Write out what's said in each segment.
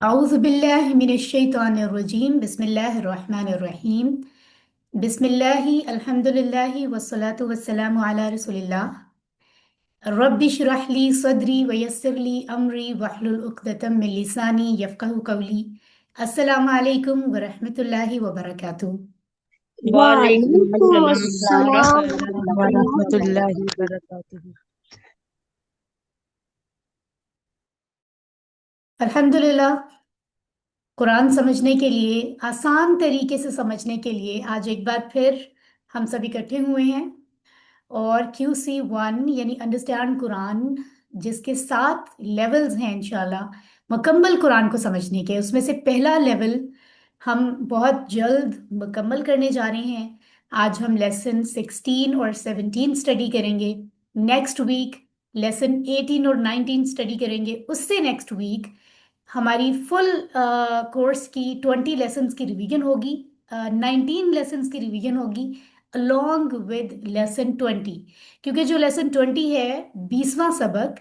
أعوذ بالله من الشيطان الرجيم بسم الله الرحمن الرحيم بسم الله الحمد لله والصلاة والسلام على رسول الله رب اشرح لي صدري ويسر لي أمري واحلل عقدة من لساني يفقه قولي السلام عليكم ورحمة الله وبركاته. وعلیکم وعلیکم السلام السلام ورحمۃ ورحمۃ اللہ اللہ وبرکاتہ۔ اللہ وبرکاتہ۔ अल्हम्दुलिल्लाह कुरान समझने के लिए आसान तरीके से समझने के लिए आज एक बार फिर हम सब इकट्ठे हुए हैं और QC1 यानी अंडरस्टैंड कुरान जिसके 7 लेवल्स हैं इंशाल्लाह मुकम्मल कुरान को समझने के, उसमें से पहला लेवल हम बहुत जल्द मुकम्मल करने जा रहे हैं। आज हम लेसन 16 और 17 स्टडी करेंगे। नेक्स्ट वीक लेसन 18 और 19 स्टडी करेंगे। उससे नेक्स्ट वीक हमारी फुल कोर्स की 20 लेसन्स की रिवीजन होगी, 19 लेसन्स की रिवीजन होगी अलोंग विद लेसन 20। क्योंकि जो लेसन 20 है 20वां सबक,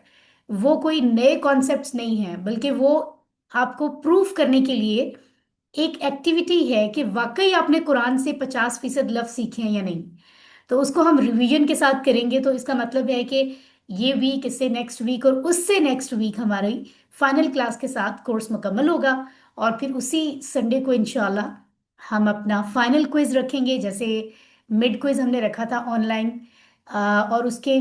वो कोई नए कॉन्सेप्ट्स नहीं है, बल्कि वो आपको प्रूफ करने के लिए एक एक्टिविटी है कि वाकई आपने कुरान से 50% लफ्ज सीखे हैं या नहीं। तो उसको हम रिवीजन के साथ करेंगे। तो इसका मतलब है कि ये वीक, इससे नेक्स्ट वीक और उससे नेक्स्ट वीक हमारी फाइनल क्लास के साथ कोर्स मुकम्मल होगा। और फिर उसी संडे को इंशाल्लाह हम अपना फाइनल क्विज रखेंगे। जैसे मिड क्विज हमने रखा था ऑनलाइन, और उसके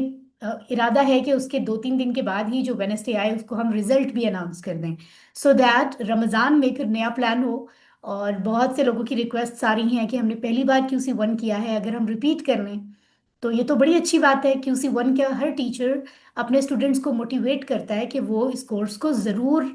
इरादा है कि उसके 2-3 दिन के बाद ही जो वेनेसडे आए उसको हम रिजल्ट भी अनाउंस कर दें, सो दैट रमज़ान में फिर नया प्लान हो। और बहुत से लोगों की रिक्वेस्ट आ रही हैं कि हमने पहली बार QC1 किया है, अगर हम रिपीट कर लें तो ये तो बड़ी अच्छी बात है। QC1 का हर टीचर अपने स्टूडेंट्स को मोटिवेट करता है कि वो इस कोर्स को ज़रूर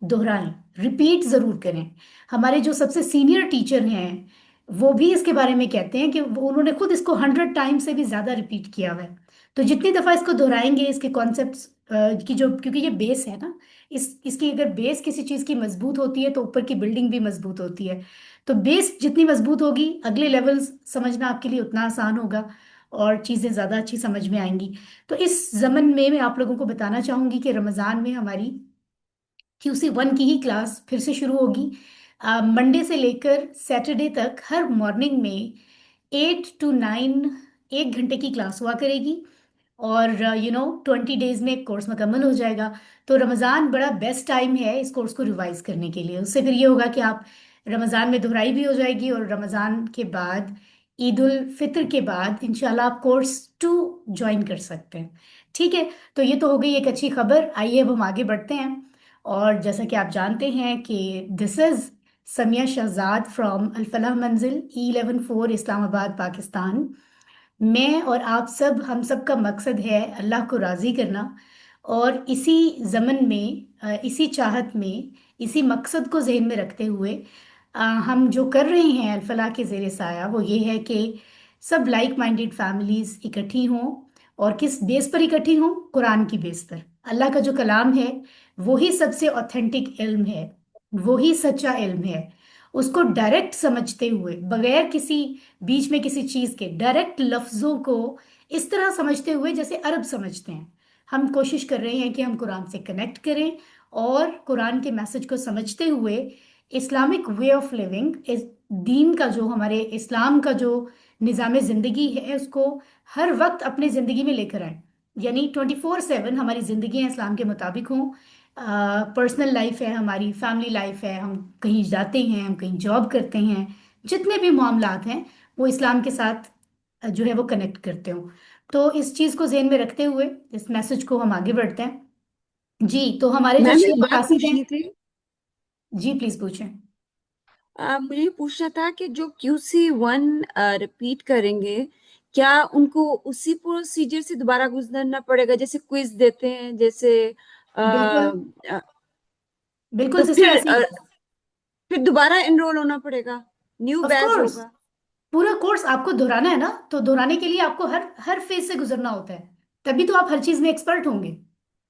दोहराएं, रिपीट ज़रूर करें। हमारे जो सबसे सीनियर टीचर हैं वो भी इसके बारे में कहते हैं कि उन्होंने खुद इसको 100 टाइम से भी ज़्यादा रिपीट किया हुआ है। तो जितनी दफ़ा इसको दोहराएंगे इसके कॉन्सेप्ट्स की जो, क्योंकि ये बेस है ना, इसकी अगर बेस किसी चीज़ की मजबूत होती है तो ऊपर की बिल्डिंग भी मजबूत होती है। तो बेस जितनी मजबूत होगी अगले लेवल्स समझना आपके लिए उतना आसान होगा और चीज़ें ज़्यादा अच्छी समझ में आएंगी। तो इस जमन में मैं आप लोगों को बताना चाहूँगी कि रमज़ान में हमारी QC1 की ही क्लास फिर से शुरू होगी। मंडे से लेकर सैटरडे तक हर मॉर्निंग में 8 to 9 1 घंटे की क्लास हुआ करेगी। और 20 डेज में कोर्स मुकम्मल हो जाएगा। तो रमज़ान बड़ा बेस्ट टाइम है इस कोर्स को रिवाइज करने के लिए। उससे फिर ये होगा कि आप रमज़ान में दोहराई भी हो जाएगी और रमज़ान के बाद ईद उल फितर के बाद इंशाल्लाह आप कोर्स 2 ज्वाइन कर सकते हैं। ठीक है, तो ये तो हो गई एक अच्छी खबर। आइए अब हम आगे बढ़ते हैं। और जैसा कि आप जानते हैं कि this is Samiya Shahzad from Al Falah Manzil E114 Islamabad Pakistan. मैं और आप सब, हम सब का मकसद है अल्लाह को राज़ी करना। और इसी ज़मन में, इसी चाहत में, इसी मकसद को जहन में रखते हुए हम जो कर रहे हैं अल्फलाह के ज़ेर साया वो ये है कि सब लाइक माइंडेड फैमिलीज इकट्ठी हों। और किस बेस पर इकट्ठी हों? कुरान की बेस पर। अल्लाह का जो कलाम है वही सबसे ऑथेंटिक इल्म है, वही सच्चा इल्म है। उसको डायरेक्ट समझते हुए, बगैर किसी बीच में किसी चीज के, डायरेक्ट लफ्जों को इस तरह समझते हुए जैसे अरब समझते हैं। हम कोशिश कर रहे हैं कि हम कुरान से कनेक्ट करें और कुरान के मैसेज को समझते हुए इस्लामिक वे ऑफ लिविंग, इस दीन का जो, हमारे इस्लाम का जो निज़ाम ज़िंदगी है उसको हर वक्त अपने ज़िंदगी में लेकर आए। यानी 24/7 हमारी ज़िंदगी इस्लाम के मुताबिक हों। पर्सनल लाइफ है, हमारी फैमिली लाइफ है, हम कहीं जाते हैं, हम कहीं जॉब करते हैं, जितने भी मामलात हैं वो इस्लाम के साथ जो है वो कनेक्ट करते हो। तो इस चीज़ को ज़हन में रखते हुए इस मैसेज को हम आगे बढ़ते हैं। जी, तो हमारे जो मैम एक शेख बात मकासिद हैं। पूछनी थी। जी प्लीज पूछें। मुझे पूछना था कि जो QC1 रिपीट करेंगे, क्या उनको उसी प्रोसीजर से दोबारा गुजरना पड़ेगा जैसे क्विज देते हैं, जैसे बिल्कुल, अ, बिल्कुल तो सिस्टर ऐसे ही। फिर दोबारा एनरोल होना पड़ेगा, न्यू ऑफ बैच कोर्स, होगा? पूरा कोर्स आपको दोहराना है ना, तो दोहराने के लिए आपको हर हर फेज से गुजरना होता है, तभी तो आप हर चीज में एक्सपर्ट होंगे।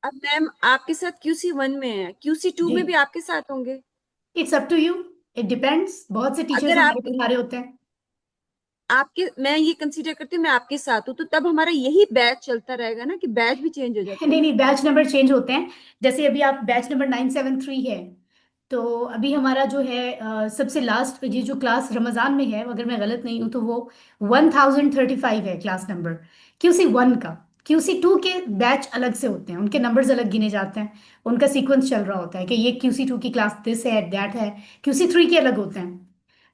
अब मैम आपके साथ QC1 में है, QC2 जी, में भी आपके साथ होंगे? It's up to you, it depends. बहुत से टीचर्स अगर हमारे आप पढ़ा रहे होते हैं। आपके मैं ये कंसीडर करती हूँ मैं आपके साथ हूँ, तो तब हमारा यही बैच चलता रहेगा ना, कि बैच भी चेंज हो जाते नहीं हैं? नहीं, बैच नंबर चेंज होते हैं। जैसे अभी आप बैच नंबर 973 है, تو ابھی ہمارا جو ہے سب سے لاسٹ یہ جو کلاس رمضان میں ہے، اگر میں غلط نہیں ہوں تو وہ 1035 ہے کلاس نمبر، QC 1 کا۔ QC 2 کے بیچ الگ سے ہوتے ہیں، ان کے نمبرز الگ گنے جاتے ہیں، ان کا سیکوینس چل رہا ہوتا ہے کہ یہ QC 2 کی کلاس دس ہے، دیٹ ہے۔ QC 3 کے الگ ہوتے ہیں،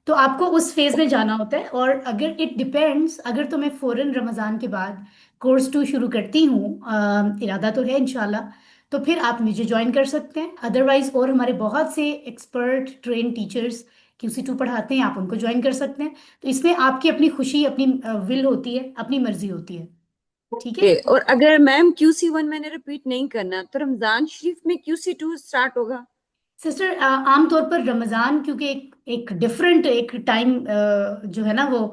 تو آپ کو اس فیز میں جانا ہوتا ہے۔ اور اگر اٹ ڈپینڈس، اگر تو میں فوراً رمضان کے بعد کورس 2 شروع کرتی ہوں، ارادہ تو ہے انشاءاللہ، تو پھر آپ مجھے جوائن کر سکتے ہیں۔ ادروائز اور ہمارے بہت سے ایکسپرٹ ٹرین ٹیچرز QC 2 پڑھاتے ہیں، آپ ان کو جوائن کر سکتے ہیں۔ تو اس میں آپ کی اپنی خوشی، اپنی ول ہوتی ہے، اپنی مرضی ہوتی ہے، ٹھیک ہے؟ اور اگر میم QC 1 میں نے ریپیٹ نہیں کرنا تو رمضان شریف میں QC 2 اسٹارٹ ہوگا؟ سسٹر، عام طور پر رمضان کیونکہ ایک ڈفرینٹ ایک ٹائم جو ہے نا وہ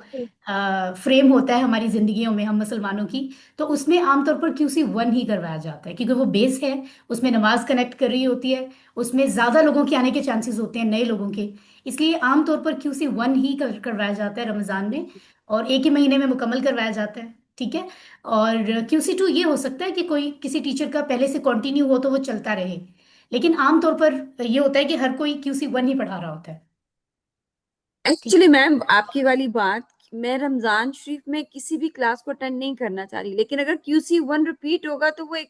فریم ہوتا ہے ہماری زندگیوں میں ہم مسلمانوں کی، تو اس میں عام طور پر QC 1 ہی کروایا جاتا ہے، کیونکہ وہ بیس ہے، اس میں نماز کنیکٹ کر رہی ہوتی ہے، اس میں زیادہ لوگوں کے آنے کے چانسز ہوتے ہیں، نئے لوگوں کے، اس لیے عام طور پر QC 1 ہی کروایا جاتا ہے رمضان میں، اور ایک ہی مہینے میں مکمل کروایا جاتا ہے، ٹھیک ہے؟ اور QC 2 یہ ہو سکتا ہے کہ کوئی کسی ٹیچر کا پہلے سے کنٹینیو ہو تو وہ چلتا رہے، لیکن عام طور پر یہ ہوتا ہے کہ ہر کوئی QC 1 ہی پڑھا رہا ہوتا ہے، ٹھیک ایکچولی میم آپ کی والی بات، میں رمضان شریف میں کسی بھی کلاس کو اٹینڈ نہیں کرنا چاہ رہی، لیکن اگر QC 1 ریپیٹ ہوگا تو وہ ایک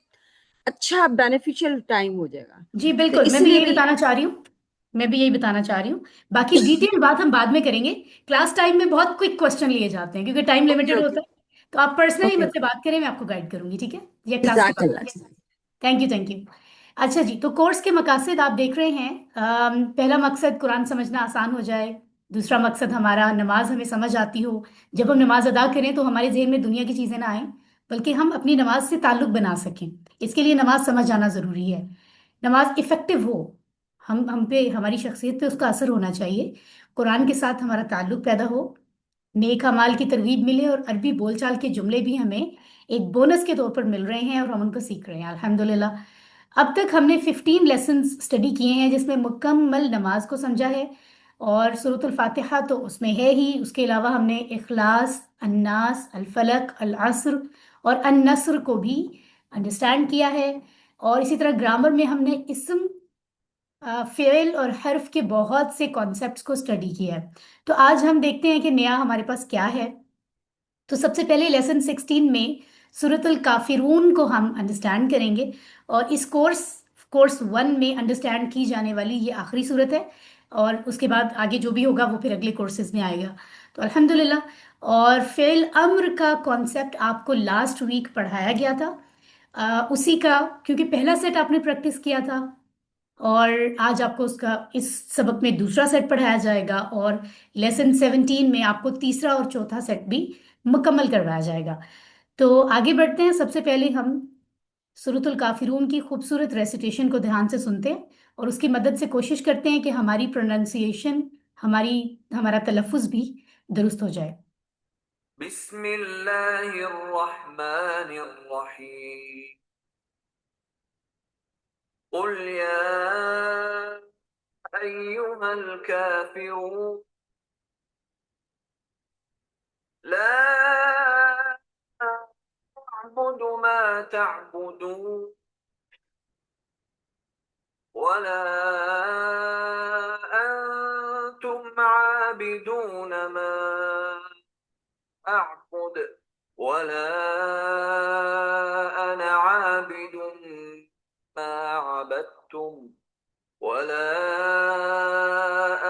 اچھا بینیفیشل ٹائم ہو جائے گا، جی تو بالکل، میں اس بھی لیے یہی میں بتانا چاہ رہی ہوں، میں بھی یہی بتانا چاہ رہی ہوں۔ باقی ڈیٹیل بات ہم بعد میں کریں گے، کلاس ٹائم میں بہت کوئک کوشچن لیے جاتے ہیں کیونکہ ٹائم اوکے لمیٹڈ اوکے ہوتا ہے، تو آپ پرسنلی اوکے مجھ سے بات کریں، میں آپ کو گائڈ کروں گی، ٹھیک ہے؟ یا کلاس کے جزاک بعد۔ اللہ۔ Thank you, thank you. اچھا جی، تو کورس کے مقاصد آپ دیکھ رہے ہیں، پہلا مقصد قرآن سمجھنا آسان ہو جائے، دوسرا مقصد ہمارا نماز ہمیں سمجھ آتی ہو، جب ہم نماز ادا کریں تو ہمارے ذہن میں دنیا کی چیزیں نہ آئیں، بلکہ ہم اپنی نماز سے تعلق بنا سکیں، اس کے لیے نماز سمجھ آنا ضروری ہے، نماز افیکٹو ہو، ہم پہ، ہماری شخصیت پہ اس کا اثر ہونا چاہیے، قرآن کے ساتھ ہمارا تعلق پیدا ہو، نیک اعمال کی ترغیب ملے، اور عربی بول چال کے جملے بھی ہمیں ایک بونس کے طور پر مل رہے ہیں اور ہم ان کو سیکھ رہے ہیں الحمدللہ۔ اب تک ہم نے 15 لیسنز اسٹڈی کیے ہیں جس میں مکمل نماز کو سمجھا ہے، اور سورۃ الفاتحہ تو اس میں ہے ہی، اس کے علاوہ ہم نے اخلاص، الناس، الفلق، العصر اور النصر کو بھی انڈرسٹینڈ کیا ہے، اور اسی طرح گرامر میں ہم نے اسم، فعل اور حرف کے بہت سے کانسیپٹس کو اسٹڈی کیا ہے۔ تو آج ہم دیکھتے ہیں کہ نیا ہمارے پاس کیا ہے۔ تو سب سے پہلے لیسن 16 میں سورۃ الکافرون کو ہم انڈرسٹینڈ کریں گے، اور اس کورس 1 میں انڈرسٹینڈ کی جانے والی یہ آخری صورت ہے، اور اس کے بعد آگے جو بھی ہوگا وہ پھر اگلے کورسز میں آئے گا، تو الحمدللہ۔ اور فعل امر کا کانسیپٹ آپ کو لاسٹ ویک پڑھایا گیا تھا، اسی کا، کیونکہ پہلا سیٹ آپ نے پریکٹس کیا تھا، اور آج آپ کو اس سبق میں دوسرا سیٹ پڑھایا جائے گا، اور لیسن 17 میں آپ کو تیسرا اور چوتھا سیٹ بھی مکمل کروایا جائے گا۔ تو آگے بڑھتے ہیں، سب سے پہلے ہم سورۃ الکافرون کی خوبصورت ریسیٹیشن کو دھیان سے سنتے ہیں، اور اس کی مدد سے کوشش کرتے ہیں کہ ہماری پروننسیشن، ہمارا تلفظ بھی درست ہو جائے۔ بسم اللہ الرحمن الرحیم، قل یا ایہا الکافرون لا اعبد ما تعبدون ولا انتم عابدون ما اعبد ولا انا عابد ما عبدتم ولا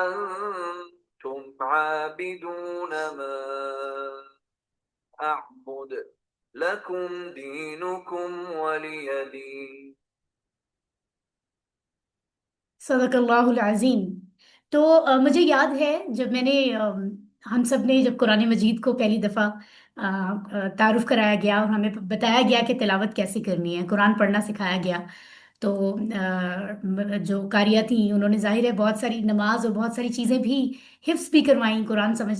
انتم عابدون ما اعبد لكم دينكم ولي دين۔ صدق اللہ العظیم۔ تو مجھے یاد ہے جب میں نے ہم سب نے جب قرآن مجید کو پہلی دفعہ تعارف کرایا گیا اور ہمیں بتایا گیا کہ تلاوت کیسے کرنی ہے، قرآن پڑھنا سکھایا گیا، تو جو قاریہ تھیں انہوں نے ظاہر ہے بہت ساری نماز اور بہت ساری چیزیں بھی حفظ بھی کروائیں، قرآن سمجھ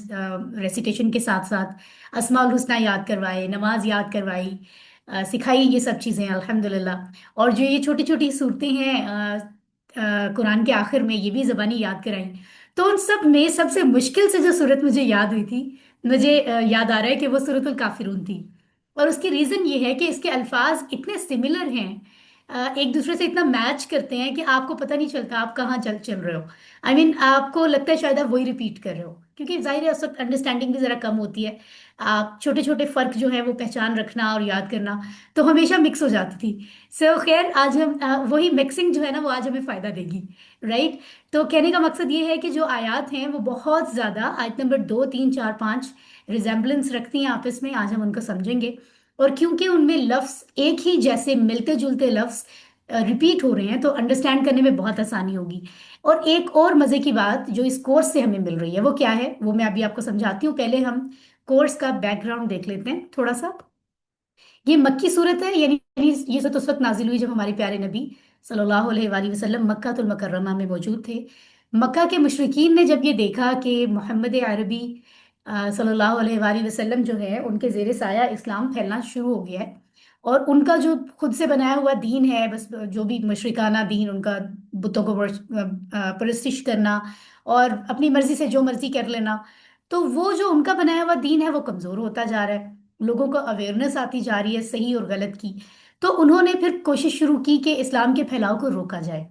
ریسیٹیشن کے ساتھ ساتھ اسماء الحسنہ یاد کروائے، نماز یاد کروائی، سکھائی یہ سب چیزیں الحمدللہ۔ اور جو یہ چھوٹی چھوٹی صورتیں ہیں قرآن کے آخر میں، یہ بھی زبانی یاد کرائیں۔ تو ان سب میں سب سے مشکل سے جو صورت مجھے یاد ہوئی تھی، مجھے یاد آ رہا ہے کہ وہ سورۃ الکافرون تھی، اور اس کی ریزن یہ ہے کہ اس کے الفاظ اتنے سملر ہیں، ایک دوسرے سے اتنا میچ کرتے ہیں کہ آپ کو پتہ نہیں چلتا آپ کہاں چل چل رہے ہو. آپ کو لگتا ہے شاید آپ وہی ریپیٹ کر رہے ہو، کیونکہ ظاہر ہے اس وقت انڈرسٹینڈنگ بھی ذرا کم ہوتی ہے. آپ چھوٹے چھوٹے فرق جو ہے وہ پہچان رکھنا اور یاد کرنا تو ہمیشہ مکس ہو جاتی تھی. خیر آج ہم وہی مکسنگ جو ہے نا وہ آج ہمیں فائدہ دے گی. رائٹ. تو کہنے کا مقصد یہ ہے کہ جو آیات ہیں وہ بہت زیادہ آیت نمبر 2 3 4 5 ریزمبلنس رکھتی ہیں آپس میں. آج ہم ان کو سمجھیں گے. اور کیونکہ ان میں لفظ ایک ہی جیسے ملتے جلتے لفظ ریپیٹ ہو رہے ہیں تو انڈرسٹینڈ کرنے میں بہت آسانی ہوگی. اور ایک اور مزے کی بات جو اس کورس سے ہمیں مل رہی ہے وہ کیا ہے وہ میں ابھی آپ کو سمجھاتی ہوں. پہلے ہم کورس کا بیک گراؤنڈ دیکھ لیتے ہیں تھوڑا سا. یہ مکی صورت ہے، یعنی یہ صورت اس وقت نازل ہوئی جب ہمارے پیارے نبی صلی اللہ علیہ وآلہ وسلم مکہ المکرمہ میں موجود تھے. مکہ کے مشرکین نے جب یہ دیکھا کہ محمد عربی صلی اللہ علیہ وآلہ وسلم جو ہے ان کے زیر سایہ اسلام پھیلنا شروع ہو گیا ہے، اور ان کا جو خود سے بنایا ہوا دین ہے، بس جو بھی مشرکانہ دین ان کا، بتوں کو پرستش کرنا اور اپنی مرضی سے جو مرضی کر لینا، تو وہ جو ان کا بنایا ہوا دین ہے وہ کمزور ہوتا جا رہا ہے. لوگوں کو اویئرنیس آتی جا رہی ہے صحیح اور غلط کی. تو انہوں نے پھر کوشش شروع کی کہ اسلام کے پھیلاؤ کو روکا جائے.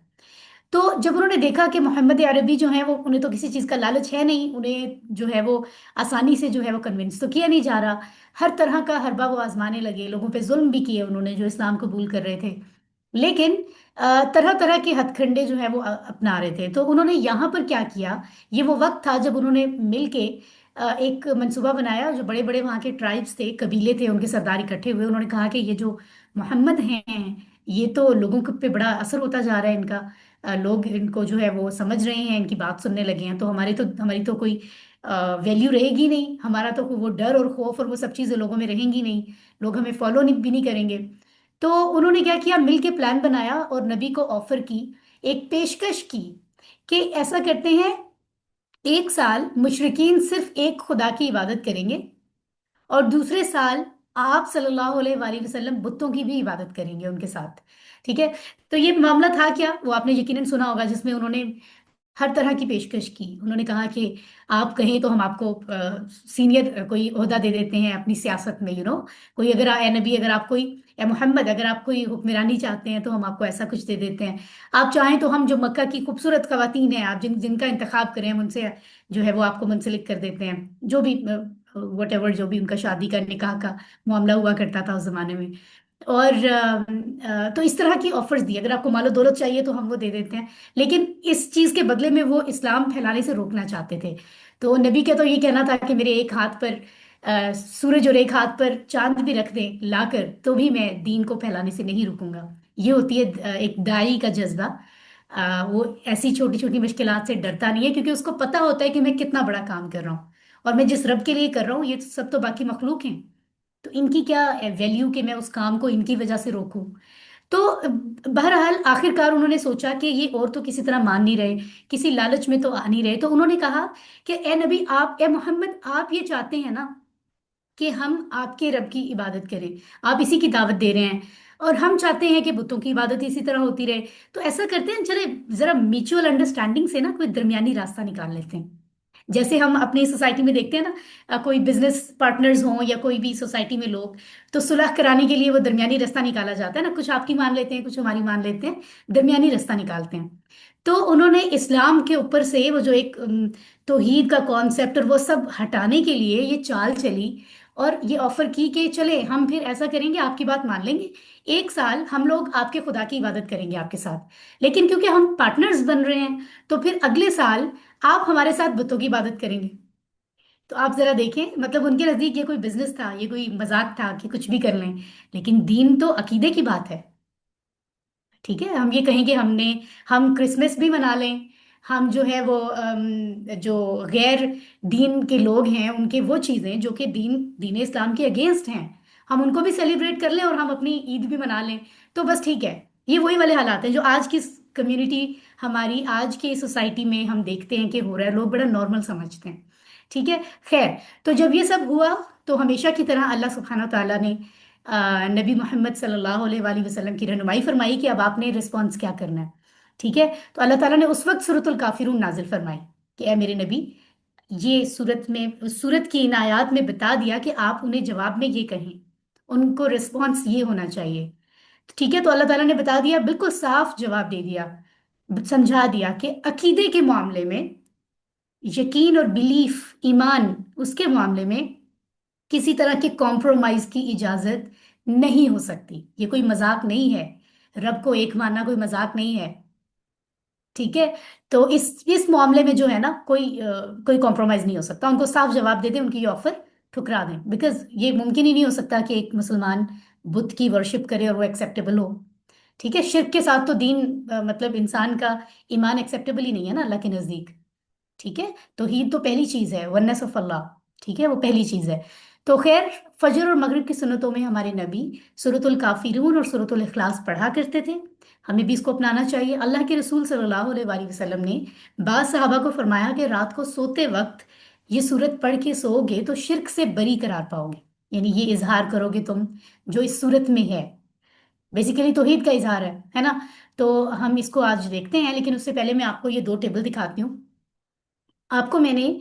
تو جب انہوں نے دیکھا کہ محمد عربی جو ہیں وہ انہیں تو کسی چیز کا لالچ ہے نہیں، انہیں جو ہے وہ آسانی سے جو ہے وہ کنونس تو کیا نہیں جا رہا، ہر طرح کا حربہ وہ آزمانے لگے، لوگوں پہ ظلم بھی کیے انہوں نے جو اسلام قبول کر رہے تھے. لیکن طرح طرح کے ہتھ کنڈے جو ہے وہ اپنا رہے تھے. تو انہوں نے یہاں پر کیا کیا، یہ وہ وقت تھا جب انہوں نے مل کے ایک منصوبہ بنایا. جو بڑے بڑے وہاں کے ٹرائبس تھے، قبیلے تھے، ان کے سردار اکٹھے ہوئے. انہوں نے کہا کہ یہ جو محمد ہیں یہ تو لوگوں پہ بڑا اثر ہوتا جا رہا ہے ان کا، لوگ ان کو جو ہے وہ سمجھ رہے ہیں، ان کی بات سننے لگے ہیں، تو ہماری تو کوئی ویلیو رہے گی نہیں، ہمارا تو وہ ڈر اور خوف اور وہ سب چیزیں لوگوں میں رہیں گی نہیں، لوگ ہمیں فالو بھی نہیں کریں گے. تو انہوں نے کیا کیا، مل کے پلان بنایا اور نبی کو آفر کی، ایک پیشکش کی کہ ایسا کرتے ہیں، 1 سال مشرکین صرف ایک خدا کی عبادت کریں گے، اور دوسرے سال آپ صلی اللہ علیہ وآلہ وسلم بتوں کی بھی عبادت کریں گے ان کے ساتھ. ٹھیک ہے. تو یہ معاملہ تھا کیا، وہ آپ نے یقیناً سنا ہوگا، جس میں انہوں نے ہر طرح کی پیشکش کی. انہوں نے کہا کہ آپ کہیں تو ہم آپ کو سینئر کوئی عہدہ دے دیتے ہیں اپنی سیاست میں، کوئی اگر اے نبی، اگر آپ کوئی، اے محمد، اگر آپ کوئی حکمرانی چاہتے ہیں تو ہم آپ کو ایسا کچھ دے دیتے ہیں. آپ چاہیں تو ہم جو مکہ کی خوبصورت خواتین ہیں، آپ جن جن کا انتخاب کریں، ہم ان سے جو ہے وہ آپ کو منسلک کر دیتے ہیں. جو بھی وٹ ایور جو بھی ان کا شادی کا نکاح کا معاملہ ہوا کرتا تھا اس زمانے میں. اور تو اس طرح کی آفرز دی، اگر آپ کو مال و دولت چاہیے تو ہم وہ دے دیتے ہیں. لیکن اس چیز کے بدلے میں وہ اسلام پھیلانے سے روکنا چاہتے تھے. تو نبی کا تو یہ کہنا تھا کہ میرے ایک ہاتھ پر سورج اور ایک ہاتھ پر چاند بھی رکھ دیں لا کر تو بھی میں دین کو پھیلانے سے نہیں رکوں گا. یہ ہوتی ہے ایک داعی کا جذبہ. وہ ایسی چھوٹی چھوٹی مشکلات سے ڈرتا نہیں ہے، کیونکہ اس کو پتا ہوتا ہے کہ میں کتنا بڑا کام کر رہا ہوں، اور میں جس رب کے لیے کر رہا ہوں یہ سب تو باقی مخلوق ہیں، تو ان کی کیا ویلیو کہ میں اس کام کو ان کی وجہ سے روکوں. تو بہرحال آخر کار انہوں نے سوچا کہ یہ اور تو کسی طرح مان نہیں رہے، کسی لالچ میں تو آ نہیں رہے. تو انہوں نے کہا کہ اے نبی، آپ، اے محمد، آپ یہ چاہتے ہیں نا کہ ہم آپ کے رب کی عبادت کریں، آپ اسی کی دعوت دے رہے ہیں، اور ہم چاہتے ہیں کہ بتوں کی عبادت اسی طرح ہوتی رہے. تو ایسا کرتے ہیں، چلے ذرا میوچل انڈرسٹینڈنگ سے نا کوئی درمیانی راستہ نکال لیتے ہیں. جیسے ہم اپنی سوسائٹی میں دیکھتے ہیں نا، کوئی بزنس پارٹنرز ہوں یا کوئی بھی سوسائٹی میں لوگ، تو صلح کرانے کے لیے وہ درمیانی راستہ نکالا جاتا ہے نا، کچھ آپ کی مان لیتے ہیں کچھ ہماری مان لیتے ہیں، درمیانی راستہ نکالتے ہیں. تو انہوں نے اسلام کے اوپر سے وہ جو ایک توحید کا کانسیپٹ اور وہ سب ہٹانے کے لیے یہ چال چلی، اور یہ آفر کی کہ چلے ہم پھر ایسا کریں گے، آپ کی بات مان لیں گے، 1 سال ہم لوگ آپ کے خدا کی عبادت کریں گے آپ کے ساتھ، لیکن کیونکہ ہم پارٹنرز بن رہے ہیں تو پھر اگلے سال آپ ہمارے ساتھ بتوں کی عبادت کریں گے. تو آپ ذرا دیکھیں، مطلب ان کے نزدیک یہ کوئی بزنس تھا، یہ کوئی مذاق تھا کہ کچھ بھی کر لیں، لیکن دین تو عقیدے کی بات ہے. ٹھیک ہے. ہم یہ کہیں کہ ہم کرسمس بھی منا لیں، ہم جو ہے وہ جو غیر دین کے لوگ ہیں ان کے وہ چیزیں جو کہ دین اسلام کے اگینسٹ ہیں، ہم ان کو بھی سیلیبریٹ کر لیں اور ہم اپنی عید بھی منا لیں، تو بس ٹھیک ہے. یہ وہی والے حالات ہیں جو آج کی کمیونٹی، ہماری آج کی سوسائٹی میں ہم دیکھتے ہیں کہ ہو رہا ہے، لوگ بڑا نارمل سمجھتے ہیں. ٹھیک ہے. خیر، تو جب یہ سب ہوا تو ہمیشہ کی طرح اللہ سبحانہ تعالیٰ نے نبی محمد صلی اللہ علیہ وآلہ وسلم کی رہنمائی فرمائی کہ اب آپ نے رسپانس کیا کرنا ہے. ٹھیک ہے. تو اللہ تعالیٰ نے اس وقت سورۃ الکافرون نازل فرمائی کہ اے میرے نبی، یہ سورت کی ان آیات میں بتا دیا کہ آپ انہیں جواب میں یہ کہیں، ان کو رسپانس یہ ہونا چاہیے. ٹھیک ہے، تو اللہ تعالیٰ نے بتا دیا، بالکل صاف جواب دے دیا، سمجھا دیا کہ عقیدے کے معاملے میں، یقین اور بلیف، ایمان، اس کے معاملے میں کسی طرح کے کمپرومائز کی اجازت نہیں ہو سکتی۔ یہ کوئی مذاق نہیں ہے، رب کو ایک ماننا کوئی مذاق نہیں ہے، ٹھیک ہے؟ تو اس معاملے میں جو ہے نا، کوئی کمپرومائز نہیں ہو سکتا۔ ان کو صاف جواب دے دیں، ان کی یہ آفر ٹھکرا دیں، بیکاز یہ ممکن ہی نہیں ہو سکتا کہ ایک مسلمان بت کی ورشپ کرے اور وہ ایکسیپٹیبل ہو، ٹھیک ہے؟ شرک کے ساتھ تو دین مطلب انسان کا ایمان ایکسیپٹیبل ہی نہیں ہے نا اللہ کے نزدیک، ٹھیک ہے؟ توحید تو پہلی چیز ہے، ونس آف اللہ، ٹھیک ہے، وہ پہلی چیز ہے۔ تو خیر، فجر اور مغرب کی سنتوں میں ہمارے نبی سورۃ الکافرون اور سورۃ الاخلاص پڑھا کرتے تھے، ہمیں بھی اس کو اپنانا چاہیے۔ اللہ کے رسول صلی اللہ علیہ وآلہ وسلم نے بعض صحابہ کو فرمایا کہ رات کو سوتے وقت یہ سورت پڑھ کے سو گے تو شرک سے بری قرار پاؤ گے، یعنی یہ اظہار کرو گے تم جو اس سورت میں ہے، بیسیکلی توحید کا اظہار ہے نا؟ تو ہم اس کو آج دیکھتے ہیں، لیکن اس سے پہلے میں آپ کو یہ دو ٹیبل دکھاتی ہوں۔ آپ کو میں نے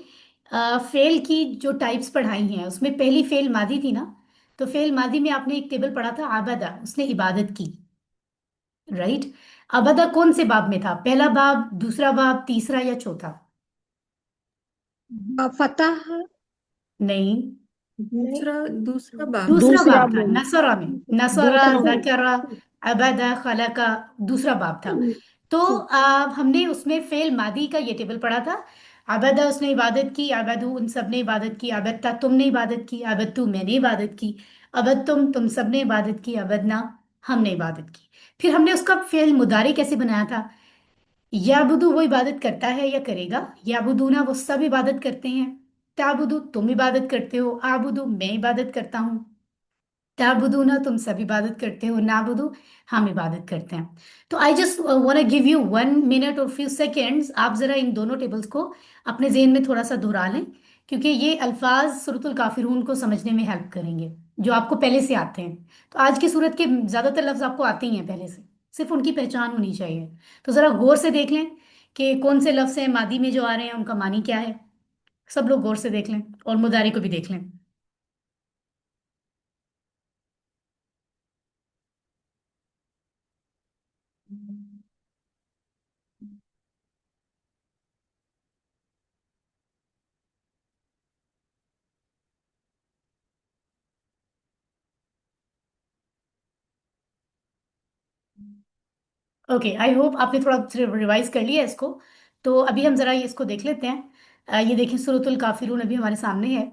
فعل کی جو ٹائپس پڑھائی ہیں اس میں پہلی فعل ماضی تھی نا، تو فعل ماضی میں آپ نے ایک ٹیبل پڑھا تھا عبادہ، اس نے عبادت کی، رائٹ؟ عبادہ کون سے باب میں تھا؟ پہلا باب، دوسرا باب، تیسرا یا چوتھا؟ فتح نہیں، دوسرا دوسرا باب دوسرا دوسرا باب تھا، باب نصرہ میں، نصرہ، دوسرا ذکرہ، عبادہ، خلقہ، دوسرا باب تھا۔ تو ہم نے اس میں فعل ماضی کا یہ ٹیبل پڑھا تھا، عبادہ اس نے عبادت کی، عبدو ان سب نے عبادت کی، عبدتا تم نے عبادت کی، عبدتو میں نے عبادت کی، عبد تم سب نے عبادت کی، عبدنا ہم نے عبادت کی۔ پھر ہم نے اس کا فعل مضارع کیسے بنایا تھا؟ یعبدو وہ عبادت کرتا ہے یا کرے گا، یعبدونا وہ سب عبادت کرتے ہیں، تعبدو تم عبادت کرتے ہو، آبدو میں عبادت کرتا ہوں، تعبدونا تم سب عبادت کرتے ہو، نعبدو ہم عبادت کرتے ہیں۔ تو I just want give you 1 minute اور فیو سیکنڈز، آپ ذرا ان دونوں ٹیبلز کو اپنے ذہن میں تھوڑا سا دہرا لیں، کیونکہ یہ الفاظ سورۃ الکافرون کو سمجھنے میں ہیلپ کریں گے جو آپ کو پہلے سے آتے ہیں۔ تو آج کی صورت کے زیادہ تر لفظ آپ کو آتے ہی ہیں پہلے سے، صرف ان کی پہچان ہونی چاہیے۔ تو ذرا غور سے دیکھ لیں کہ کون سے لفظ ہیں ماضی میں جو آ رہے ہیں، ان کا معنی کیا ہے، سب لوگ غور سے دیکھ لیں، اور مضارع کو بھی دیکھ لیں۔ اوکے، آئی ہوپ آپ نے تھوڑا ریوائز کر لیا اس کو۔ تو ابھی ہم ذرا اس کو دیکھ لیتے ہیں۔ یہ دیکھیں سورۃ الکافرون ابھی ہمارے سامنے ہے،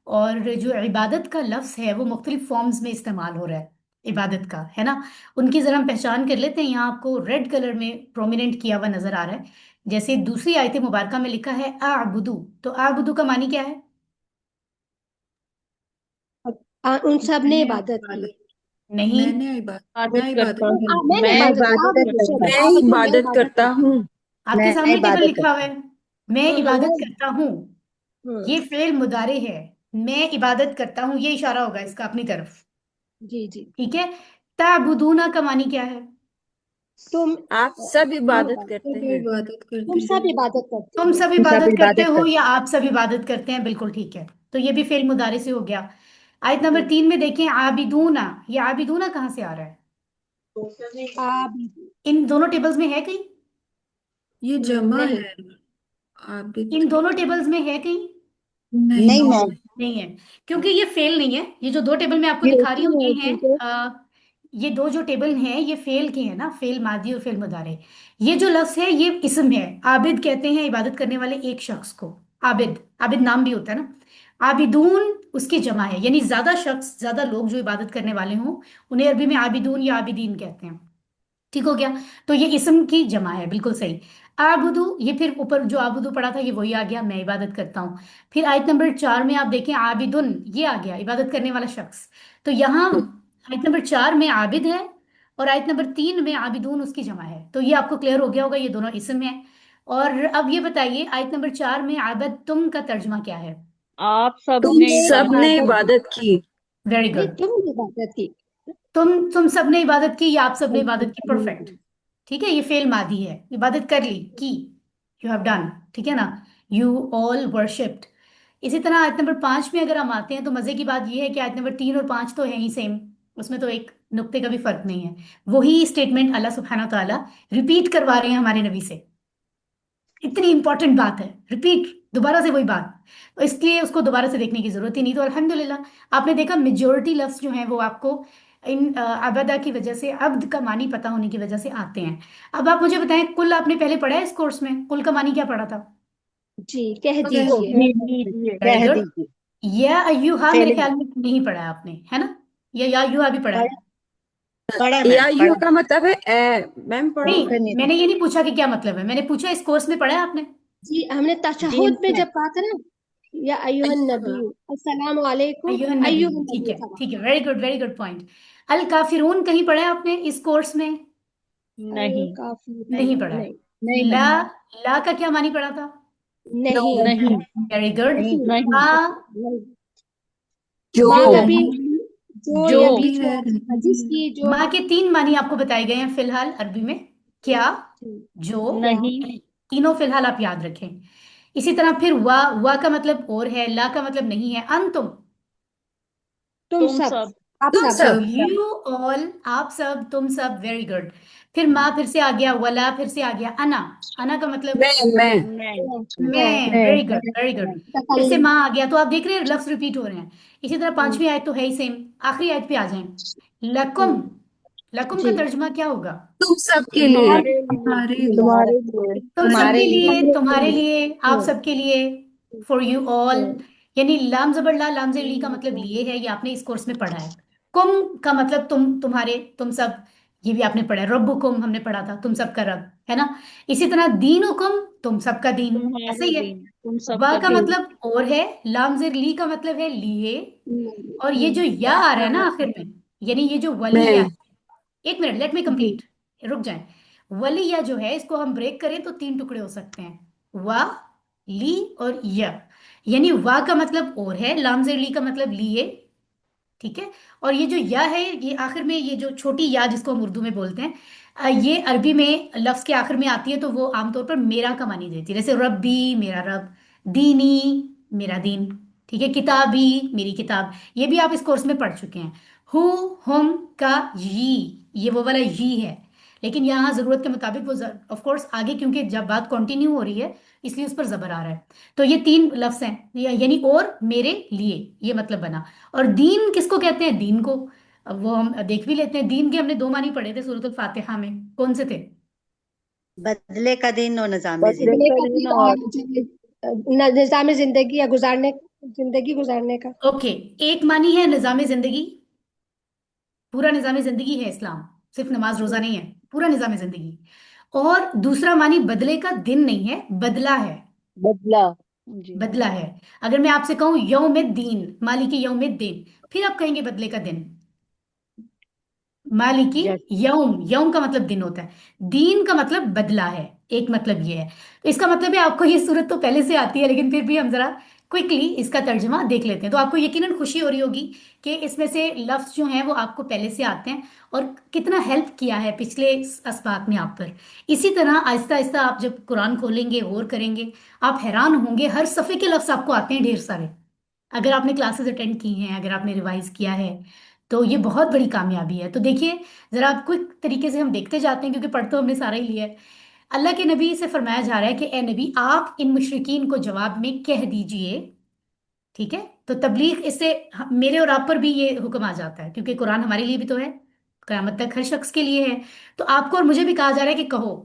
اور جو عبادت کا لفظ ہے وہ مختلف فارمز میں استعمال ہو رہا ہے، عبادت کا ہے نا؟ ان کی ذرا ہم پہچان کر لیتے ہیں۔ یہاں آپ کو ریڈ کلر میں پرومیننٹ کیا ہوا نظر آ رہا ہے، جیسے دوسری آیت مبارکہ میں لکھا ہے اعبدو، تو اعبدو کا معنی کیا ہے؟ ان سب نے میں نے عبادت کی۔ عبادت میں نہیں، نے عبادت میں عبادت کرتا عبادت ہوں، میں نے میں عبادت عبادت کرتا میں عابدو میں عبادت عبادت کرتا کرتی ہوں۔ آپ کے میں سامنے ٹیبل عبادت لکھا کرتا ہوا ہے، میں عبادت ہوں کرتا ہوں، ہوں یہ فعل مضارع ہے، میں عبادت کرتا ہوں، یہ اشارہ ہوگا اس کا اپنی طرف، جی جی ٹھیک ہے؟ تعبدون کا معنی کیا ہے؟ تم آپ سب تم عبادت کرتے سب ہیں۔ عبادت تم کرتے سب ہیں۔ عبادت کرتے تم ہو۔ سب ہوں، سب عبادت کرتے عبادت ہو کرتا یا آپ سب عبادت کرتے ہیں، بالکل ٹھیک ہے، تو یہ بھی فعل مضارع سے ہو گیا۔ آیت نمبر 3 میں دیکھیں عابدونا، یہ عابدونا کہاں سے آ رہا ہے؟ عابد ان دونوں ٹیبلز میں ہے کہیں؟ یہ جمع نہیں ہے عابد ان دونوں ٹیبلز میں ہے کہیں؟ نہیں نہیں میں نہیں ہے، کیونکہ یہ فیل نہیں ہے۔ یہ جو دو ٹیبل میں آپ کو یہ دکھا رہی اسی ہوں میں ہے یہ ہیں کیونکہ یہ دو جو ٹیبل ہیں یہ فیل کے ہیں نا، فیل ماضی اور فیل مضارع۔ یہ جو لفظ ہے یہ اسم ہے، عابد کہتے ہیں عبادت کرنے والے ایک شخص کو، عابد، عابد نام بھی ہوتا ہے نا، عابدون اس کی جمع ہے، یعنی زیادہ شخص، زیادہ لوگ جو عبادت کرنے والے ہوں انہیں عربی میں عابدون یا عابدین کہتے ہیں، ٹھیک ہو گیا؟ تو یہ اسم کی جمع ہے، بالکل صحیح۔ آبدو، یہ پھر اوپر جو آبدو پڑا تھا یہ وہی آ گیا، میں عبادت کرتا ہوں۔ پھر آیت نمبر 4 میں آپ دیکھیں عابدن، یہ آ گیا عبادت کرنے والا شخص۔ تو یہاں آیت نمبر 4 میں عابد ہے، اور آیت نمبر 3 میں عابدون اس کی جمع ہے، تو یہ آپ کو کلیئر ہو گیا ہوگا، یہ دونوں اسم ہیں۔ اور اب یہ بتائیے آیت نمبر 4 میں عابد تم کا ترجمہ کیا ہے؟ آپ سب تم تم نے نے سب نے عبادت عبادت کی، عبادت کی۔ ویری نہیں گڈ۔ تم نے عبادت کی۔ تم سب نے عبادت کی یا آپ سب نے عبادت کی، پرفیکٹ، ہوں، ٹھیک ہے؟ یہ فعل ماضی ہے، عبادت کر لی، کی، یو ہیو ڈن، ٹھیک ہے نا؟ You all worshipped. اسی طرح آیت نمبر 5 میں اگر ہم آتے ہیں تو مزے کی بات یہ ہے کہ آیت نمبر 3 اور 5 تو ہیں ہی سیم، اس میں تو ایک نقطے کا بھی فرق نہیں ہے. وہی اسٹیٹمنٹ اللہ سبحانہ تعالیٰ ریپیٹ کروا رہے ہیں ہمارے نبی سے. اتنی امپورٹنٹ بات ہے، ریپیٹ دوبارہ سے وہی بات. تو اس لیے اس کو دوبارہ سے دیکھنے کی ضرورت ہی نہیں. تو الحمدللہ آپ نے دیکھا میجورٹی لفظ جو ہیں وہ آپ کو ان عبدہ کی وجہ سے، عبد کا معنی پتہ ہونے کی وجہ سے آتے ہیں. اب آپ مجھے بتائیں، کل آپ نے پہلے پڑھا ہے اس کورس میں؟ کل کا معنی کیا پڑھا تھا؟ جی کہہ کہہ دیجئے. دیجیے. ویری کہہ گڈ. دیجیے. یا ایوہا میرے فعل خیال میں نہیں پڑھا ہے آپ نے، ہے نا؟ یا ایوہا بھی پڑھا ہے؟ پڑھا یا میم یو پڑھا. کا مطلب ہے اے. میم پڑھو. نہیں، میں نے یہ نہیں پوچھا کہ کیا مطلب ہے، میں نے پوچھا اس کورس میں پڑھا ہے آپ نے؟ جی ہم نے دین تشہد میں میں. جب کہا تھا نا یا ایوہ النبی السلام علیکم ایوہ النبی. ایوہ ٹھیک النبی ہے، صلی ٹھیک ہے، very good, very good point. الکافرون کہیں پڑھا ہے آپ نے اس کورس میں؟ نہیں نہیں پڑھا نہیں ہے. نہیں لا، لا کا کیا معنی پڑھا تھا؟ نہیں نہیں ویری گڈ. نہیں ما، جو ماں کا بھی جو جو یا جو بھی بیچ میں ہے. جس کی جو ما کے 3 معنی آپ کو بتائے گئے ہیں فی الحال عربی میں. کیا، جو، نہیں تینوں فی الحال آپ یاد رکھیں. اسی طرح پھر وا، وا کا مطلب اور ہے، لا کا مطلب نہیں ہے. انتم، تم سب آپ تم سب سب. یو آل، آپ سب، تم سب. Very good. پھر ما پھر سے آ گیا، ولا پھر سے آ گیا. انا، انا کا مطلب میں. میں میں. میں ویری گڈ، ویری گڈ. پھر سے تکلم ماں آ گیا. تو آپ دیکھ رہے ہیں لفظ ریپیٹ ہو رہے ہیں. اسی طرح 5ویں آیت تو ہے ہی سیم. آخری آیت پہ آ جائیں. لکم، لکم کا جی ترجمہ کیا ہوگا؟ تم سب کے لیے. تمہارے ہمارے لیے. تمہارے لیے. تم سب تمہارے کے لیے. لیے، تمہارے لیے، آپ سب کے لیے. For you all. یعنی لام زبر لا، لام زبر لی کا مطلب لیے ہے. یہ آپ نے اس کورس میں پڑھا ہے. کم کا مطلب تم، تمہارے، تم سب. یہ بھی آپ نے پڑھا ہے. ربکم ہم نے پڑھا تھا، تم سب کا رب، ہے نا؟ اسی طرح دینکم، تم سب کا دین. ایسا تمہارا ہی ہے. دین. تم سب با کا کا دین. مطلب اور ہے، لام زیر لی کا مطلب ہے لیے. اور یہ جو یا آ رہا ہے نا آخر میں، یعنی یہ جو ولی میں. یا، ایک منٹ لیٹ می کمپلیٹ، رک جائیں. ولی یا جو ہے اس کو ہم بریک کریں تو 3 ٹکڑے ہو سکتے ہیں، وا، لی اور یا. یعنی وا کا مطلب اور ہے، لام زیر لی کا مطلب لیے. ٹھیک ہے. اور یہ جو یا ہے، یہ آخر میں یہ جو چھوٹی یا جس کو ہم اردو میں بولتے ہیں، یہ عربی میں لفظ کے آخر میں آتی ہے تو وہ عام طور پر میرا کا معنی دیتی ہے. جیسے ربی میرا رب، دینی میرا دین. ٹھیک ہے. کتابی میری کتاب. یہ بھی آپ اس کورس میں پڑھ چکے ہیں. ہو، ہم کا یہ وہ والا یی ہے. لیکن یہاں ضرورت کے مطابق وہ آف کورس آگے، کیونکہ جب بات کنٹینیو ہو رہی ہے اس لیے اس پر زبر آ رہا ہے. تو یہ 3 لفظ ہیں، یعنی اور میرے لیے، یہ مطلب بنا. اور دین کس کو کہتے ہیں؟ دین کو اب وہ ہم دیکھ بھی لیتے ہیں. دین کے ہم نے 2 معنی پڑھے تھے سورۃ الفاتحہ میں. کون سے تھے؟ بدلے کا دن اور نظام بدلے زندگی. بدلے کا دن اور نظام زندگی یا گزارنے، زندگی گزارنے کا. اوکے. ایک معنی ہے نظام زندگی، پورا نظام زندگی ہے اسلام، صرف نماز روزہ نہیں ہے، پورا نظام زندگی. اور دوسرا معنی بدلے کا دن نہیں ہے، بدلہ ہے. بدلا. جی. بدلہ ہے. اگر میں آپ سے کہوں یوم الدین، مالک یوم الدین، پھر آپ کہیں گے بدلے کا دن. مالکی یس. یوم، یوم کا مطلب دن ہوتا ہے، دین کا مطلب بدلہ ہے. ایک مطلب یہ ہے. تو اس کا مطلب ہے آپ کو یہ صورت تو پہلے سے آتی ہے، لیکن پھر بھی ہم ذرا کوئکلی اس کا ترجمہ دیکھ لیتے ہیں. تو آپ کو یقیناً خوشی ہو رہی ہوگی کہ اس میں سے لفظ جو ہیں وہ آپ کو پہلے سے آتے ہیں اور کتنا ہیلپ کیا ہے پچھلے اسباق میں آپ پر. اسی طرح آہستہ آہستہ آپ جب قرآن کھولیں گے، غور کریں گے، آپ حیران ہوں گے. ہر صفحے کے لفظ آپ کو آتے ہیں ڈھیر سارے. اگر آپ نے کلاسز اٹینڈ کی ہیں، اگر آپ نے ریوائز کیا ہے، تو یہ بہت بڑی کامیابی ہے. تو دیکھیے ذرا آپ کوئک طریقے سے ہم دیکھتے جاتے ہیں، کیونکہ پڑھ تو ہم نے سارا ہی لیا ہے. اللہ کے نبی سے فرمایا جا رہا ہے کہ اے نبی، آپ ان مشرکین کو جواب میں کہہ دیجئے. ٹھیک ہے. تو تبلیغ، اس سے میرے اور آپ پر بھی یہ حکم آ جاتا ہے، کیونکہ قرآن ہمارے لیے بھی تو ہے، قیامت تک ہر شخص کے لیے ہے. تو آپ کو اور مجھے بھی کہا جا رہا ہے کہ کہو.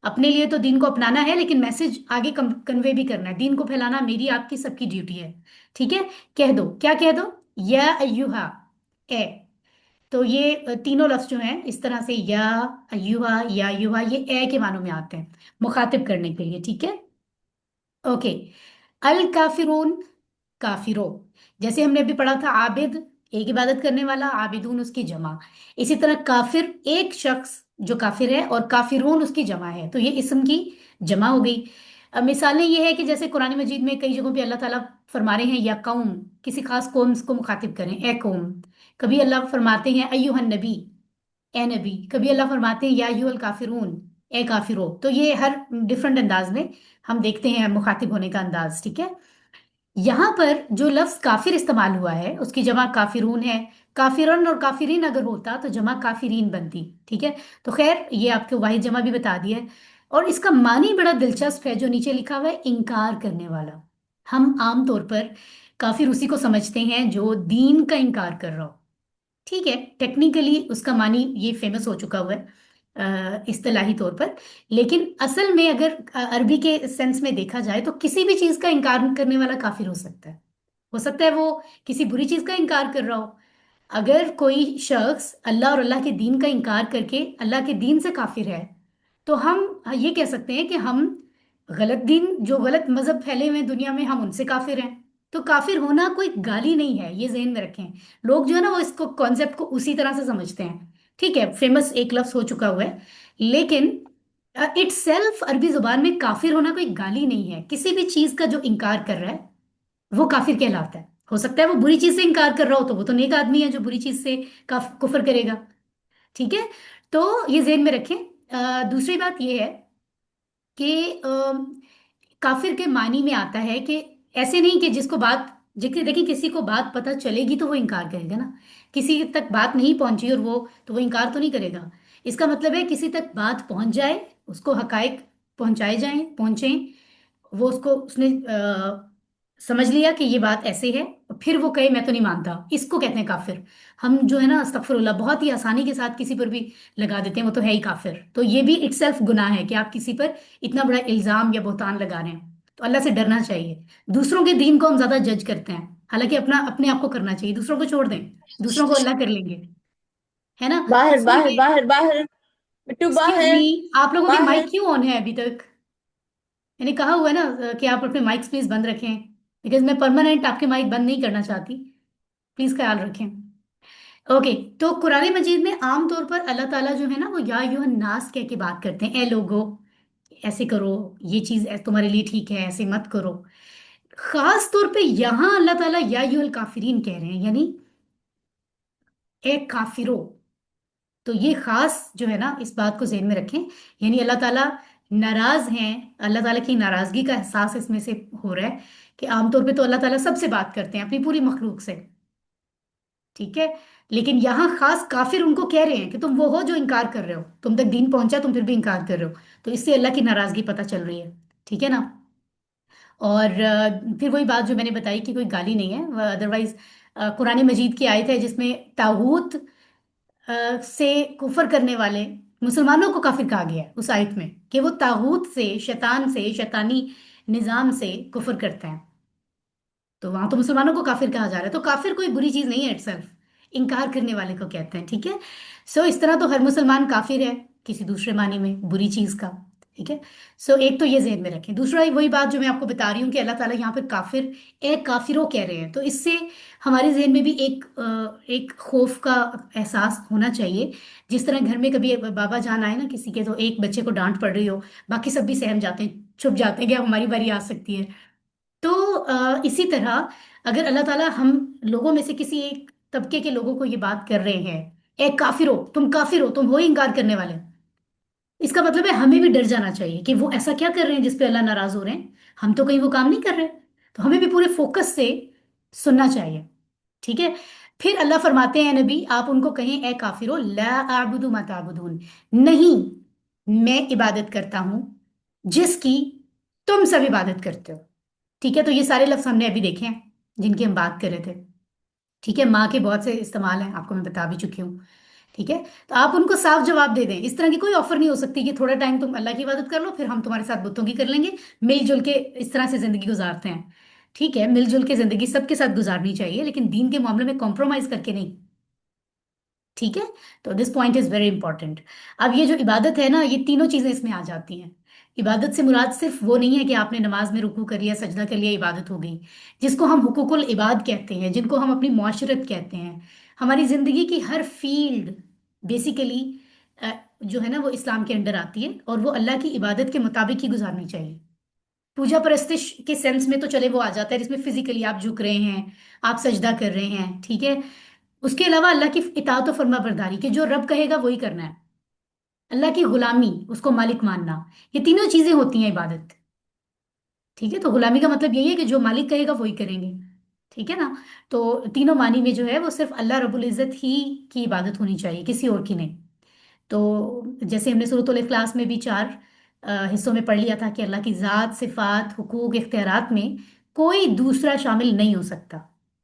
اپنے لیے تو دین کو اپنانا ہے، لیکن میسج آگے کنوے بھی کرنا ہے. دین کو پھیلانا میری، آپ کی، سب کی ڈیوٹی ہے. ٹھیک ہے. کہہ دو. کیا کہہ دو؟ یا ایوہا، اے. تو یہ تینوں لفظ جو ہیں اس طرح سے، یا ایوہا، یا ایوہا، یہ اے کے معنوں میں آتے ہیں مخاطب کرنے کے لیے. ٹھیک ہے. اوکے. الکافرون، کافرو. جیسے ہم نے ابھی پڑھا تھا عابد ایک عبادت کرنے والا، عابدون اس کی جمع. اسی طرح کافر ایک شخص جو کافر ہے، اور کافرون اس کی جمع ہے، تو یہ اسم کی جمع ہو گئی. اب مثالیں یہ ہے کہ جیسے قرآن مجید میں کئی جگہوں پہ اللہ تعالیٰ فرما رہے ہیں یا قوم، کسی خاص قوم کو مخاطب کریں، اے قوم. کبھی اللہ فرماتے ہیں ایوہ النبی، اے نبی. کبھی اللہ فرماتے ہیں یا ایوہ الکافرون، اے کافرو. تو یہ ہر ڈفرنٹ انداز میں ہم دیکھتے ہیں مخاطب ہونے کا انداز. ٹھیک ہے. यहाँ पर जो लफ्ज काफिर इस्तेमाल हुआ है उसकी जमा काफिरून है। काफिरन और काफिरीन अगर होता तो जमा काफिरीन बनती। ठीक है, तो खैर ये आपको वाहिद जमा भी बता दिया है। और इसका मानी बड़ा दिलचस्प है जो नीचे लिखा हुआ है, इनकार करने वाला। हम आम तौर पर काफिर उसी को समझते हैं जो दीन का इनकार कर रहा हो। ठीक है, टेक्निकली उसका मानी ये फेमस हो चुका हुआ है इस्तिलाही तौर पर। लेकिन असल में अगर अरबी के सेंस में देखा जाए तो किसी भी चीज का इनकार करने वाला काफिर हो सकता है। हो सकता है वो किसी बुरी चीज का इनकार कर रहा हो। अगर कोई शख्स अल्लाह और अल्लाह के दीन का इनकार करके अल्लाह के दीन से काफिर है तो हम ये कह सकते हैं कि हम गलत दीन, जो गलत मजहब फैले हुए हैं दुनिया में, हम उनसे काफिर हैं। तो काफिर होना कोई गाली नहीं है, ये जहन में रखें। लोग जो है ना वो इसको कॉन्सेप्ट को उसी तरह से समझते हैं। ठीक है, फेमस एक लफ्ज हो चुका हुआ है, लेकिन इट सेल्फ अरबी जुबान में काफिर होना कोई गाली नहीं है। किसी भी चीज का जो इनकार कर रहा है वो काफिर कहलाता है। हो सकता है वो बुरी चीज से इनकार कर रहा हो तो वो तो नेक आदमी है जो बुरी चीज से कुफर करेगा। ठीक है, तो ये जेहन में रखें। दूसरी बात ये है कि काफिर के मानी में आता है कि ऐसे नहीं कि जिसको बात, जिसके देखिए किसी को बात पता चलेगी तो वो इनकार करेगा ना। किसी तक बात नहीं पहुंची और वो तो वो इनकार तो नहीं करेगा। इसका मतलब है किसी तक बात पहुंच जाए, उसको हकायक पहुंचाए जाएं, पहुंचे, वो उसको उसने समझ लिया कि ये बात ऐसे है, फिर वो कहे मैं तो नहीं मानता, इसको कहते हैं काफिर। हम जो है ना अस्तगफिरुल्लाह बहुत ही आसानी के साथ किसी पर भी लगा देते हैं वो तो है ही काफिर। तो ये भी इटसेल्फ गुनाह है कि आप किसी पर इतना बड़ा इल्जाम या बहतान लगा रहे हैं। तो अल्लाह से डरना चाहिए। दूसरों के दीन को हम ज्यादा जज करते हैं, हालांकि अपना अपने आप को करना चाहिए। दूसरों को छोड़ दें, दूसरों को अल्लाह कर लेंगे, है ना। बाहर सो बाहर ये, बाहर बाहर, बिट्टू एक्सक्यूज मी, बाहर आप लोगों के बाहर। माइक क्यों ऑन है अभी तक? मैंने कहा हुआ है ना कि आप अपने माइक्स प्लीज बंद रखें, बिकॉज मैं परमानेंट आपके माइक बंद नहीं करना चाहती। प्लीज ख्याल रखें। ओके, तो कुरान मजीद में आमतौर पर अल्लाह ताला जो है ना वो या अय्युहन नास कह के बात करते हैं, ए लोगो ऐसे करो, ये चीज तुम्हारे लिए ठीक है, ऐसे मत करो। खास तौर पे यहाँ अल्लाह ताला या अय्युहल काफिरीन कह रहे हैं, यानी ए काफिरो। तो ये खास जो है ना इस बात को ज़हन में रखें, यानी अल्लाह ताला नाराज हैं। अल्लाह ताला की नाराजगी का एहसास इसमें से हो रहा है कि आमतौर पे तो अल्लाह ताला सबसे बात करते हैं, अपनी पूरी मखलूक से। ठीक है, लेकिन यहाँ खास काफिर उनको कह रहे हैं कि तुम वो हो जो इनकार कर रहे हो, तुम तक दीन पहुंचा तुम फिर भी इनकार कर रहे हो। तो इससे अल्लाह की नाराजगी पता चल रही है। ठीक है ना। और फिर वही बात जो मैंने बताई कि कोई गाली नहीं है। अदरवाइज कुरान मजीद की आयत है जिसमें तागूत से कुफर करने वाले मुसलमानों को काफिर कहा गया है उस आयत में, कि वो तागूत से, शैतान से, शैतानी निजाम से कुफर करते हैं। तो वहां तो मुसलमानों को काफिर कहा जा रहा है। तो काफिर कोई बुरी चीज नहीं है इटसेल्फ, इनकार करने वाले को कहते हैं। ठीक है, सो इस तरह तो हर मुसलमान काफिर है किसी दूसरे मानी में बुरी चीज का। ठीक है, सो एक तो ये ज़हन में रखें। दूसरा वही बात जो मैं आपको बता रही हूँ कि अल्लाह ताला यहाँ पर काफिर ए काफिरों कह रहे हैं, तो इससे हमारे जहन में भी एक खौफ का एहसास होना चाहिए। जिस तरह घर में कभी बाबा जान आए ना किसी के, तो एक बच्चे को डांट पड़ रही हो, बाकी सब भी सहम जाते हैं, छुप जाते हैं कि अब हमारी बारी आ सकती है। तो इसी तरह अगर अल्लाह ताला हम लोगों में से किसी एक तबके के लोगों को ये बात कर रहे हैं, ए काफिर हो, तुम काफिर हो, तुम हो ही इनकार करने वाले, इसका मतलब है हमें भी डर जाना चाहिए कि वो ऐसा क्या कर रहे हैं जिस पे अल्लाह नाराज हो रहे हैं। हम तो कहीं वो काम नहीं कर रहे, तो हमें भी पूरे फोकस से सुनना चाहिए। ठीक है, फिर अल्लाह फरमाते हैं नबी आप उनको कहें, ए काफिरो ला आबुदु मा ताबुदून, नहीं मैं इबादत करता हूं जिसकी तुम सब इबादत करते हो। ठीक है, तो ये सारे लफ्ज हमने अभी देखे हैं जिनकी हम बात कर रहे थे। ठीक है, माँ के बहुत से इस्तेमाल हैं, आपको मैं बता भी चुकी हूँ। ठीक है, तो आप उनको साफ जवाब दे दें। इस तरह की कोई ऑफर नहीं हो सकती कि थोड़ा टाइम तुम अल्लाह की इबादत कर लो फिर हम तुम्हारे साथ बुतों की कर लेंगे। मिलजुल के इस तरह से जिंदगी गुजारते हैं। ठीक है, मिलजुल के जिंदगी सबके साथ गुजारनी चाहिए, लेकिन दीन के मामले में कॉम्प्रोमाइज करके नहीं। ठीक है, तो this point is very important. अब ये जो इबादत है ना, ये तीनों चीजें इसमें आ जाती हैं। इबादत से मुराद सिर्फ वो नहीं है कि आपने नमाज में रुकू कर लिया, सजदा कर लिया, इबादत हो गई। जिसको हम हुकूकुल इबाद कहते हैं, जिनको हम अपनी मुआशरत कहते हैं, हमारी जिंदगी की हर फील्ड बेसिकली जो है ना वो इस्लाम के अंडर आती है, और वो अल्लाह की इबादत के मुताबिक ही गुजारनी चाहिए। पूजा परस्तिश के सेंस में तो चले वो आ जाता है जिसमें फिजिकली आप झुक रहे हैं, आप सजदा कर रहे हैं। ठीक है, उसके अलावा अल्लाह की इताअत और फर्मा बरदारी, कि जो रब कहेगा वही करना है। अल्लाह की गुलामी, उसको मालिक मानना, ये तीनों चीजें होती हैं इबादत। ठीक है, तो गुलामी का मतलब यही है कि जो मालिक कहेगा वही करेंगे। ठीक है ना। तो तीनों मानी में जो है वो सिर्फ अल्लाह रब्बुल इज़्ज़त ही की इबादत होनी चाहिए, किसी और की नहीं। तो जैसे हमने सूरतुल इखलास में भी 4 हिस्सों में पढ़ लिया था कि अल्लाह की ज़ात, सिफात, हुकूक, इख्तियारात में कोई दूसरा शामिल नहीं हो सकता।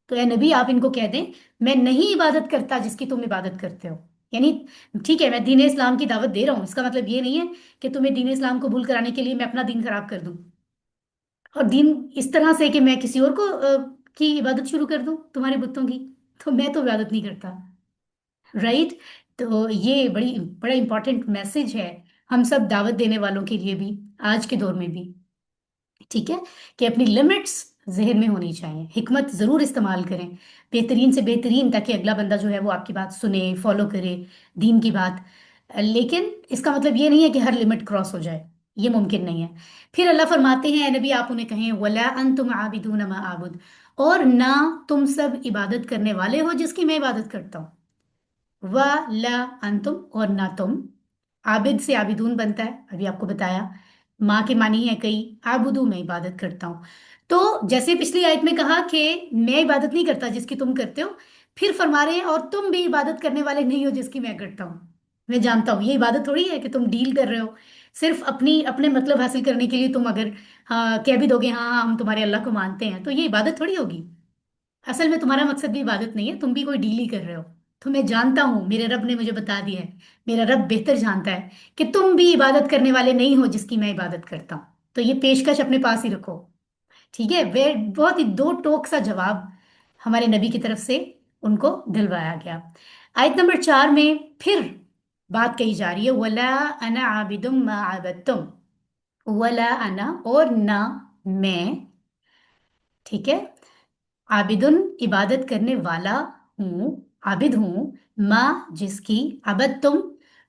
तो ए नबी, आप इनको कह दें, मैं नहीं इबादत करता जिसकी तुम इबादत करते हो। यानी ठीक है, मैं दीन इस्लाम की दावत दे रहा हूँ, इसका मतलब ये नहीं है कि तुम्हें दीन इस्लाम कबूल कराने के लिए मैं अपना दीन खराब कर दूं, और दीन इस तरह से कि मैं किसी और को की इबादत शुरू कर दूं, तुम्हारे बुतों की। तो मैं तो इबादत नहीं करता। राइट। तो ये बड़ा इंपॉर्टेंट मैसेज है हम सब दावत देने वालों के लिए भी, आज के दौर में भी। ठीक है, कि अपनी लिमिट्स जहन में होनी चाहिए, हिकमत जरूर इस्तेमाल करें, बेहतरीन से बेहतरीन, ताकि अगला बंदा जो है वो आपकी बात सुने, फॉलो करे दीन की बात। लेकिन इसका मतलब ये नहीं है कि हर लिमिट क्रॉस हो जाए, ये मुमकिन नहीं है। फिर अल्लाह फरमाते हैं, "ऐ नबी, आप उन्हें कहें, वला अंतुम आबिदून मा आबुद, और ना तुम सब इबादत करने वाले हो जिसकी मैं इबादत करता हूँ। व ला अंतुम, और ना तुम। आबिद से आबिदून बनता है, अभी आपको बताया। माँ के मानी है कई, आबुदू, मैं इबादत करता हूँ। तो जैसे पिछली आयत में कहा कि मैं इबादत नहीं करता जिसकी तुम करते हो, फिर फरमा रहे हैं और तुम भी इबादत करने वाले नहीं हो जिसकी मैं करता हूँ। मैं जानता हूँ ये इबादत थोड़ी है कि तुम डील कर रहे हो, सिर्फ अपनी अपने मतलब हासिल करने के लिए तुम अगर हाँ कह भी दोगे हाँ हाँ, हम तुम्हारे अल्लाह को मानते हैं, तो ये इबादत थोड़ी होगी। असल में तुम्हारा मकसद भी इबादत नहीं है, तुम भी कोई डील ही कर रहे हो। तो मैं जानता हूँ, मेरे रब ने मुझे बता दिया है, मेरा रब बेहतर जानता है कि तुम भी इबादत करने वाले नहीं हो जिसकी मैं इबादत करता हूँ। तो ये पेशकश अपने पास ही रखो। ठीक है, वे बहुत ही दो टोक सा जवाब हमारे नबी की तरफ से उनको दिलवाया गया। आयत नंबर 4 में फिर बात कही जा रही है, वला अना आबिदुम मा आबदतुम। वला अना, और ना मैं। ठीक है, आबिदुन, इबादत करने वाला हूँ, आबिद हूँ, माँ, जिसकी, अबद,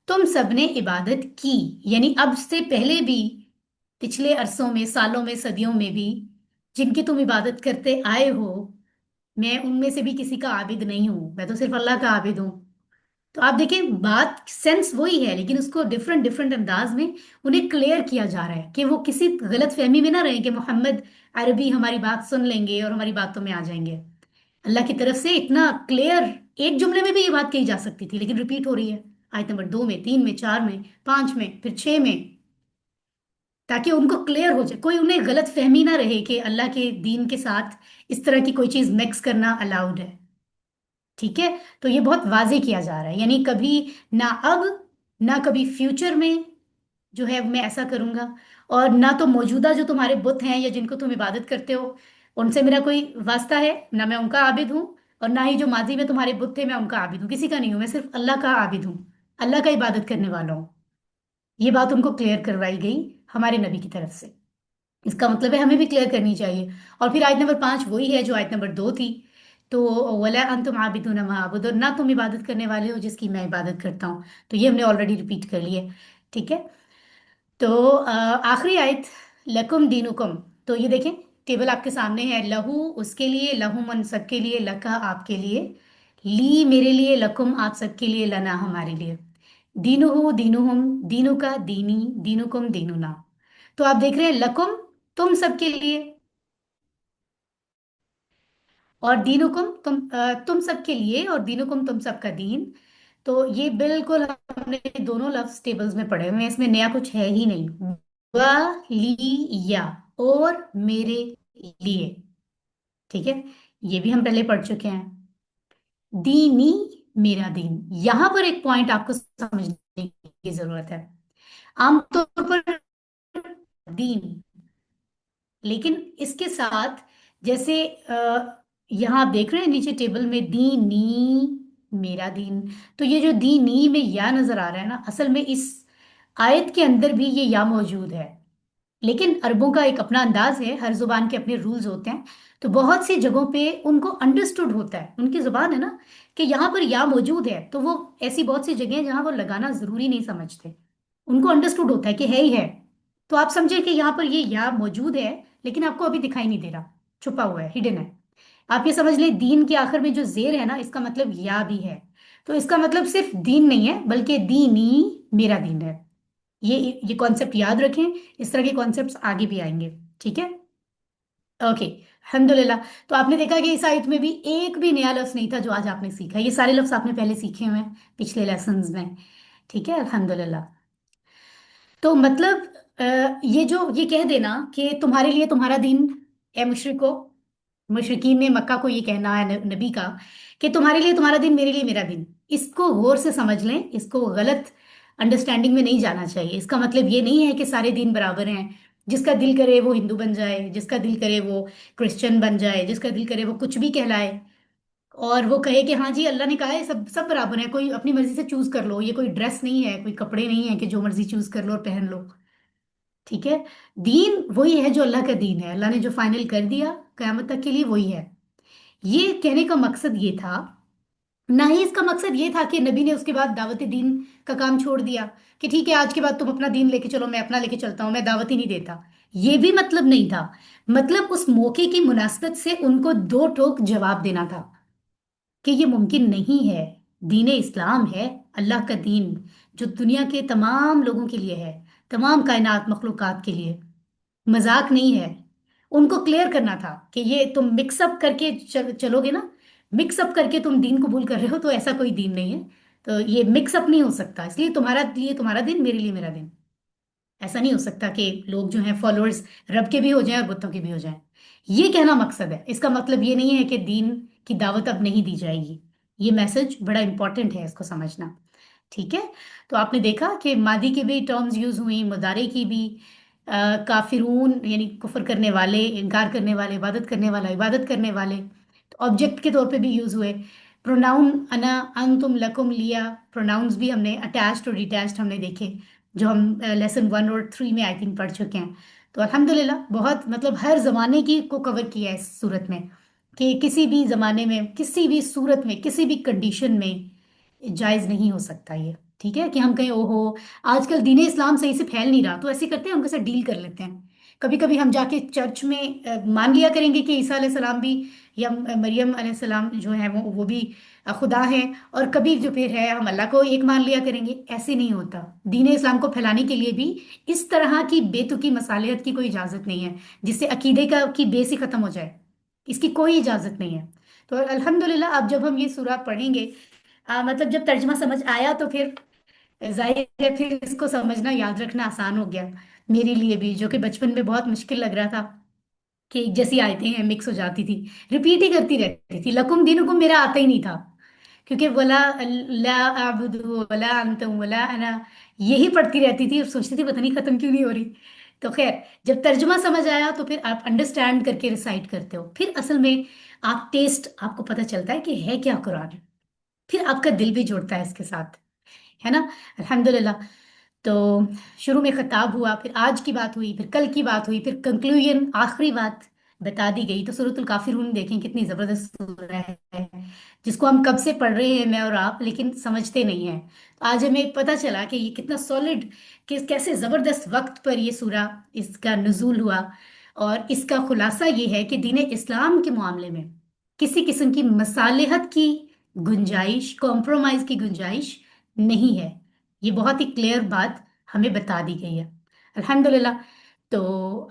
तुम सबने इबादत की। यानी अब से पहले भी, पिछले अरसों में, सालों में, सदियों में भी जिनकी तुम इबादत करते आए हो, मैं उनमें से भी किसी का आबिद नहीं हूँ, मैं तो सिर्फ अल्लाह का आबिद हूँ। तो आप देखें, बात सेंस वही है, लेकिन उसको डिफरेंट डिफरेंट अंदाज में उन्हें क्लियर किया जा रहा है कि वो किसी गलत फहमी में ना रहे कि मोहम्मद अरबी हमारी बात सुन लेंगे और हमारी बातों में आ जाएंगे। अल्लाह की तरफ से इतना क्लियर, एक जुमले में भी ये बात कही जा सकती थी, लेकिन रिपीट हो रही है आयत नंबर 2 में, 3 में, 4 में, 5 में, फिर 6 में, ताकि उनको क्लियर हो जाए, कोई उन्हें गलत फहमी ना रहे कि अल्लाह के दीन के साथ इस तरह की कोई चीज मिक्स करना अलाउड है। ठीक है, तो ये बहुत वाजे किया जा रहा है, यानी कभी ना अब, ना कभी फ्यूचर में जो है मैं ऐसा करूंगा, और ना तो मौजूदा जो तुम्हारे बुत हैं या जिनको तुम इबादत करते हो उनसे मेरा कोई वास्ता है, ना मैं उनका आबिद हूँ, और ना ही जो माजी में तुम्हारे बुत थे मैं उनका आबिद हूँ, किसी का नहीं हूँ, मैं सिर्फ अल्लाह का आबिद हूँ, अल्लाह का इबादत करने वाला हूँ। ये बात उनको क्लियर करवाई गई हमारे नबी की तरफ से। इसका मतलब है हमें भी क्लियर करनी चाहिए। और फिर आयत नंबर 5 वही है जो आयत नंबर 2 थी। तो वला अंतुम आबिदून मा अबुद, और ना तुम इबादत करने वाले हो जिसकी मैं इबादत करता हूँ। तो ये हमने ऑलरेडी रिपीट कर लिया। ठीक है, तो आखिरी आयत, लकुम दीनुकुम। तो ये देखें, टेबल आपके सामने है, लहू उसके लिए, लहू मन सबके लिए, लका आपके लिए, ली मेरे लिए, लकुम आप सबके लिए, लना हमारे लिए, दीनुहु दीनुहुम, दीनु का दीनी, दीनुकुम दीनुना। तो आप देख रहे हैं, लकुम तुम सबके लिए, और दीनुकुम तुम सबके लिए, और दीनुकुम तुम सबका दीन। तो ये बिल्कुल हमने दोनों लफ्ज टेबल्स में पढ़े हुए हैं, इसमें नया कुछ है ही नहीं। व ली या, और मेरे लिए। ठीक है, ये भी हम पहले पढ़ चुके हैं। दीनी, मेरा दीन। यहां पर एक पॉइंट आपको समझने की जरूरत है। आमतौर पर दीन, लेकिन इसके साथ जैसे यहाँ आप देख रहे हैं नीचे टेबल में, दीनी, मेरा दीन। तो ये जो दीनी में या नजर आ रहा है ना, असल में इस आयत के अंदर भी ये या मौजूद है, लेकिन अरबों का एक अपना अंदाज है, हर जुबान के अपने रूल्स होते हैं। तो बहुत सी जगहों पे उनको अंडरस्टूड होता है, उनकी जुबान है ना, कि यहाँ पर या मौजूद है, तो वो ऐसी बहुत सी जगह हैं जहां वो लगाना जरूरी नहीं समझते, उनको अंडरस्टूड होता है कि है ही है। तो आप समझे कि यहाँ पर ये या मौजूद है, लेकिन आपको अभी दिखाई नहीं दे रहा, छुपा हुआ है, हिडन है। आप ये समझ लें, दीन के आखिर में जो जेर है ना, इसका मतलब या भी है। तो इसका मतलब सिर्फ दीन नहीं है, बल्कि दीनी, मेरा दीन है। ये कॉन्सेप्ट याद रखें, इस तरह के कॉन्सेप्ट्स आगे भी आएंगे। ठीक है, ओके, अल्हम्दुलिल्लाह। तो आपने देखा कि इस आयत में भी एक भी नया लफ्ज नहीं था जो आज आपने सीखा। ये सारे लफ्ज आपने पहले सीखे हुए हैं पिछले लेसन्स में। ठीक है, अल्हम्दुलिल्लाह। तो मतलब ये जो ये कह देना कि तुम्हारे लिए तुम्हारा दिन, ए मुशरिको, मुशरिकीन ने मक्का को ये कहना है नबी का कि तुम्हारे लिए तुम्हारा दिन, मेरे लिए मेरा दिन, इसको गौर से समझ लें, इसको गलत अंडरस्टैंडिंग में नहीं जाना चाहिए। इसका मतलब ये नहीं है कि सारे दिन बराबर हैं। जिसका दिल करे वो हिंदू बन जाए, जिसका दिल करे वो क्रिश्चियन बन जाए, जिसका दिल करे वो कुछ भी कहलाए, और वो कहे कि हाँ जी अल्लाह ने कहा है सब सब बराबर है, कोई अपनी मर्जी से चूज कर लो। ये कोई ड्रेस नहीं है, कोई कपड़े नहीं है कि जो मर्जी चूज कर लो और पहन लो। ठीक है, दीन वही है जो अल्लाह का दीन है, अल्लाह ने जो फाइनल कर दिया कयामत तक के लिए वही है। ये कहने का मकसद ये था। ना ही इसका मकसद ये था कि नबी ने उसके बाद दावत दीन का काम छोड़ दिया कि ठीक है आज के बाद तुम अपना दीन लेके चलो, मैं अपना लेके चलता हूँ, मैं दावत ही नहीं देता। ये भी मतलब नहीं था। मतलब उस मौके की मुनासबत से उनको दो टोक जवाब देना था कि ये मुमकिन नहीं है। दीन इस्लाम है अल्लाह का दीन, जो दुनिया के तमाम लोगों के लिए है, तमाम कायनात मखलूकात के लिए, मजाक नहीं है। उनको क्लियर करना था कि ये तुम मिक्सअप करके चलोगे ना, मिक्सअप करके तुम दीन कबूल कर रहे हो, तो ऐसा कोई दीन नहीं है। तो ये मिक्सअप नहीं हो सकता, इसलिए तुम्हारा लिए तुम्हारा दिन, मेरे लिए मेरा दिन। ऐसा नहीं हो सकता कि लोग जो हैं फॉलोअर्स रब के भी हो जाएं और बुतों के भी हो जाएं। ये कहना मकसद है। इसका मतलब ये नहीं है कि दीन की दावत अब नहीं दी जाएगी। ये मैसेज बड़ा इंपॉर्टेंट है, इसको समझना। ठीक है, तो आपने देखा कि मादी की भी टर्म्स यूज हुई, मुदारे की भी। काफिरून यानी कुफर करने वाले, इनकार करने वाले, इबादत करने वाला, इबादत करने वाले, तो ऑब्जेक्ट के तौर पे भी यूज हुए। प्रोनाउन अना, अंतुम, लकुम लिया, प्रोनाउंस भी हमने अटैच्ड और डिटैच्ड हमने देखे, जो हम लेसन 1 और 3 में आई थिंक पढ़ चुके हैं। तो अल्हम्दुलिल्लाह बहुत मतलब हर जमाने की को कवर किया है इस सूरत में, कि किसी भी जमाने में, किसी भी सूरत में, किसी भी कंडीशन में जायज नहीं हो सकता ये। ठीक है, कि हम कहें ओहो आजकल दीन इस्लाम सही से फैल नहीं रहा, तो ऐसे करते हैं, उनके साथ डील कर लेते हैं। कभी कभी हम जाके चर्च में मान लिया करेंगे कि ईसा अलैहिस्सलाम भी, या मरियम अलैहिस्सलाम जो है वो भी खुदा है, और कभी जो फिर है हम अल्लाह को एक मान लिया करेंगे। ऐसे नहीं होता। दीन इस्लाम को फैलाने के लिए भी इस तरह की बेतुकी मसालियत की कोई इजाजत नहीं है, जिससे अकीदे का की बेस ही खत्म हो जाए। इसकी कोई इजाजत नहीं है। तो अल्हम्दुलिल्लाह अब जब हम ये सूरा पढ़ेंगे, मतलब जब तर्जमा समझ आया तो फिर जाहिर है फिर इसको समझना याद रखना आसान हो गया मेरे लिए भी, जो कि बचपन में बहुत मुश्किल लग रहा था कि एक जैसी आयतें हैं मिक्स हो जाती थी, रिपीट ही करती रहती थी। लकुम दीनुकुम मेरा आता ही नहीं था, क्योंकि वला ला आबुदु वला अंतुम वला अना यही पढ़ती रहती थी और सोचती थी पता नहीं खत्म क्यों नहीं हो रही। तो खैर, जब तर्जुमा समझ आया तो फिर आप अंडरस्टैंड करके रिसाइट करते हो, फिर असल में आप टेस्ट आपको पता चलता है कि है क्या कुरान। फिर आपका दिल भी जुड़ता है इसके साथ, है ना। अल्हम्दुलिल्लाह। तो शुरू में खिताब हुआ, फिर आज की बात हुई, फिर कल की बात हुई, फिर कंक्लूजन आखिरी बात बता दी गई। तो सूरतुल काफिरून देखें कितनी जबरदस्त सूरह है, जिसको हम कब से पढ़ रहे हैं मैं और आप, लेकिन समझते नहीं हैं। तो आज हमें पता चला कि ये कितना सॉलिड, कि कैसे जबरदस्त वक्त पर ये सूरा इसका नुजूल हुआ। और इसका खुलासा ये है कि दीन इस्लाम के मामले में किसी किस्म की मसालेहत की गुंजाइश, कॉम्प्रोमाइज की गुंजाइश नहीं है। ये बहुत ही क्लियर बात हमें बता दी गई है, अल्हम्दुलिल्लाह। तो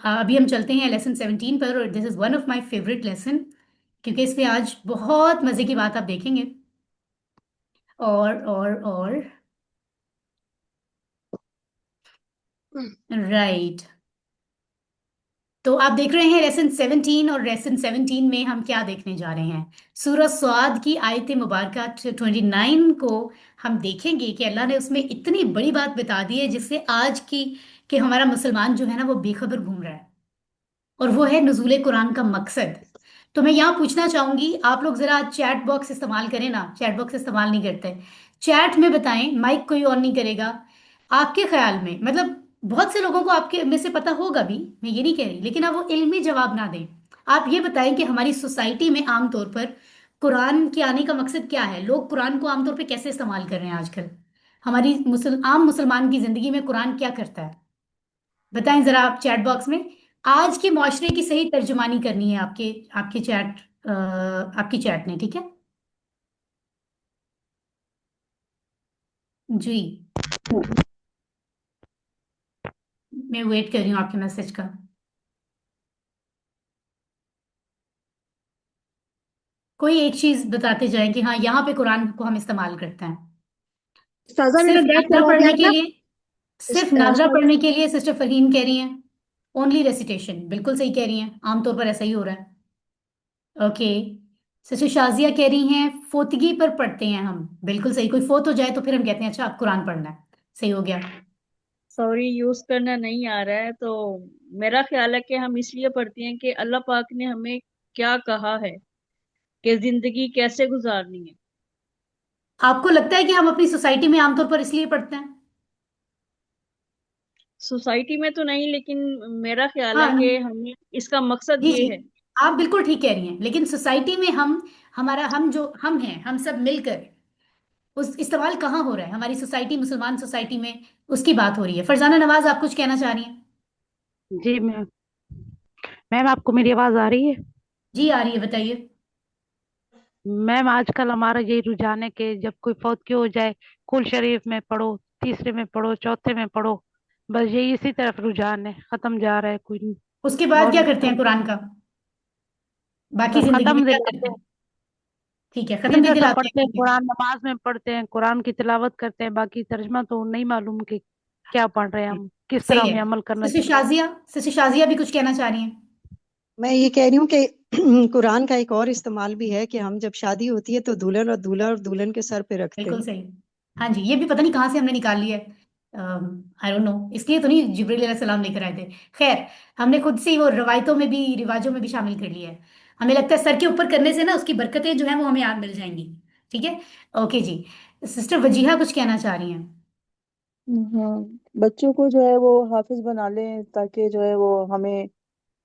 अभी हम चलते हैं लेसन 17 पर, और this is one of my favourite lesson, क्योंकि इसमें आज बहुत मजे की बात आप देखेंगे। और राइट, तो आप देख रहे हैं लेसन 17, और लेसन 17 में हम क्या देखने जा रहे हैं? सूरह स्वाद की आयत मुबारक 29 को हम देखेंगे कि अल्लाह ने उसमें इतनी बड़ी बात बता दी है, जिससे आज की कि हमारा मुसलमान जो है ना वो बेखबर घूम रहा है, और वो है नुज़ूल कुरान का मकसद। तो मैं यहाँ पूछना चाहूंगी, आप लोग जरा चैट बॉक्स इस्तेमाल करें ना, चैट बॉक्स इस्तेमाल नहीं करते। चैट में बताएं, माइक कोई ऑन नहीं करेगा। आपके ख्याल में, मतलब बहुत से लोगों को आपके में से पता होगा भी, मैं ये नहीं कह रही, लेकिन आप वो इल्मी जवाब ना दें। आप ये बताएं कि हमारी सोसाइटी में आमतौर पर कुरान के आने का मकसद क्या है, लोग कुरान को आमतौर पर कैसे इस्तेमाल कर रहे हैं आजकल। हमारी आम मुसलमान की जिंदगी में कुरान क्या करता है, बताएं जरा आप चैट बॉक्स में। आज के मुआशरे की सही तर्जुमानी करनी है आपके आपके चैट आपकी चैट ने, ठीक है जी। मैं वेट कर रही हूँ आपके मैसेज का। कोई एक चीज बताते जाएं कि हाँ यहाँ पे कुरान को हम इस्तेमाल करते हैं। साजा मेरा सिर्फ नेट नाजरा चला गया पढ़ने के था। लिए, सिर्फ नाजरा शायद पढ़ने के लिए सिस्टर फरहीन कह रही हैं ओनली रेसिटेशन। बिल्कुल सही कह रही हैं, आमतौर पर ऐसा ही हो रहा है। ओके। सिस्टर शाजिया कह रही हैं फोतगी पर पढ़ते हैं हम। बिल्कुल सही, कोई फोत हो जाए तो फिर हम कहते हैं अच्छा अब कुरान पढ़ना है। सही हो गया। सॉरी, यूज करना नहीं आ रहा है, तो मेरा ख्याल है कि हम इसलिए पढ़ते हैं कि अल्लाह पाक ने हमें क्या कहा है कि जिंदगी कैसे गुजारनी है। आपको लगता है कि हम अपनी सोसाइटी में आमतौर पर इसलिए पढ़ते हैं? सोसाइटी में तो नहीं, लेकिन मेरा ख्याल है हाँ कि हमें इसका मकसद जी ये जी, है। आप बिल्कुल ठीक कह रही हैं, लेकिन सोसाइटी में हम, हमारा, हम जो हम हैं, हम सब मिलकर उस इस्तेमाल कहाँ हो रहा है? हमारी सोसाइटी, मुसलमान सोसाइटी में उसकी बात हो रही है। फरजाना नवाज, आप कुछ कहना चाह रही हैं? जी मैम। मैम आपको मेरी आवाज आ रही है? जी आ रही है, बताइए। मैम आजकल हमारा यही रुझान है कि जब कोई फौत क्यों हो जाए, कुल शरीफ में पढ़ो, तीसरे में पढ़ो, चौथे में पढ़ो। बस यही इसी तरफ रुझान है, खत्म जा रहा है कोई। उसके बाद और क्या करते हैं कुरान का? बाकी बस जिंदगी में खत्म क्या करते दिलाते हैं। हैं? ठीक है, खत्म भी सीधा सा दिलाते पढ़ते हैं हैं। कुरान, नमाज में पढ़ते हैं, कुरान की तिलावत करते हैं, बाकी तर्जमा तो नहीं मालूम कि क्या पढ़ रहे हैं हम, किस तरह सही है। हमें अमल करना सिस्टर चाहिए। शाजिया, सिस्टर शाजिया भी कुछ कहना चाह रही हैं? मैं ये कह रही हूँ कि कुरान का एक और इस्तेमाल भी है कि हम जब शादी होती है तो दुल्हन और दूल्हा और दुल्हन के सर पे रखते बिल्कुल हैं। सही। हाँ जी, ये भी पता नहीं कहाँ से हमने निकाल लिया है। आई डोंट नो, इसलिए तो नहीं जिब्रील अलैहिस्सलाम लेकर आए थे। खैर, हमने खुद से ही वो रवायतों में भी, रिवाजों में भी शामिल कर लिया है। हमें लगता है सर के ऊपर करने से ना उसकी बरकतें जो है वो हमें याद मिल जाएंगी। ठीक है। ओके जी। सिस्टर वजीहा कुछ कहना चाह रही हैं? हाँ, बच्चों को जो है वो हाफिज बना लें ताकि जो है वो हमें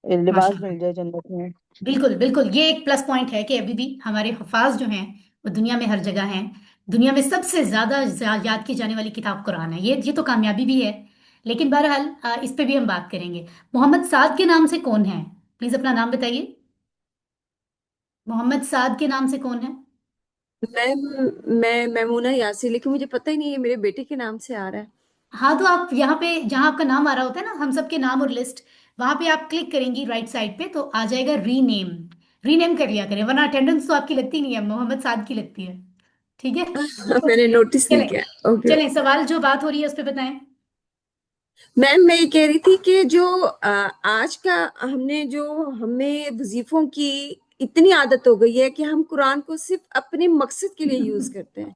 लिबास माशा, मिल जाए जन्नत में। बिल्कुल बिल्कुल, ये एक प्लस पॉइंट है कि अभी भी हमारे हफाज जो हैं वो दुनिया में हर जगह हैं। दुनिया में सबसे ज्यादा याद की जाने वाली किताब कुरान है। ये तो कामयाबी भी है। लेकिन बहरहाल इस पे भी हम बात करेंगे। मोहम्मद साद के नाम से कौन है? प्लीज अपना नाम बताइए। मोहम्मद साद के नाम से कौन है? मैम, मैं मैमूना यासी, लेकिन मुझे पता ही नहीं है, मेरे बेटे के नाम से आ रहा है। हाँ, तो आप यहाँ पे जहाँ आपका नाम आ रहा होता है ना, हम सबके नाम और लिस्ट, वहां पे आप क्लिक करेंगी राइट साइड पे तो आ जाएगा रीनेम। रीनेम कर लिया करें, वरना अटेंडेंस तो आपकी लगती नहीं है, मोहम्मद साद की लगती है। ठीक है। मैंने नोटिस नहीं चलें, किया। ओके। चलें, सवाल जो बात हो रही है उस पर बताएं। मैम, मैं ये कह रही थी कि जो आज का हमने जो हमें वजीफों की इतनी आदत हो गई है कि हम कुरान को सिर्फ अपने मकसद के लिए यूज करते हैं,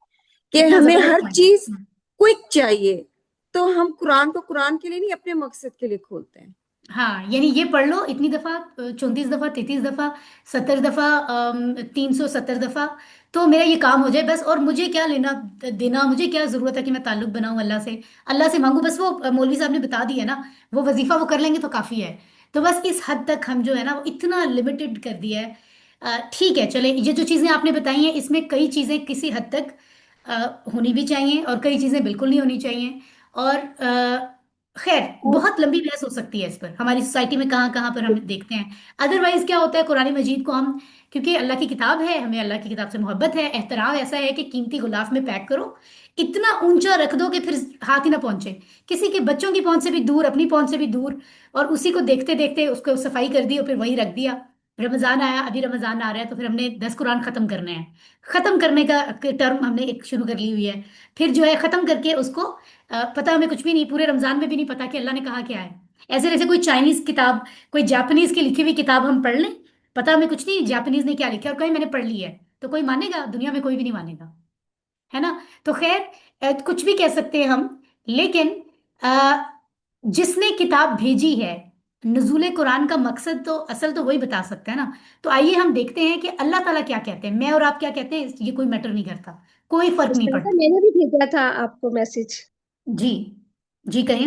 कि कितना हमें जबरदस्त हर पॉइंट। चीज क्विक चाहिए, तो हम कुरान को कुरान के लिए नहीं, अपने मकसद के लिए खोलते हैं। हाँ, यानी ये पढ़ लो इतनी दफा, 34 दफा, 33 दफा, 70 दफा, 370 दफा, तो मेरा ये काम हो जाए बस। और मुझे क्या लेना देना, मुझे क्या जरूरत है कि मैं ताल्लुक बनाऊं अल्लाह से, अल्लाह से मांगू बस। वो मौलवी साहब ने बता दिया ना, वो वजीफा वो कर लेंगे तो काफी है। तो बस इस हद तक हम जो है ना वो इतना लिमिटेड कर दिया है। ठीक है, चले, ये जो चीजें आपने बताई हैं इसमें कई चीजें किसी हद तक होनी भी चाहिए और कई चीजें बिल्कुल नहीं होनी चाहिए। और खैर, बहुत लंबी बहस हो सकती है इस पर, हमारी सोसाइटी में कहाँ कहाँ पर हम देखते हैं। अदरवाइज क्या होता है, कुरान मजीद को हम, क्योंकि अल्लाह की किताब है, हमें अल्लाह की किताब से मोहब्बत है, एहतराम ऐसा है कि कीमती गुलाफ में पैक करो, इतना ऊंचा रख दो कि फिर हाथ ही ना पहुंचे, किसी के बच्चों की पहुंच से भी दूर, अपनी पहुंच से भी दूर। और उसी को देखते देखते उसको सफाई कर दी और फिर वही रख दिया। रमजान आया, अभी रमजान आ रहा है तो फिर हमने 10 कुरान खत्म करने हैं। खत्म करने का टर्म हमने एक शुरू कर ली हुई है। फिर जो है खत्म करके उसको पता हमें कुछ भी नहीं, पूरे रमजान में भी नहीं पता कि अल्लाह ने कहा क्या है। ऐसे जैसे कोई चाइनीज किताब, कोई जापानीज की लिखी हुई किताब हम पढ़ लें, पता हमें कुछ नहीं जापानीज ने क्या लिखा है, और कहीं मैंने पढ़ ली है, तो कोई मानेगा? दुनिया में कोई भी नहीं मानेगा, है ना? तो खैर, कुछ भी कह सकते हैं हम, लेकिन अ, जिसने किताब भेजी है, नुज़ूल कुरान का मकसद तो असल तो वही बता सकता है ना। तो आइए हम देखते हैं कि अल्लाह ताला क्या कहते हैं, मैं और आप क्या कहते हैं, ये कोई मैटर नहीं करता, कोई फर्क नहीं मुस्कान, पड़ता। मैंने भी भेजा था आपको मैसेज। जी, जी कहें।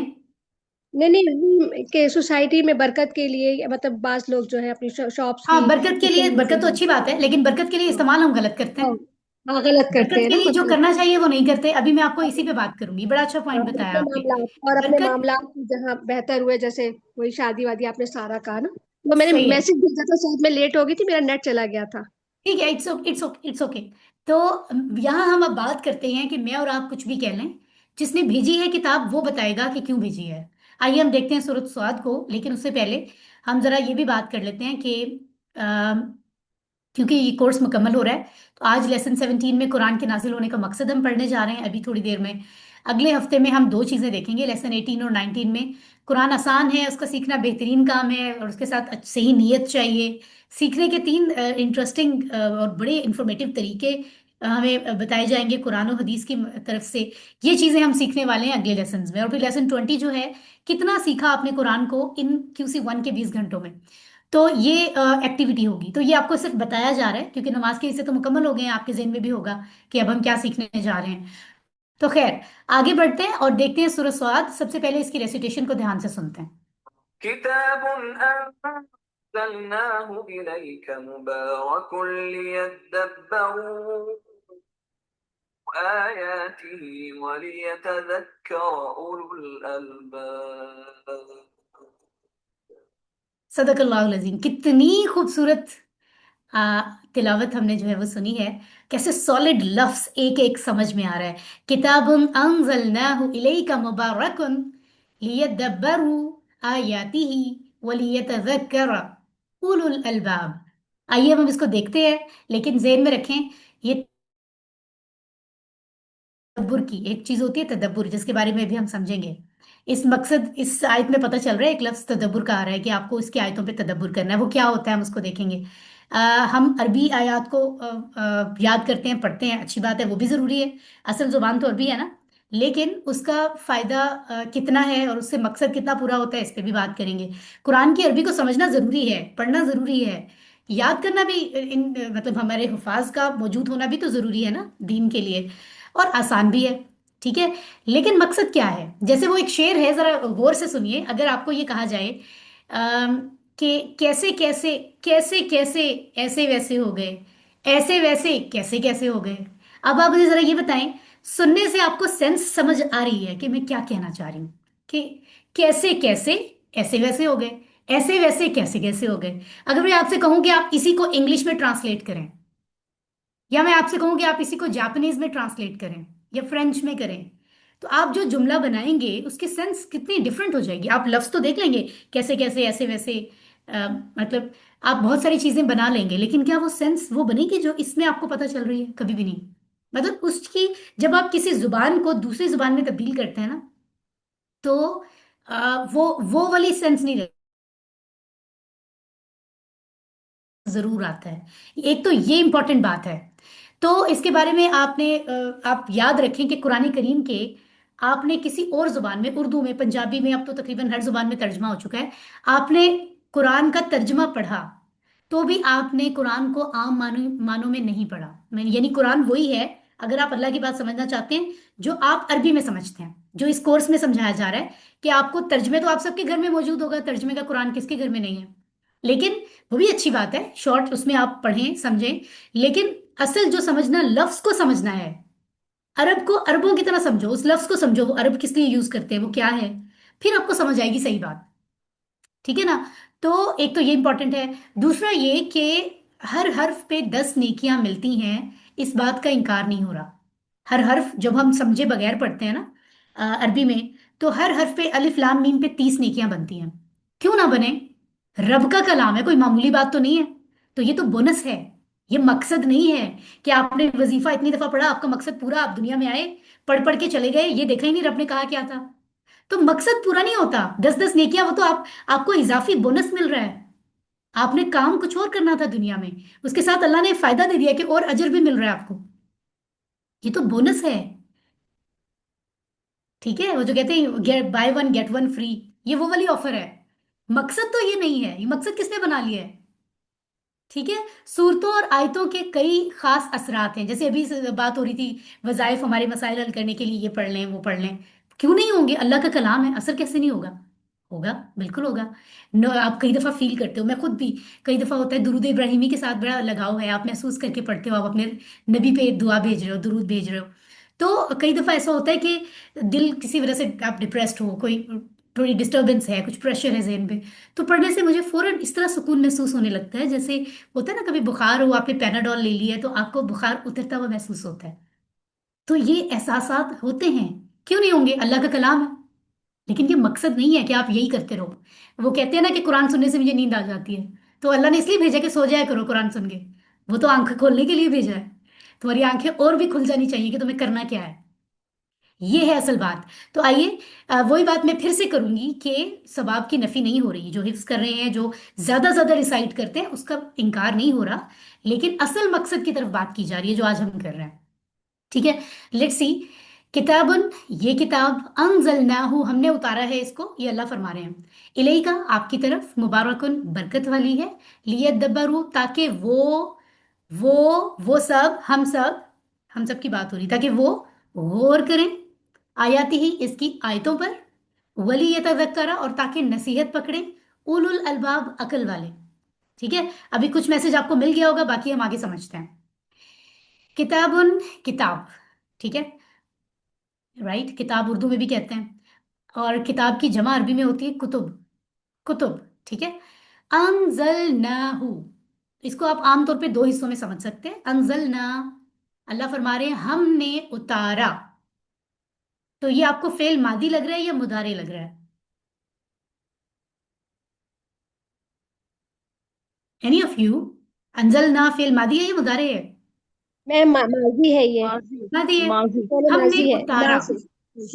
नहीं नहीं, के सोसाइटी में बरकत के लिए, मतलब बाज लोग जो है अपनी शॉप्स हाँ, की बरकत के लिए, दुकान से बरकत तो अच्छी बात है, लेकिन बरकत के लिए हाँ इस्तेमाल हम गलत करते हाँ हैं। हाँ, गलत करते बरकत हैं के ना, लिए जो मतलब करना चाहिए वो नहीं करते। अभी मैं आपको इसी पे बात करूंगी, बड़ा अच्छा पॉइंट बताया अपने आपने। मामला और अपने बरकत, मामला जहाँ बेहतर हुए, जैसे वही शादी वादी आपने सारा कहा ना। तो मैंने सही है। मैसेज भेजा था, शायद मैं लेट हो गई थी, मेरा नेट चला गया था। ठीक है, इट्स ओके। तो यहाँ हम अब बात करते हैं कि मैं और आप कुछ भी कह लें, जिसने भेजी है किताब वो बताएगा कि क्यों भेजी है। आइए हम देखते हैं सूरत स्वाद को, लेकिन उससे पहले हम जरा ये भी बात कर लेते हैं कि क्योंकि ये कोर्स मुकम्मल हो रहा है। तो आज लेसन 17 में कुरान के नाजिल होने का मकसद हम पढ़ने जा रहे हैं अभी थोड़ी देर में। अगले हफ्ते में हम दो चीज़ें देखेंगे, लेसन 18 और 19 में। कुरान आसान है, उसका सीखना बेहतरीन काम है, और उसके साथ सही नीयत चाहिए। सीखने के तीन इंटरेस्टिंग और बड़े इंफॉर्मेटिव तरीके हमें बताए जाएंगे कुरान और हदीस की तरफ से। ये चीज़ें हम सीखने वाले हैं अगले लेसन में। और फिर लेसन 20 जो है, कितना सीखा आपने कुरान को इन QC1 के 20 घंटों में। तो ये एक्टिविटी होगी। तो ये आपको सिर्फ बताया जा रहा है क्योंकि नमाज के हिस्से तो मुकम्मल हो गए हैं, आपके ज़हन में भी होगा कि अब हम क्या सीखने जा रहे हैं। तो खैर, आगे बढ़ते हैं और देखते हैं सूरह स्वाद। सबसे पहले इसकी रेसिटेशन को ध्यान से सुनते हैं। كتاب أنزلناه إليك مبارك ليدبروا آياته وليتذكر أولو الألباب. सदकल्लाहुल अज़ीम। कितनी खूबसूरत तिलावत हमने जो है वो सुनी है। कैसे सॉलिड लफ्ज एक एक समझ में आ रहा है। किताबुन अंज़लनाहु इलैका मुबारकुन लियदब्बरू आयातिही वलियतज़क्कर उलुल अलबाब। आइए अब हम इसको देखते हैं, लेकिन ज़हन में रखें ये तदब्बुर की एक चीज होती है, तदब्बुर, जिसके बारे में भी हम समझेंगे। इस मकसद इस आयत में पता चल रहा है, एक लफ्ज तदब्बुर का आ रहा है कि आपको इसकी आयतों पे तदब्बुर करना है। वो क्या होता है हम उसको देखेंगे। हम अरबी आयत को याद करते हैं, पढ़ते हैं, अच्छी बात है, वो भी ज़रूरी है। असल जुबान तो अरबी है ना, लेकिन उसका फ़ायदा कितना है और उससे मकसद कितना पूरा होता है, इस पे भी बात करेंगे। कुरान की अरबी को समझना ज़रूरी है, पढ़ना ज़रूरी है, याद करना भी। इन मतलब हमारे हुफाज का मौजूद होना भी तो ज़रूरी है ना दीन के लिए, और आसान भी है। ठीक है, लेकिन मकसद क्या है? जैसे वो एक शेर है, जरा गौर से सुनिए। अगर आपको ये कहा जाए कि कैसे कैसे कैसे कैसे ऐसे वैसे हो गए, ऐसे वैसे कैसे कैसे हो गए, अब आप मुझे जरा ये बताएं, सुनने से आपको सेंस समझ आ रही है कि मैं क्या कहना चाह रही हूँ? कि कैसे कैसे ऐसे वैसे हो गए, ऐसे वैसे कैसे कैसे हो गए। अगर मैं आपसे कहूं कि आप इसी को इंग्लिश में ट्रांसलेट करें, या मैं आपसे कहूं कि आप इसी को जापानीज में ट्रांसलेट करें या फ्रेंच में करें, तो आप जो जुमला बनाएंगे उसकी सेंस कितनी डिफरेंट हो जाएगी। आप लफ्ज तो देख लेंगे कैसे कैसे ऐसे वैसे, मतलब आप बहुत सारी चीजें बना लेंगे, लेकिन क्या वो सेंस वो बनेगी जो इसमें आपको पता चल रही है? कभी भी नहीं। मतलब उसकी, जब आप किसी जुबान को दूसरी जुबान में तब्दील करते हैं ना, तो वो वाली सेंस नहीं रहती, जरूर आता है। एक तो ये इंपॉर्टेंट बात है। तो इसके बारे में आपने आप याद रखें कि कुरान करीम के आपने किसी और जुबान में, उर्दू में, पंजाबी में, अब तो तकरीबन हर जुबान में तर्जमा हो चुका है, आपने कुरान का तर्जमा पढ़ा तो भी आपने कुरान को आम मानों में नहीं पढ़ा। यानी कुरान वही है, अगर आप अल्लाह की बात समझना चाहते हैं, जो आप अरबी में समझते हैं, जो इस कोर्स में समझाया जा रहा है कि आपको तर्जमे तो आप सबके घर में मौजूद होगा, तर्जमे का कुरान किसके घर में नहीं है? लेकिन वो भी अच्छी बात है, शॉर्ट उसमें आप पढ़ें समझें, लेकिन असल जो समझना, लफ्ज को समझना है। अरब को अरबों की तरह समझो, उस लफ्ज को समझो, वो अरब किस लिए यूज करते हैं, वो क्या है, फिर आपको समझ आएगी सही बात। ठीक है ना? तो एक तो ये इंपॉर्टेंट है। दूसरा ये कि हर हर्फ पे 10 नेकियां मिलती हैं, इस बात का इनकार नहीं हो रहा। हर हर्फ जब हम समझे बगैर पढ़ते हैं ना अरबी में, तो हर हर्फ पे अलिफ लाम मीम पे 30 नेकियां बनती हैं। क्यों ना बने? रब का कलाम है, कोई मामूली बात तो नहीं है। तो ये तो बोनस है, ये मकसद नहीं है कि आपने वजीफा इतनी दफा पढ़ा, आपका मकसद पूरा, आप दुनिया में आए, पढ़ पढ़ के चले गए, ये देखा ही नहीं रब ने कहा क्या था। तो मकसद पूरा नहीं होता। 10-10 नेकियां, वो तो आपको इजाफी बोनस मिल रहा है। आपने काम कुछ और करना था दुनिया में, उसके साथ अल्लाह ने फायदा दे दिया कि और अजर भी मिल रहा है आपको। ये तो बोनस है। ठीक है, वो जो कहते हैं get buy one get one free, ये वो वाली ऑफर है। मकसद तो ये नहीं है, ये मकसद किसने बना लिया है? ठीक है, सूरतों और आयतों के कई खास असरात हैं। जैसे अभी से बात हो रही थी, वजाइफ, हमारे मसाइल हल करने के लिए ये पढ़ लें वो पढ़ लें। क्यों नहीं होंगे? अल्लाह का कलाम है, असर कैसे नहीं होगा? होगा, बिल्कुल होगा। नो, आप कई दफा फील करते हो, मैं खुद भी कई दफा होता है, दुरूद इब्राहिमी के साथ बड़ा लगाव है, आप महसूस करके पढ़ते हो, आप अपने नबी पे दुआ भेज रहे हो, दुरूद भेज रहे हो। तो कई दफा ऐसा होता है कि दिल किसी वजह से, आप डिप्रेस्ड हो, कोई थोड़ी डिस्टरबेंस है, कुछ प्रेशर है जहन पे, तो पढ़ने से मुझे फौरन इस तरह सुकून महसूस होने लगता है, जैसे होता है ना, कभी बुखार हो, आपने पैनाडॉल ले लिया है तो आपको बुखार उतरता हुआ महसूस होता है। तो ये एहसासात होते हैं, क्यों नहीं होंगे? अल्लाह का कलाम है। लेकिन ये मकसद नहीं है कि आप यही करते रहो। वो कहते हैं ना कि कुरान सुनने से मुझे नींद आ जाती है, तो अल्लाह ने इसलिए भेजा कि सो जाया करो कुरान सुन के। वो तो आंखें खोलने के लिए भेजा है। तुम्हारी आंखें और भी खुल जानी चाहिए कि तुम्हें करना क्या है। ये है असल बात। तो आइए, वही बात मैं फिर से करूंगी कि सवाब की नफी नहीं हो रही। जो हिफ्स कर रहे हैं, जो ज्यादा ज्यादा रिसाइट करते हैं, उसका इनकार नहीं हो रहा, लेकिन असल मकसद की तरफ बात की जा रही है जो आज हम कर रहे हैं। ठीक है, लेट्स सी। किताबुन, ये किताब, अंजलनाहु, हमने उतारा है इसको, ये अल्लाह फरमा रहे हैं। इलेका, आपकी तरफ, मुबारकुन, बरकत वाली है, लियदब्बरू, ताकि वो सब, हम सब की बात हो रही, ताकि वो गौर करें, आयाती ही, इसकी आयतों पर, वली यतज़क्करा, और ताकि नसीहत पकड़े, उलुल अलबाब, अकल वाले। ठीक है, अभी कुछ मैसेज आपको मिल गया होगा, बाकी हम आगे समझते हैं। किताबुन, किताब, ठीक है, राइट, किताब उर्दू में भी कहते हैं, और किताब की जमा अरबी में होती है कुतुब, कुतुब, ठीक है। अंजलनाहु, इसको आप आमतौर पे दो हिस्सों में समझ सकते हैं। अंजलना, अल्लाह फरमा रहे हैं हमने उतारा। तो ये आपको फेल मादी लग रहा है या मुदारे लग रहा है? Any of you? अंजलना फेल मादी है या मुदारे है? मैम माजी है ये, माजी। मादी है। माजी। पहले हमने माजी है, उतारा। माँ से।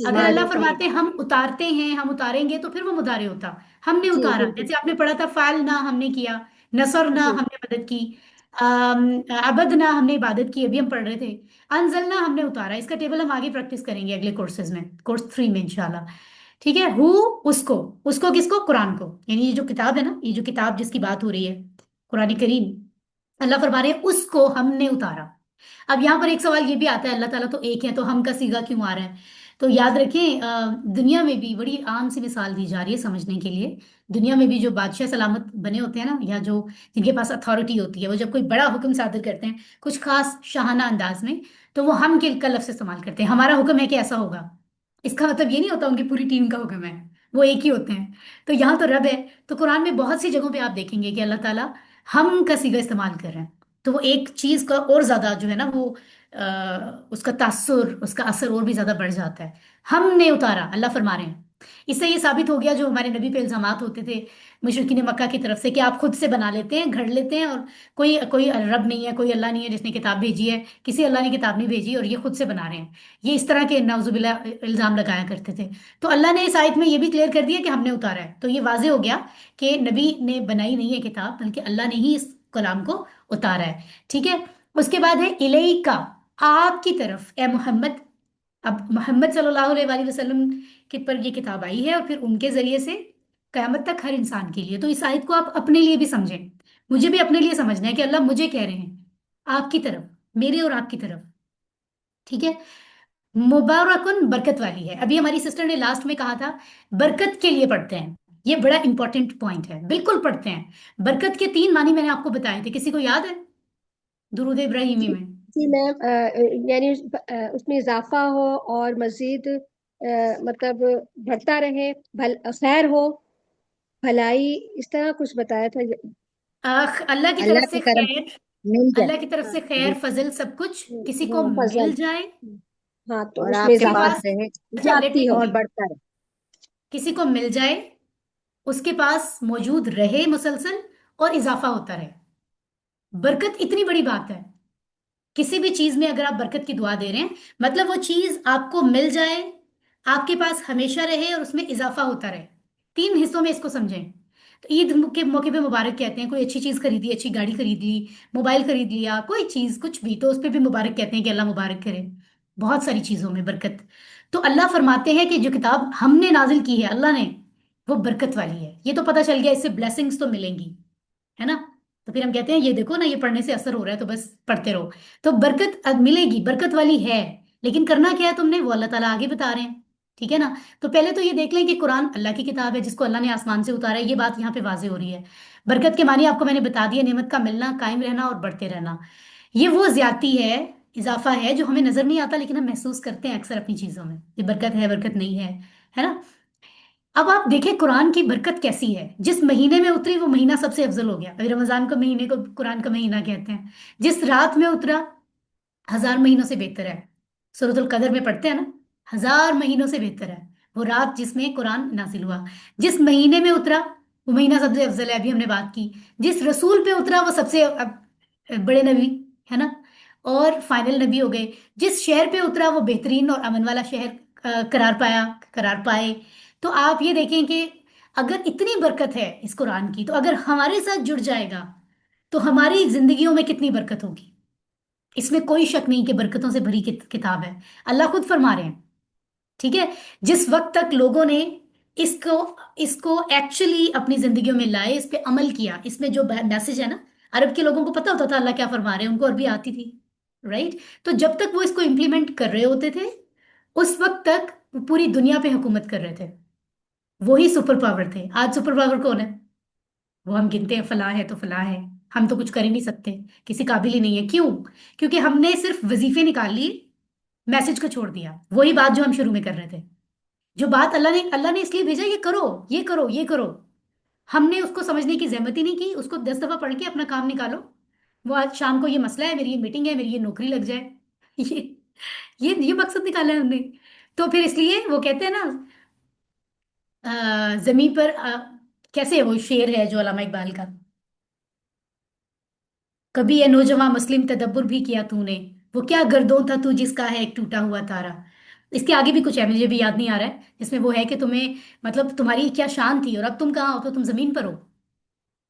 अगर माँ अल्लाह से, हाँ फरमाते हम उतारते हैं, हम उतारेंगे, तो फिर वो मुदारे होता। हमने जी उतारा, बिल्कुल। जैसे आपने पढ़ा था, फाल ना, हमने किया, नसर ना, जी हमने मदद की, अबद ना, हमने इबादत की, अभी हम पढ़ रहे थे। अनजल ना, हमने उतारा। इसका टेबल हम आगे प्रैक्टिस करेंगे अगले कोर्सेज में, कोर्स 3 में इंशाल्लाह। ठीक है, हु, उसको, उसको किसको? कुरान को, यानी ये जो किताब है ना, ये जो किताब जिसकी बात हो रही है, कुरान करीम, अल्लाह फरमा रहे हैं उसको हमने उतारा। अब यहाँ पर एक सवाल ये भी आता है, अल्लाह ताला तो एक है, तो हम का सीगा क्यों आ रहा है? तो याद रखें, दुनिया में भी बड़ी आम सी मिसाल दी जा रही है समझने के लिए। दुनिया में भी जो बादशाह सलामत बने होते हैं ना, या जो जिनके पास अथॉरिटी होती है, वो जब कोई बड़ा हुक्म सादर करते हैं कुछ खास शाहाना अंदाज में, तो वो हम के का लफ्ज इस्तेमाल करते हैं। हमारा हुक्म है कि ऐसा होगा। इसका मतलब ये नहीं होता उनकी पूरी टीम का हुक्म है, वो एक ही होते हैं। तो यहाँ तो रब है। तो कुरान में बहुत सी जगहों पे आप देखेंगे कि अल्लाह ताला हम का सीगा इस्तेमाल कर रहे हैं। तो वो एक चीज का और ज्यादा जो है ना, वो उसका तासुर, उसका असर और भी ज्यादा बढ़ जाता है। हमने उतारा, अल्लाह फरमा रहे हैं। इससे ये साबित हो गया जो हमारे नबी पे इल्जामात होते थे मुशरिकीन मक्का की तरफ से, कि आप खुद से बना लेते हैं, घड़ लेते हैं, और कोई कोई रब नहीं है, कोई अल्लाह नहीं है जिसने किताब भेजी है, किसी अल्लाह ने किताब नहीं भेजी, और ये खुद से बना रहे हैं। ये इस तरह के नाउजुबिल्ला इल्जाम लगाया करते थे। तो अल्लाह ने इस आयत में ये भी क्लियर कर दिया कि हमने उतारा है। तो ये वाजे हो गया कि नबी ने बनाई नहीं है किताब, बल्कि अल्लाह ने ही इस कलाम को उतारा है। ठीक है, उसके बाद है इलेका, आपकी तरफ, ए मोहम्मद। अब मोहम्मद सल्लल्लाहु अलैहि वसल्लम के पर ये किताब आई है, और फिर उनके जरिए से कयामत तक हर इंसान के लिए। तो इस आयत को आप अपने लिए भी समझें, मुझे भी अपने लिए समझना है कि अल्लाह मुझे कह रहे हैं, आपकी तरफ, मेरे और आपकी तरफ। ठीक है, मुबारकुन, बरकत वाली है। अभी हमारी सिस्टर ने लास्ट में कहा था बरकत के लिए पढ़ते हैं। ये बड़ा इंपॉर्टेंट पॉइंट है, बिल्कुल पढ़ते हैं। बरकत के 3 मानी मैंने आपको बताए थे, किसी को याद है दुरूद इब्राहिमी जी में? जी मैम, यानी उसमें इजाफा हो और मजीद मतलब बढ़ता रहे, खैर हो, भलाई, इस तरह कुछ बताया था। अल्लाह की तरफ अल्लाह से की तरफ खैर, मिल अल्लाह की तरफ हाँ से खैर, फजल, सब कुछ किसी को हाँ, मिल फजल। जाए। हाँ, तो और उसमें आपके उसके इजाफा, पास पास, रहे अच्छा लेट मी जाती हो। और कंप्लीट। बढ़ता रहे। किसी को मिल जाए, उसके पास मौजूद रहे मुसलसल, और इजाफा होता रहे। बरकत इतनी बड़ी बात है। किसी भी चीज में अगर आप बरकत की दुआ दे रहे हैं, मतलब वो चीज आपको मिल जाए, आपके पास हमेशा रहे, और उसमें इजाफा होता रहे। 3 हिस्सों में इसको समझें। तो ईद के मौके पे मुबारक कहते हैं। कोई अच्छी चीज खरीदी, अच्छी गाड़ी खरीद ली, मोबाइल खरीद लिया, कोई चीज कुछ भी, तो उस पर भी मुबारक कहते हैं कि अल्लाह मुबारक करे। बहुत सारी चीजों में बरकत। तो अल्लाह फरमाते हैं कि जो किताब हमने नाजिल की है, अल्लाह ने, वो बरकत वाली है। ये तो पता चल गया, इससे ब्लेसिंग्स तो मिलेंगी, है ना? तो फिर हम कहते हैं ये देखो ना, ये पढ़ने से असर हो रहा है, तो बस पढ़ते रहो। तो बरकत अब मिलेगी, बरकत वाली है। लेकिन करना क्या है तुमने, वो अल्लाह ताला आगे बता रहे हैं। ठीक है ना? तो पहले तो ये देख लें कि कुरान अल्लाह की किताब है जिसको अल्लाह ने आसमान से उतारा है। ये बात यहाँ पे वाजे हो रही है। बरकत के मानी आपको मैंने बता दिया, नेमत का मिलना, कायम रहना और बढ़ते रहना। ये वो ज्यादती है, इजाफा है, जो हमें नजर नहीं आता, लेकिन हम महसूस करते हैं अक्सर अपनी चीजों में, ये बरकत है, बरकत नहीं है ना? अब आप देखें कुरान की बरकत कैसी है। जिस महीने में उतरी वो महीना सबसे अफजल हो गया। अभी रमजान के महीने को कुरान का महीना कहते हैं। जिस रात में उतरा, 1000 महीनों से बेहतर है। सूरतुल कदर में पढ़ते हैं ना, 1000 महीनों से बेहतर है वो रात जिसमें कुरान नाजिल हुआ। जिस महीने में उतरा वो महीना सबसे अफजल है, अभी हमने बात की। जिस रसूल पे उतरा वो सबसे बड़े नबी, है ना, और फाइनल नबी हो गए। जिस शहर पे उतरा वो बेहतरीन और अमन वाला शहर करार पाए। तो आप ये देखें कि अगर इतनी बरकत है इस कुरान की, तो अगर हमारे साथ जुड़ जाएगा तो हमारी जिंदगियों में कितनी बरकत होगी। इसमें कोई शक नहीं कि बरकतों से भरी किताब है। अल्लाह खुद फरमा रहे हैं, ठीक है। जिस वक्त तक लोगों ने इसको इसको एक्चुअली अपनी जिंदगियों में लाए, इस पे अमल किया, इसमें जो मैसेज है ना, अरब के लोगों को पता होता था अल्लाह क्या फरमा रहे हैं, उनको अरबी आती थी, राइट। तो जब तक वो इसको इम्प्लीमेंट कर रहे होते थे, उस वक्त तक वो पूरी दुनिया पे हुकूमत कर रहे थे। वही सुपर पावर थे। आज सुपर पावर कौन है? वो हम गिनते हैं, फलां है तो फलां है। हम तो कुछ कर ही नहीं सकते, किसी काबिल ही नहीं है। क्यों? क्योंकि हमने सिर्फ वजीफे निकाल लिए, मैसेज को छोड़ दिया। वही बात जो हम शुरू में कर रहे थे, जो बात अल्लाह ने इसलिए भेजा, ये करो, ये करो, ये करो। हमने उसको समझने की जहमत ही नहीं की। उसको 10 दफा पढ़ के अपना काम निकालो। वो आज शाम को ये मसला है, मेरी ये मीटिंग है, मेरी ये नौकरी लग जाए। ये ये मकसद निकाला है हमने। तो फिर इसलिए वो कहते हैं ना, जमीन पर कैसे है वो शेर है जो अल्लामा इकबाल का, कभी ये नौजवान मुस्लिम तदब्बुर भी किया तूने, वो क्या गर्दों था तू जिसका है एक टूटा हुआ तारा। इसके आगे भी कुछ है, मुझे भी याद नहीं आ रहा है, जिसमें वो है कि तुम्हें, मतलब तुम्हारी क्या शान थी और अब तुम कहाँ हो, तो तुम जमीन पर हो।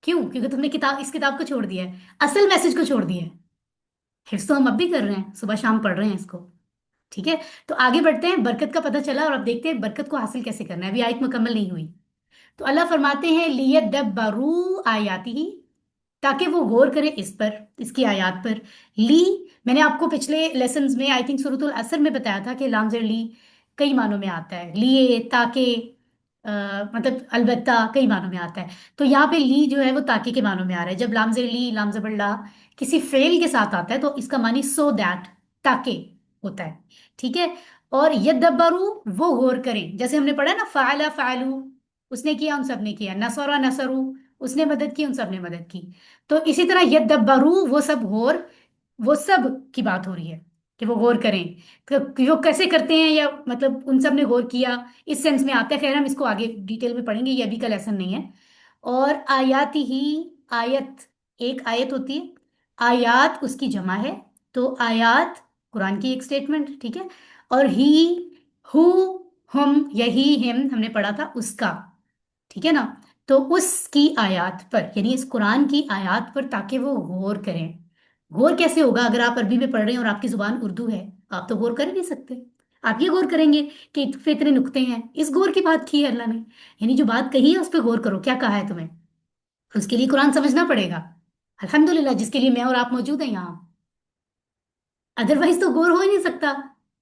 क्यों? क्योंकि तुमने इस किताब को छोड़ दिया है, असल मैसेज को छोड़ दिया है। हिफ्स तो हम अब भी कर रहे हैं, सुबह शाम पढ़ रहे हैं इसको, ठीक है। तो आगे बढ़ते हैं, बरकत का पता चला और अब देखते हैं बरकत को हासिल कैसे करना है। अभी आयत मुकम्मल नहीं हुई। तो अल्लाह फरमाते हैं लियदब्बरू आयाती, ताकि वो गौर करे इस पर, इसकी आयत पर। ली, मैंने आपको पिछले लेसन्स में आई थिंक सूरतुल असर में बताया था कि लाम ज़ेर ली कई मानों में आता है, लिए, ताकि, मतलब अलबत्ता कई मानों में आता है। तो यहाँ पे ली जो है वो ताकि के मानों में आ रहा है। जब लाम ज़ेर ली, लाम ज़बर ला किसी फेल के साथ आता है तो इसका मानी सो दैट, ताकि होता है, ठीक है। और यदब्बरू, वो गौर करें, जैसे हमने पढ़ा ना, फ़अला फ़अलू, उसने किया उन सब ने किया, नसरा नसरू, उसने मदद की उन सब ने मदद की। तो इसी तरह यदब्बरू, वो सब गौर, वो सब की बात हो रही है कि वो गौर करें। वो कैसे करते हैं, या मतलब उन सब ने गौर किया, इस सेंस में आता है। खैर हम इसको आगे डिटेल में पढ़ेंगे, ये अभी का लेसन नहीं है। और आयाती ही, आयत, एक आयत होती है, आयात उसकी जमा है। तो आयात कुरान की एक स्टेटमेंट, ठीक है। और ही, हु, हम, यही, हिम हमने पढ़ा था उसका, ठीक है ना। तो उसकी आयत पर, यानी इस कुरान की आयत पर, ताकि वो गौर करें। गौर कैसे होगा? अगर आप अरबी में पढ़ रहे हैं और आपकी जुबान उर्दू है, आप तो गौर कर ही नहीं सकते। आप ये गौर करेंगे कि इतने नुक्ते हैं, इस गौर की बात की है अल्लाह ने, यानी जो बात कही है उस पर गौर करो, क्या कहा है तुम्हें। उसके लिए कुरान समझना पड़ेगा। अल्हम्दुलिल्लाह जिसके लिए मैं और आप मौजूद हैं यहाँ, अदरवाइज तो गौर हो ही नहीं सकता।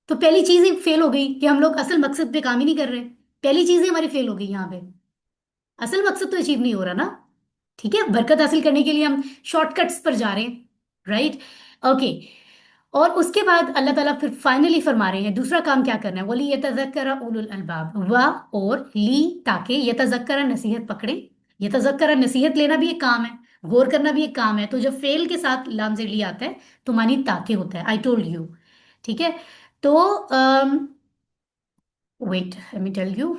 तो पहली चीज ही फेल हो गई कि हम लोग असल मकसद पे काम ही नहीं कर रहे। पहली चीज ही हमारी फेल हो गई यहाँ पे। असल मकसद तो अचीव नहीं हो रहा ना, ठीक है। बरकत हासिल करने के लिए हम शॉर्टकट्स पर जा रहे हैं, राइट, ओके। और उसके बाद अल्लाह ताला फिर फाइनली फरमा रहे हैं दूसरा काम क्या करना है, वली यतज़क्करा उलुल अलबाब, वाह और ली, ताकि यतज़क्करा नसीहत पकड़े। यतज़क्करा नसीहत लेना भी एक काम है, गौर करना भी एक काम है। तो जब फेल के साथ लाम से ली आता है तो मानी ताकि होता है, आई टोल्ड यू, ठीक है। तो wait let me tell you,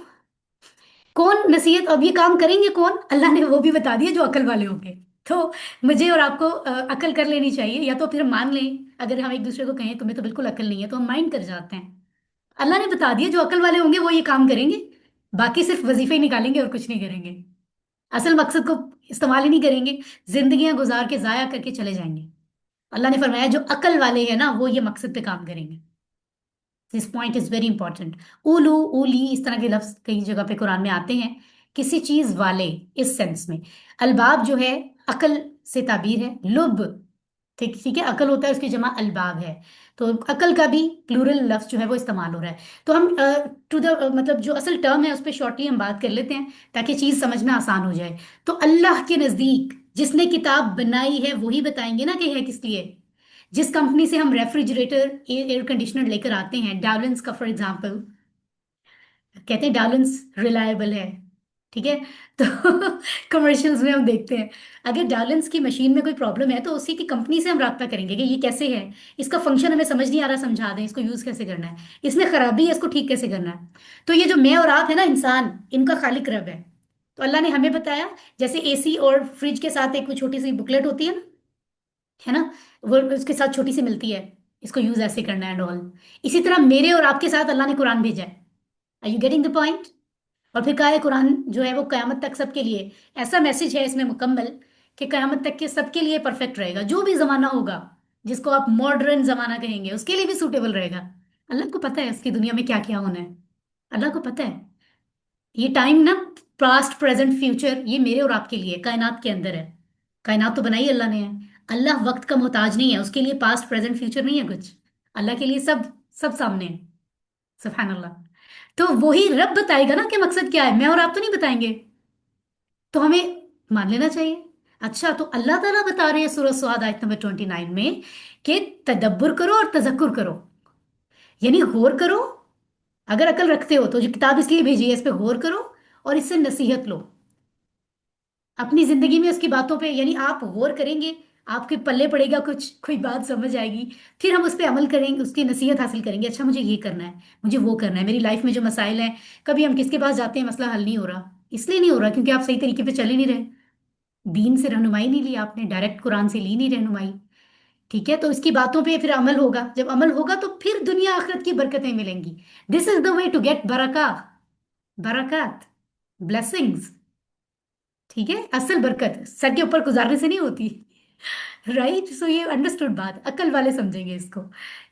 कौन नसीहत, अब ये काम करेंगे कौन? अल्लाह ने वो भी बता दिया, जो अकल वाले होंगे। तो मुझे और आपको अकल कर लेनी चाहिए, या तो फिर मान लें, अगर हम एक दूसरे को कहें तुम्हें तो बिल्कुल अकल नहीं है, तो हम माइंड कर जाते हैं। अल्लाह ने बता दिया जो अकल वाले होंगे वो ये काम करेंगे, बाकी सिर्फ वजीफे ही निकालेंगे और कुछ नहीं करेंगे, असल मकसद को इस्तेमाल ही नहीं करेंगे, जिंदगियां गुजार के जाया करके चले जाएंगे। अल्लाह ने फरमाया जो अकल वाले हैं ना, वो ये मकसद पे काम करेंगे। This point is very important. उलू, उली, इस तरह के लफ्ज कई जगह पे कुरान में आते हैं, किसी चीज वाले, इस सेंस में। अलबाब जो है अकल से ताबीर है, लुब, ठीक ठीक है, अकल होता है, उसकी जमा अलबाब है। तो अकल का भी प्लूरल लफ्ज जो है वो इस्तेमाल हो रहा है। तो हम टू द मतलब जो असल टर्म है उस पर शॉर्टली हम बात कर लेते हैं, ताकि चीज समझना आसान हो जाए। तो अल्लाह के नजदीक जिसने किताब बनाई है वही बताएंगे ना कि है किस लिए। जिस कंपनी से हम रेफ्रिजरेटर, एयर कंडीशनर लेकर आते हैं, डावलेंस का फॉर एग्जांपल, कहते हैं डावलेंस रिलायबल है, ठीक है। तो कमर्शियल्स में हम देखते हैं, अगर डावलेंस की मशीन में कोई प्रॉब्लम है तो उसी की कंपनी से हम राब्ता करेंगे कि ये कैसे है, इसका फंक्शन हमें समझ नहीं आ रहा, समझा दें, इसको यूज कैसे करना है, इसमें खराबी है, इसको ठीक कैसे करना है। तो ये जो मैं और आप है ना, इंसान, इनका खालिक रब है। तो अल्लाह ने हमें बताया, जैसे एसी और फ्रिज के साथ एक छोटी सी बुकलेट होती है ना, है ना, वो उसके साथ छोटी सी मिलती है, इसको यूज ऐसे करना है एंड ऑल। इसी तरह मेरे और आपके साथ अल्लाह ने कुरान भेजा है। Are you getting the point? और फिर कहा है कुरान जो है वो कयामत तक सबके लिए, ऐसा मैसेज है इसमें मुकम्मल कि कयामत तक के सबके लिए परफेक्ट रहेगा। जो भी जमाना होगा, जिसको आप मॉडर्न जमाना कहेंगे, उसके लिए भी सूटेबल रहेगा। अल्लाह को पता है उसकी दुनिया में क्या क्या होना है। अल्लाह को पता है ये टाइम ना, पास्ट प्रेजेंट फ्यूचर, ये मेरे और आपके लिए कायनात के अंदर है। कायनात तो बनाई अल्लाह ने है। अल्लाह वक्त का मोहताज नहीं है, उसके लिए पास्ट प्रेजेंट फ्यूचर नहीं है कुछ। अल्लाह के लिए सब सब सामने है। सुभान अल्लाह। तो वही रब बताएगा ना कि मकसद क्या है, मैं और आप तो नहीं बताएंगे। तो हमें मान लेना चाहिए। अच्छा, तो अल्लाह ताला बता रहे हैं सूरह स्वाद आयत नंबर 29 में कि तदब्बर करो और तजक्कुर करो, यानी गौर करो। अगर अकल रखते हो तो जो किताब इसलिए भेजी है, इस पे गौर करो और इससे नसीहत लो अपनी जिंदगी में उसकी बातों पे। यानी आप गौर करेंगे, आपके पल्ले पड़ेगा कुछ, कोई बात समझ आएगी, फिर हम उस पर अमल करेंगे, उसकी नसीहत हासिल करेंगे। अच्छा, मुझे ये करना है, मुझे वो करना है, मेरी लाइफ में जो मसाइल हैं, कभी हम किसके पास जाते हैं, मसला हल नहीं हो रहा। इसलिए नहीं हो रहा क्योंकि आप सही तरीके पे चल ही नहीं रहे, दीन से रहनुमाई नहीं ली आपने, डायरेक्ट कुरान से ली नहीं रहनुमाई। ठीक है, तो इसकी बातों पे फिर अमल होगा, जब अमल होगा तो फिर दुनिया आखिरत की बरकतें मिलेंगी। This is the way to get बरका, बरकत, ब्लेसिंग्स। ठीक है, असल बरकत सर के ऊपर गुजारने से नहीं होती। राइट, सो ये अंडरस्टूड बात, अक्ल वाले समझेंगे इसको।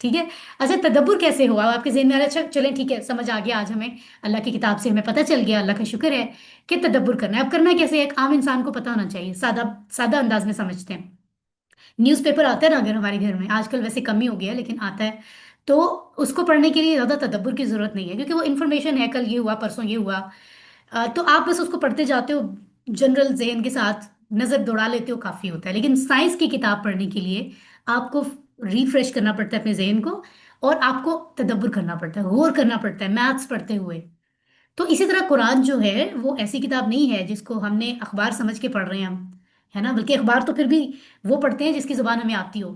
ठीक है। अच्छा, तदब्बुर कैसे हुआ आपके जहन में आ रहा है? अच्छा चलें, ठीक है, समझ आ गया, आज हमें अल्लाह की किताब से हमें पता चल गया, अल्लाह का शुक्र है कि तदब्बुर करना है। अब करना कैसे है, एक आम इंसान को पता होना चाहिए, सादा सादा अंदाज में समझते हैं। न्यूज़पेपर आता है ना अगर हमारे घर में, आजकल वैसे कम ही हो गया है लेकिन आता है, तो उसको पढ़ने के लिए ज़्यादा तदब्बुर की ज़रूरत नहीं है, क्योंकि वो इन्फॉर्मेशन है, कल ये हुआ, परसों ये हुआ। तो आप बस उसको पढ़ते जाते हो, जनरल जहन के साथ नज़र दौड़ा लेते हो, काफ़ी होता है। लेकिन साइंस की किताब पढ़ने के लिए आपको रिफ्रेश करना पड़ता है अपने जहन को, और आपको तदब्बुर करना पड़ता है, गौर करना पड़ता है मैथ्स पढ़ते हुए। तो इसी तरह कुरान जो है वो ऐसी किताब नहीं है जिसको हमने अखबार समझ के पढ़ रहे हैं हम, है ना, बल्कि अखबार तो फिर भी वो पढ़ते हैं जिसकी जुबान हमें आती हो।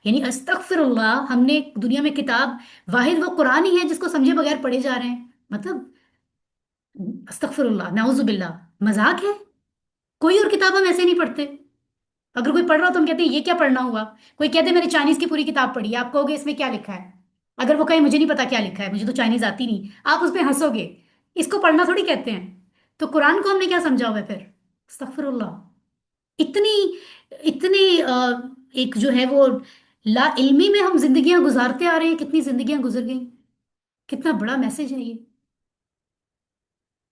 यानी अस्तगफिरुल्लाह, हमने दुनिया में किताब वाहिद वो कुरान ही है जिसको समझे बगैर पढ़े जा रहे हैं। मतलब अस्तगफिरुल्लाह, नाउजुबिल्लाह, मजाक है। कोई और किताब हम ऐसे नहीं पढ़ते। अगर कोई पढ़ रहा हो तो हम कहते हैं ये क्या पढ़ना हुआ। कोई कहते हैं मैंने चाइनीज की पूरी किताब पढ़ी है, आप कहोगे इसमें क्या लिखा है। अगर वो कहे मुझे नहीं पता क्या लिखा है, मुझे तो चाइनीज आती नहीं, आप उस पर हंसोगे। इसको पढ़ना थोड़ी कहते हैं। तो कुरान को हमने क्या समझा हुआ है फिर? अस्तगफिरुल्लाह। इतनी इतनी एक जो है वो ला इल्मी में हम जिंदगियां गुजारते आ रहे हैं, कितनी जिंदगियां गुजर गई। कितना बड़ा मैसेज है ये।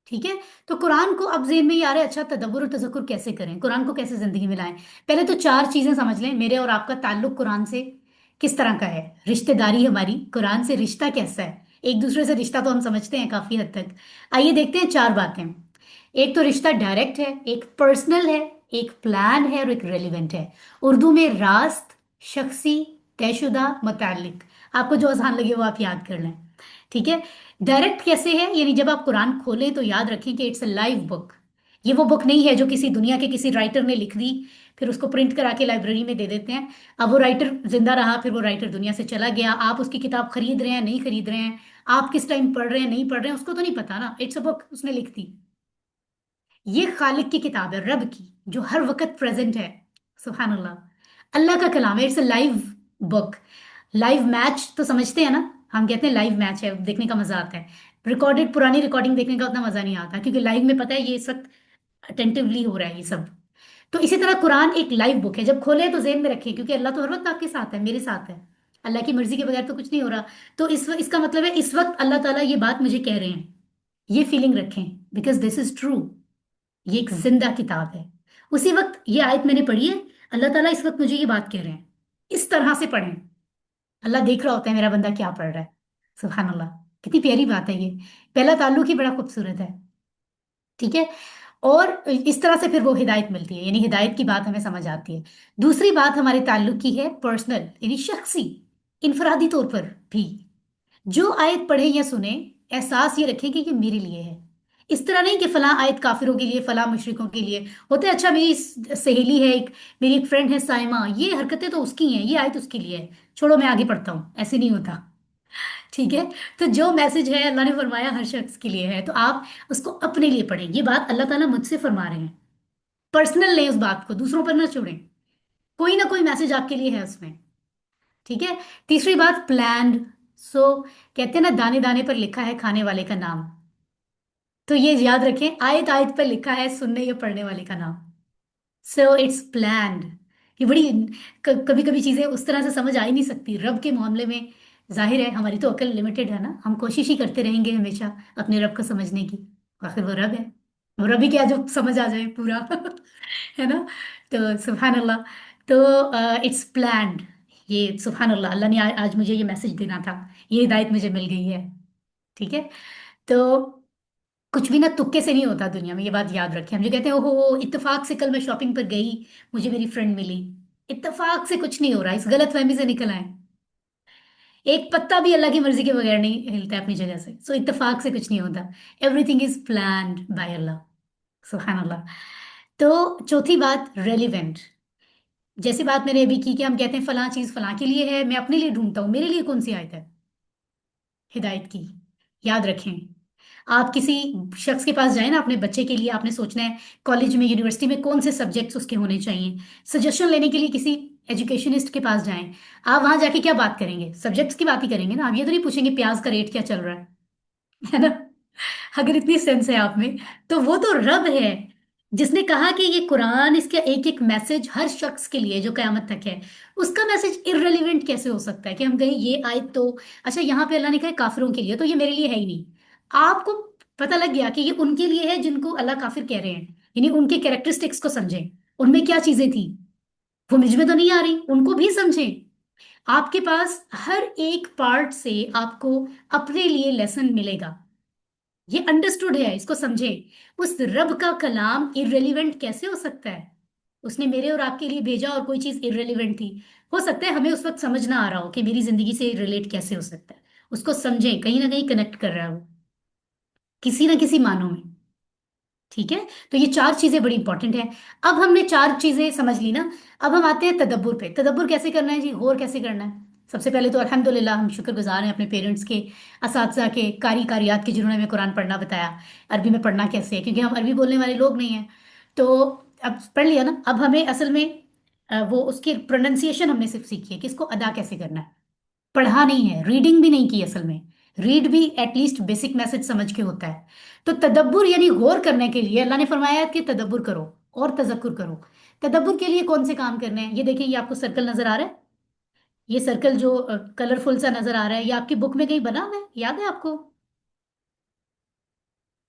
ठीक है। तो कुरान को अब जेहन में ये आ रहा है, अच्छा तदब्बुर और तजक्कुर कैसे करें, कुरान को कैसे जिंदगी में लाएं। पहले तो चार चीजें समझ लें, मेरे और आपका ताल्लुक कुरान से किस तरह का है, रिश्तेदारी हमारी कुरान से रिश्ता कैसा है। एक दूसरे से रिश्ता तो हम समझते हैं काफी हद तक। आइए देखते हैं चार बातें। एक तो रिश्ता डायरेक्ट है, एक पर्सनल है, एक प्लान है और एक रेलिवेंट है। उर्दू में रास्त, शख्सी, तयशुदा, मुतल्लिक। आपको जो आसान लगे वो आप याद कर लें। ठीक है। डायरेक्ट कैसे है, यानी जब आप कुरान खोलें तो याद रखें कि इट्स अ लाइव बुक। ये वो बुक नहीं है जो किसी दुनिया के किसी राइटर ने लिख दी, फिर उसको प्रिंट करा के लाइब्रेरी में दे देते हैं। अब वो राइटर जिंदा रहा, फिर वो राइटर दुनिया से चला गया, आप उसकी किताब खरीद रहे हैं नहीं खरीद रहे हैं, आप किस टाइम पढ़ रहे हैं नहीं पढ़ रहे हैं, उसको तो नहीं पता ना। इट्स अ बुक, उसने लिख दी। ये खालिक की किताब है, रब की, जो हर वक्त प्रेजेंट है। सुभान अल्लाह, अल्लाह का कलाम है, it's a live book. Live match तो समझते हैं ना, हम कहते हैं लाइव मैच है, देखने का मजा आता है। रिकॉर्डेड पुरानी रिकॉर्डिंग देखने का उतना मजा नहीं आता, क्योंकि लाइव में पता है ये इस वक्त अटेंटिवली हो रहा है ये सब। तो इसी तरह कुरान एक लाइव बुक है, जब खोले तो जेहन में रखें, क्योंकि अल्लाह तो हर वक्त आपके साथ है, मेरे साथ है। अल्लाह की मर्जी के बगैर तो कुछ नहीं हो रहा। तो इसका मतलब है इस वक्त अल्लाह ताला ये बात मुझे कह रहे हैं, ये फीलिंग रखें, बिकॉज दिस इज ट्रू। ये एक जिंदा किताब है। उसी वक्त ये आयत मैंने पढ़ी है, अल्लाह ताला इस वक्त मुझे ये बात कह रहे हैं, इस तरह से पढ़ें। अल्लाह देख रहा होता है मेरा बंदा क्या पढ़ रहा है। सुभान अल्लाह, कितनी प्यारी बात है ये। पहला ताल्लुक ही बड़ा खूबसूरत है। ठीक है। और इस तरह से फिर वो हिदायत मिलती है, यानी हिदायत की बात हमें समझ आती है। दूसरी बात हमारे ताल्लुक की है पर्सनल, यानी शख्सी, इनफरादी तौर पर भी। जो आयत पढ़े या सुने, एहसास ये रखें कि ये मेरे लिए है। इस तरह नहीं कि फलां आयत काफिरों के लिए, फलां मुशरिकों के लिए होते हैं। अच्छा, मेरी सहेली है एक, मेरी एक फ्रेंड है साइमा, ये हरकतें तो उसकी हैं, ये आयत उसके लिए है, छोड़ो मैं आगे पढ़ता हूँ, ऐसे नहीं होता। ठीक है। तो जो मैसेज है अल्लाह ने फरमाया हर शख्स के लिए है, तो आप उसको अपने लिए पढ़ें। ये बात अल्लाह ताला मुझसे फरमा रहे हैं, पर्सनल लें उस बात को, दूसरों पर ना छोड़ें। कोई ना कोई मैसेज आपके लिए है उसमें। ठीक है। तीसरी बात प्लान्ड। सो कहते हैं ना, दाने दाने पर लिखा है खाने वाले का नाम। तो ये याद रखें, आयत आयत पर लिखा है सुनने या पढ़ने वाले का नाम। So it's planned. ये बड़ी कभी कभी चीजें उस तरह से समझ आ ही नहीं सकती रब के मामले में। जाहिर है हमारी तो अकल लिमिटेड है ना, हम कोशिश ही करते रहेंगे हमेशा अपने रब को समझने की। आखिर वो रब है, वो रब ही क्या जो समझ आ जाए पूरा है ना। तो सुभान अल्लाह। तो इट्स प्लान्ड। ये सुभान अल्लाह, अल्लाह ने आज मुझे ये मैसेज देना था, ये हिदायत मुझे मिल गई है। ठीक है। तो कुछ भी ना तुक्के से नहीं होता दुनिया में, ये बात याद रखें। हम जो कहते हैं ओहो इत्तेफाक से कल मैं शॉपिंग पर गई, मुझे मेरी फ्रेंड मिली, इत्तेफाक से कुछ नहीं हो रहा, इस गलत फहमी से निकल आए। एक पत्ता भी अल्लाह की मर्जी के बगैर नहीं हिलता है अपनी जगह से। सो इत्तेफाक से कुछ नहीं होता, एवरीथिंग इज प्लान्ड बाय अल्लाह। सुभान अल्लाह। तो चौथी बात रेलिवेंट। जैसी बात मैंने अभी की कि हम कहते हैं फलां चीज फलां के लिए है, मैं अपने लिए ढूंढता हूँ, मेरे लिए कौन सी आयत है हिदायत की। याद रखें, आप किसी शख्स के पास जाए ना अपने बच्चे के लिए, आपने सोचना है कॉलेज में यूनिवर्सिटी में कौन से सब्जेक्ट्स उसके होने चाहिए, सजेशन लेने के लिए किसी एजुकेशनिस्ट के पास जाएं। आप वहां जाके क्या बात करेंगे, सब्जेक्ट्स की बात ही करेंगे ना। आप ये तो नहीं पूछेंगे प्याज का रेट क्या चल रहा है ना। अगर इतनी सेंस है आप में, तो वो तो रब है जिसने कहा कि ये कुरान, इसका एक एक मैसेज हर शख्स के लिए जो कयामत तक है, उसका मैसेज इररेलेवेंट कैसे हो सकता है कि हम कहें ये आयत तो, अच्छा यहाँ पे अल्लाह ने कहा है काफिरों के लिए, तो ये मेरे लिए है ही नहीं। आपको पता लग गया कि ये उनके लिए है जिनको अल्लाह काफिर कह रहे हैं, यानी उनके कैरेक्टरिस्टिक्स को समझें, उनमें क्या चीजें थी वो मुझ में तो नहीं आ रही, उनको भी समझें। आपके पास हर एक पार्ट से आपको अपने लिए लेसन मिलेगा। ये अंडरस्टूड है, इसको समझे। उस रब का कलाम इररेलीवेंट कैसे हो सकता है? उसने मेरे और आपके लिए भेजा और कोई चीज इररेलीवेंट थी। हो सकता है हमें उस वक्त समझ ना आ रहा हो कि मेरी जिंदगी से रिलेट कैसे हो सकता है। उसको समझें, कहीं ना कहीं कनेक्ट कर रहा है वो किसी ना किसी मानों में। ठीक है। तो ये चार चीजें बड़ी इंपॉर्टेंट है। अब हमने चार चीजें समझ ली ना, अब हम आते हैं तदब्बुर पे। तदब्बुर कैसे करना है जी, गौर कैसे करना है? सबसे पहले तो अल्हम्दुलिल्लाह हम शुक्रगुजार हैं अपने पेरेंट्स के, असातिज़ा के, कारी कारियात के, जिन्होंने हमें कुरान पढ़ना बताया। अरबी में पढ़ना कैसे है, क्योंकि हम अरबी बोलने वाले लोग नहीं हैं। तो अब पढ़ लिया ना, अब हमें असल में वो उसकी प्रोनाउंसिएशन हमने सिर्फ सीखी है कि इसको अदा कैसे करना है। पढ़ा नहीं है, रीडिंग भी नहीं की असल में। रीड भी एटलीस्ट बेसिक मैसेज समझ के होता है। तो तदब्बुर यानी गौर करने के लिए अल्लाह ने फरमाया कि तदब्बुर करो और तजक्कुर करो। तदब्बुर के लिए कौन से काम करने हैं, ये देखिए, ये आपको सर्कल नजर आ रहा है, ये सर्कल जो कलरफुल सा नजर आ रहा है, ये आपकी बुक में कहीं बना हुआ है, याद है आपको?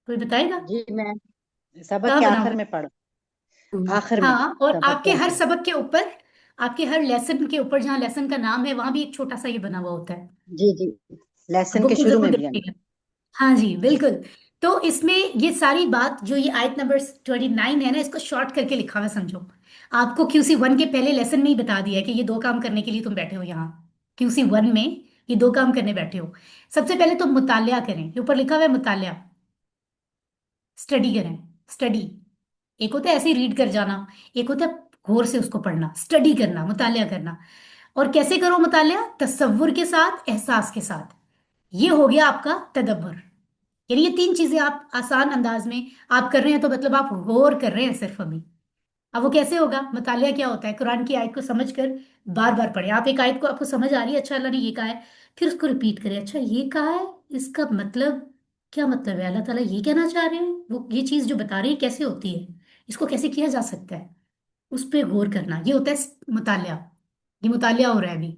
कोई बताएगा जी मैं सबक कहाँ के बना हुआ आखिर है? में पढ़ आखिर में हाँ, और सबक आपके के हर आखिर में। सबक के ऊपर, आपके हर लेसन के ऊपर जहाँ लेसन का नाम है वहां भी एक छोटा सा ये बना हुआ होता है। जी जी, लेसन बुक के को शुरू जरूर में भी है ना। देखिएगा। हाँ जी जी बिल्कुल। तो इसमें ये सारी बात जो ये आयत नंबर 29 है ना, इसको शॉर्ट करके लिखा हुआ है, समझो। आपको QC1 के पहले लेसन में ही बता दिया है कि ये दो काम करने के लिए तुम बैठे हो यहाँ। QC1 में ये दो काम करने बैठे हो। सबसे पहले तुम मुतालिया करें, ये ऊपर लिखा हुआ है मुतालिया, स्टडी करें। स्टडी एक होता है ऐसे ही रीड कर जाना, एक होता है गौर से उसको पढ़ना, स्टडी करना, मुतालिया करना। और कैसे करो मुतालिया? तसव्वुर के साथ, एहसास के साथ। ये हो गया आपका तदब्बर। यानी ये तीन चीजें आप आसान अंदाज में आप कर रहे हैं, तो मतलब आप गौर कर रहे हैं सिर्फ अभी। अब वो कैसे होगा? मुतालिया क्या होता है? कुरान की आयत को समझकर बार बार पढ़े। आप एक आयत को आपको समझ आ रही है, अच्छा अल्लाह ने ये कहा है, फिर उसको रिपीट करें, अच्छा ये कहा है, इसका मतलब क्या मतलब है, अल्लाह ताला ये कहना चाह रहे हैं, वो ये चीज जो बता रहे हैं कैसे होती है, इसको कैसे किया जा सकता है, उस पर गौर करना, ये होता है मुतालिया। ये मुतालिया हो रहा है अभी।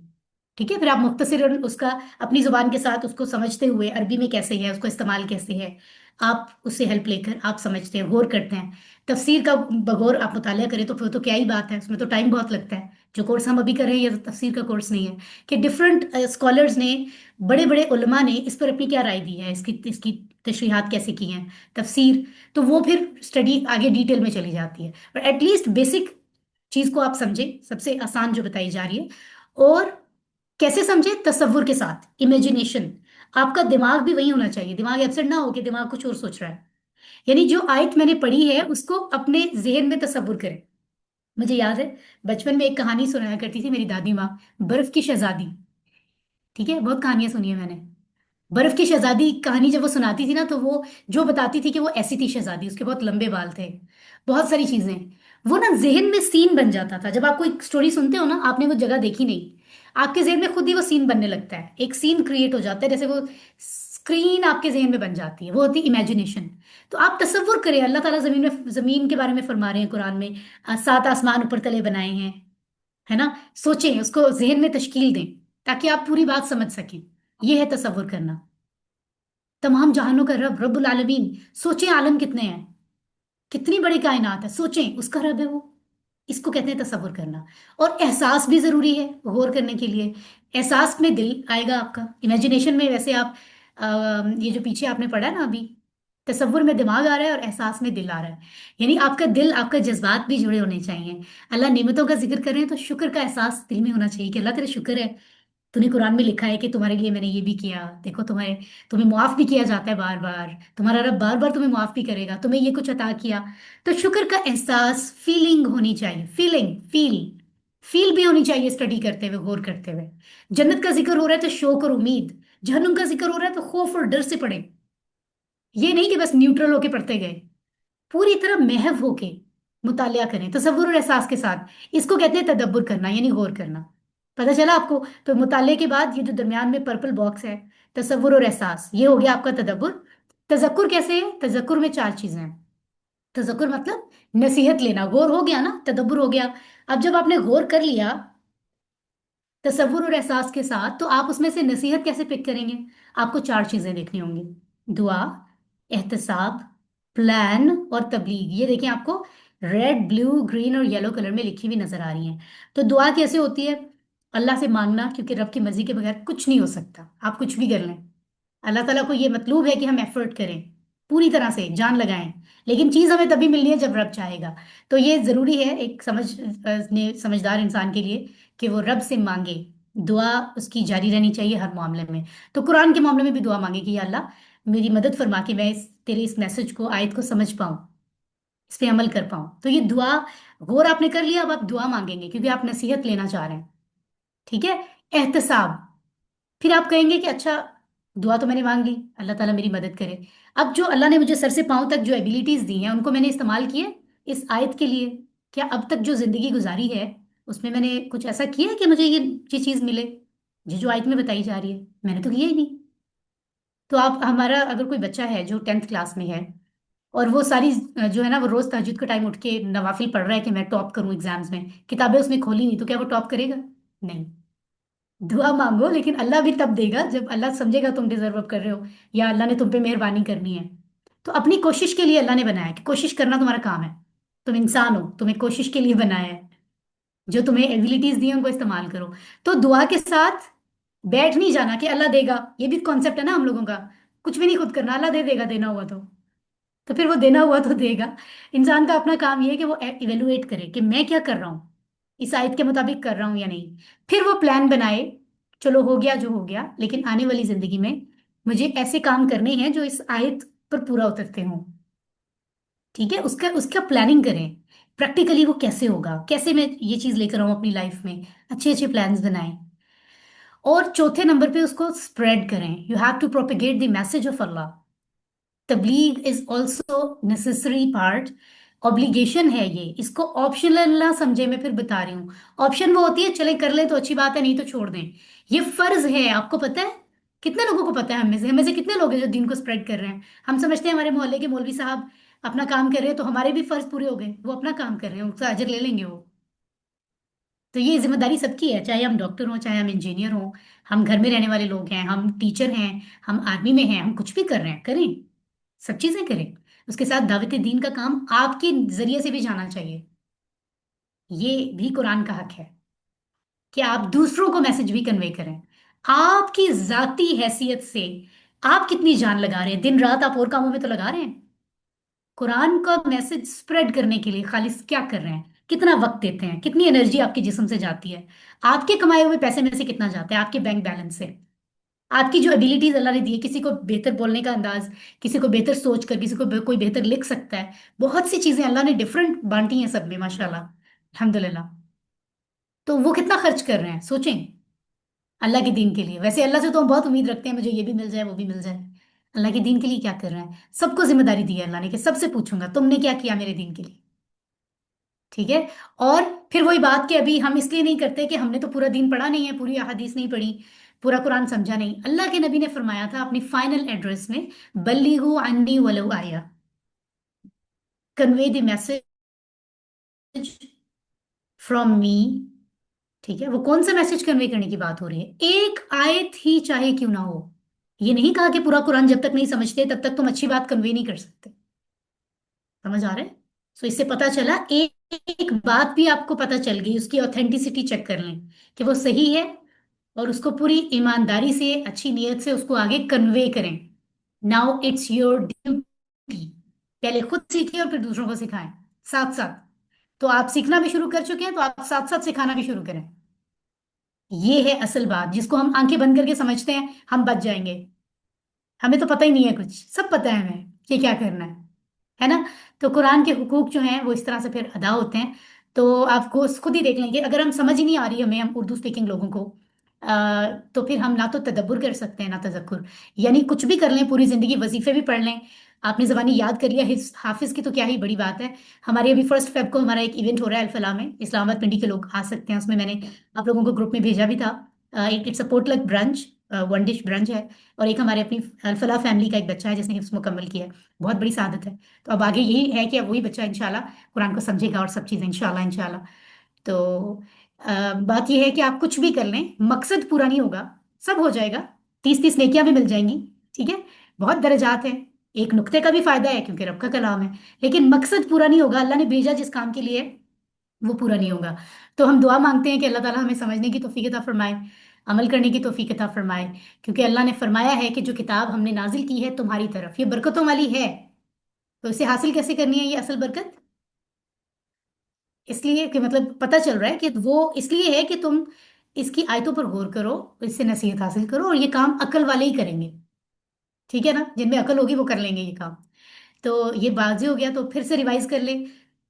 ठीक है। फिर आप मुख्तसरन उसका अपनी जुबान के साथ उसको समझते हुए, अरबी में कैसे है, उसको इस्तेमाल कैसे है, आप उससे हेल्प लेकर आप समझते हैं, गौर करते हैं। तफसीर का बगौर आप मुतालिया करें तो फिर तो क्या ही बात है, उसमें तो टाइम बहुत लगता है। जो कोर्स हम अभी कर रहे हैं ये तो तफसीर का कोर्स नहीं है कि डिफरेंट स्कॉलर्स ने, बड़े बड़े उलमा ने इस पर अपनी क्या राय दी है, इसकी इसकी तशरीहात कैसे की हैं, तफसीर। तो वो फिर स्टडी आगे डिटेल में चली जाती है, पर एटलीस्ट बेसिक चीज को आप समझें, सबसे आसान जो बताई जा रही है। और कैसे समझे? तसव्वुर के साथ, इमेजिनेशन। आपका दिमाग भी वही होना चाहिए, दिमाग एब्सेंट ना हो कि दिमाग कुछ और सोच रहा है। यानी जो आयत मैंने पढ़ी है उसको अपने जहन में तसव्वुर करें। मुझे याद है बचपन में एक कहानी सुनाया करती थी मेरी दादी माँ, बर्फ की शहजादी। ठीक है, बहुत कहानियां सुनी है मैंने। बर्फ की शहजादी कहानी जब वो सुनाती थी ना, तो वो जो बताती थी कि वो ऐसी थी शहजादी, उसके बहुत लंबे बाल थे, बहुत सारी चीजें। वो ना जहन में सीन बन जाता था। जब आप कोई स्टोरी सुनते हो ना, आपने वो जगह देखी नहीं, आपके जहन में खुद ही वो सीन बनने लगता है, एक सीन क्रिएट हो जाता है, जैसे वो स्क्रीन आपके जहन में बन जाती है, वो होती है इमेजिनेशन। तो आप तसव्वुर करें, अल्लाह ताला जमीन के बारे में फरमा रहे हैं कुरान में, 7 आसमान ऊपर तले बनाए हैं, है ना। सोचें, उसको जहन में तश्कील दें ताकि आप पूरी बात समझ सकें। ये है तसव्वुर करना। तमाम जहानों का रब, रब्बुल आलमीन। सोचें आलम कितने हैं, कितनी बड़ी कायनात है, सोचें उसका रब है वो। इसको कहते हैं तसव्वुर करना। और एहसास भी जरूरी है गौर करने के लिए। एहसास में दिल आएगा आपका, इमेजिनेशन में। वैसे आप ये जो पीछे आपने पढ़ा ना अभी, तसव्वुर में दिमाग आ रहा है और एहसास में दिल आ रहा है, यानी आपका दिल, आपका जज्बात भी जुड़े होने चाहिए। अल्लाह नेमतों का जिक्र कर रहे हैं तो शुक्र का एहसास दिल में होना चाहिए कि अल्लाह तेरा शुक्र है, तूने कुरान में लिखा है कि तुम्हारे लिए मैंने ये भी किया, देखो तुम्हें मुआफ भी किया जाता है बार बार, तुम्हारा रब बार बार तुम्हें मुआफ भी करेगा, तुम्हें ये कुछ अता किया। तो शुक्र का एहसास, फीलिंग होनी चाहिए, फील भी होनी चाहिए स्टडी करते हुए, गौर करते हुए। जन्नत का जिक्र हो रहा है तो शौक और उम्मीद, जहन्नुम का जिक्र हो रहा है तो खौफ और डर से पढ़े। ये नहीं कि बस न्यूट्रल होके पढ़ते गए, पूरी तरह महव होके मुतालिया करें तसव्वुर और एहसास के साथ। इसको कहते हैं तदब्बुर करना, यानी गौर करना। पता चला आपको। तो मुताले के बाद ये जो दरमियान में पर्पल बॉक्स है, तसव्वुर और एहसास, ये हो गया आपका तदब्बुर। तजक्कुर कैसे है? तजक्कुर में 4 चीजें हैं। तजक्कुर मतलब नसीहत लेना, गौर हो गया ना, तदब्बुर हो गया। अब जब आपने गौर कर लिया तसव्वुर और एहसास के साथ, तो आप उसमें से नसीहत कैसे पिक करेंगे? आपको 4 चीजें देखनी होंगी: दुआ, एहतसाब, प्लान और तबलीग। ये देखें, आपको रेड, ब्लू, ग्रीन और येलो कलर में लिखी हुई नजर आ रही हैं। तो दुआ कैसे होती है? अल्लाह से मांगना, क्योंकि रब की मर्जी के बगैर कुछ नहीं हो सकता। आप कुछ भी कर लें, अल्लाह ताला को ये मतलूब है कि हम एफर्ट करें, पूरी तरह से जान लगाएं, लेकिन चीज हमें तभी मिलनी है जब रब चाहेगा। तो ये जरूरी है एक समझदार इंसान के लिए कि वो रब से मांगे, दुआ उसकी जारी रहनी चाहिए हर मामले में। तो कुरान के मामले में भी दुआ मांगे कि या अल्लाह मेरी मदद फरमा कि मैं तेरे इस मैसेज को, आयत को समझ पाऊं, इस पे अमल कर पाऊं। तो ये दुआ, गौर आपने कर लिया, अब आप दुआ मांगेंगे क्योंकि आप नसीहत लेना चाह रहे हैं। ठीक है। एहतसाब, फिर आप कहेंगे कि अच्छा, दुआ तो मैंने मांग ली, अल्लाह ताला मेरी मदद करे। अब जो अल्लाह ने मुझे सर से पांव तक जो एबिलिटीज दी हैं, उनको मैंने इस्तेमाल किए इस आयत के लिए। क्या अब तक जो जिंदगी गुजारी है उसमें मैंने कुछ ऐसा किया है कि मुझे ये चीज मिले, जो आयत में बताई जा रही है? मैंने तो किया ही नहीं। तो आप, हमारा अगर कोई बच्चा है जो 10th क्लास में है और वो सारी जो है ना, वो रोज तहज्जुद का टाइम उठ के नवाफिल पढ़ रहा है कि मैं टॉप करूं एग्जाम्स में, किताबें उसने खोली नहीं, तो क्या वो टॉप करेगा? नहीं। दुआ मांगो, लेकिन अल्लाह भी तब देगा जब अल्लाह समझेगा तुम डिजर्व कर रहे हो, या अल्लाह ने तुम पे मेहरबानी करनी है। तो अपनी कोशिश के लिए अल्लाह ने बनाया कि कोशिश करना तुम्हारा काम है। तुम इंसान हो, तुम्हें कोशिश के लिए बनाया है। जो तुम्हें एबिलिटीज दी हैं उनको इस्तेमाल करो। तो दुआ के साथ बैठ नहीं जाना कि अल्लाह देगा, ये भी कॉन्सेप्ट है ना हम लोगों का। कुछ भी नहीं खुद करना, अल्लाह दे देगा देना हुआ तो फिर वो देना हुआ तो देगा। इंसान का अपना काम ये है कि वो इवेलुएट करे कि मैं क्या कर रहा हूँ, इस आयत के मुताबिक कर रहा हूँ या नहीं। फिर वो प्लान बनाए, चलो हो गया जो हो गया, लेकिन आने वाली जिंदगी में मुझे ऐसे काम करने हैं जो इस आयत पर पूरा उतरते हों। ठीक है, उसका उसका प्लानिंग करें, प्रैक्टिकली वो कैसे होगा, कैसे मैं ये चीज लेकर आऊं अपनी लाइफ में, अच्छे अच्छे प्लान्स बनाएं। और चौथे नंबर पे उसको स्प्रेड करें। You have to propagate the message of Allah. तबलीग is also necessary part, obligation है ये, इसको ऑप्शनल ना समझे, मैं फिर बता रही हूँ। ऑप्शन वो होती है चले कर ले तो अच्छी बात है, नहीं तो छोड़ दें। ये फर्ज है। आपको पता है कितने लोगों को पता है? हम में से कितने लोग हैं जो दीन को स्प्रेड कर रहे हैं? हम समझते हैं हमारे मोहल्ले के मौलवी साहब अपना काम कर रहे हैं तो हमारे भी फर्ज पूरे हो गए, वो अपना काम कर रहे हैं, उनका अजर ले लेंगे वो। तो ये जिम्मेदारी सबकी है, चाहे हम डॉक्टर हों, चाहे हम इंजीनियर हों, हम घर में रहने वाले लोग हैं, हम टीचर हैं, हम आर्मी में हैं, हम कुछ भी कर रहे हैं, करें, सब चीजें करें। उसके साथ दावत दीन का काम आपके जरिए से भी जाना चाहिए। ये भी कुरान का हक है कि आप दूसरों को मैसेज भी कन्वे करें। आपकी जाती हैसियत से आप कितनी जान लगा रहे हैं, दिन रात आप और कामों में तो लगा रहे हैं, कुरान का मैसेज स्प्रेड करने के लिए खालिस क्या कर रहे हैं? कितना वक्त देते हैं? कितनी एनर्जी आपके जिस्म से जाती है? आपके कमाए हुए पैसे में से कितना जाता है आपके बैंक बैलेंस से? आपकी जो एबिलिटीज अल्लाह ने दी है, किसी को बेहतर बोलने का अंदाज, किसी को बेहतर सोच कर, किसी को कोई बेहतर लिख सकता है, बहुत सी चीजें अल्लाह ने डिफरेंट बांटी हैं सब में, माशाल्लाह, अल्हम्दुलिल्लाह। तो वो कितना खर्च कर रहे हैं, सोचें, अल्लाह के दीन के लिए। वैसे अल्लाह से तो हम बहुत उम्मीद रखते हैं, मुझे ये भी मिल जाए वो भी मिल जाए। अल्लाह के दीन के लिए क्या कर रहे हैं? सबको जिम्मेदारी दी है अल्लाह ने कि सबसे पूछूंगा तुमने क्या किया मेरे दीन के लिए। ٹھیک ہے. اور پھر وہی بات کہ ابھی ہم اس لیے نہیں کرتے کہ ہم نے تو پورا دین پڑھا نہیں ہے، پوری احادیث نہیں پڑھی، پورا قرآن سمجھا نہیں. اللہ کے نبی نے فرمایا تھا اپنی فائنل ایڈریس میں، بلیغوا عنی ولو آیا، کنوے دی میسج فرام می. ٹھیک ہے، وہ کون سا میسج کنوے کرنے کی بات ہو رہی ہے؟ ایک آیت ہی چاہے کیوں نہ ہو. یہ نہیں کہا کہ پورا قرآن جب تک نہیں سمجھتے تب تک تم اچھی بات کنوے نہیں کر سکتے. سمجھ آ رہا ہے؟ سو اس سے پتا چلا ایک بات بھی آپ کو پتا چل گئی، اس کی اوتھینٹسٹی چیک کر لیں کہ وہ صحیح ہے، اور اس کو پوری ایمانداری سے اچھی نیت سے اس کو آگے کنوے کریں. ناؤ اٹس یور ڈیوٹی، پہلے خود سیکھیں اور پھر دوسروں کو سکھائیں ساتھ ساتھ. تو آپ سیکھنا بھی شروع کر چکے ہیں تو آپ ساتھ ساتھ سکھانا بھی شروع کریں. یہ ہے اصل بات جس کو ہم آنکھیں بند کر کے سمجھتے ہیں ہم بچ جائیں گے. ہمیں تو پتہ ہی نہیں ہے، کچھ سب پتہ ہے ہمیں کہ کیا کرنا ہے نا. تو قرآن کے حقوق جو ہیں وہ اس طرح سے پھر ادا ہوتے ہیں. تو آپ کو خود ہی دیکھ لیں گے، اگر ہم سمجھ ہی نہیں آ رہی ہمیں، ہم اردو اسپیکنگ لوگوں کو، تو پھر ہم نہ تو تدبر کر سکتے ہیں نہ تذکر. یعنی کچھ بھی کر لیں، پوری زندگی وظیفے بھی پڑھ لیں، آپ نے زبانی یاد کر لیا، حافظ کی تو کیا ہی بڑی بات ہے. ہمارے ابھی 1 فیب کو ہمارا ایک ایونٹ ہو رہا ہے الفلاح میں، اسلام آباد پنڈی کے لوگ آ سکتے ہیں. اس میں میں نے آپ لوگوں کو گروپ میں بھیجا بھی تھا. It's a potluck brunch, 1 dish brunch ہے. اور ایک ہمارے اپنی الفلاح فیملی کا ایک بچہ ہے جس نے حفظ مکمل کیا ہے، بہت بڑی سعادت ہے. تو اب آگے یہی ہے کہ اب وہی بچہ انشاءاللہ قرآن کو سمجھے گا اور سب چیزیں انشاءاللہ انشاءاللہ. تو بات یہ ہے کہ آپ کچھ بھی کر لیں، مقصد پورا نہیں ہوگا، سب ہو جائے گا، 30 نیکیاں بھی مل جائیں گی. ٹھیک ہے، بہت درجات ہیں، ایک نقطے کا بھی فائدہ ہے کیونکہ رب کا کلام ہے، لیکن مقصد پورا نہیں ہوگا. اللہ نے بھیجا جس کام کے لیے وہ پورا نہیں ہوگا. تو ہم دعا مانگتے ہیں کہ اللہ تعالیٰ ہمیں سمجھنے کی توفیق عطا فرمائے، عمل کرنے کی توفیق عطا فرمائے. کیونکہ اللہ نے فرمایا ہے کہ جو کتاب ہم نے نازل کی ہے تمہاری طرف، یہ برکتوں والی ہے. تو اسے حاصل کیسے کرنی ہے یہ اصل برکت؟ اس لیے کہ مطلب پتہ چل رہا ہے کہ وہ اس لیے ہے کہ تم اس کی آیتوں پر غور کرو، اس سے نصیحت حاصل کرو، اور یہ کام عقل والے ہی کریں گے. ٹھیک ہے نا، جن میں عقل ہوگی وہ کر لیں گے یہ کام. تو یہ واضح ہو گیا. تو پھر سے ریوائز کر لیں.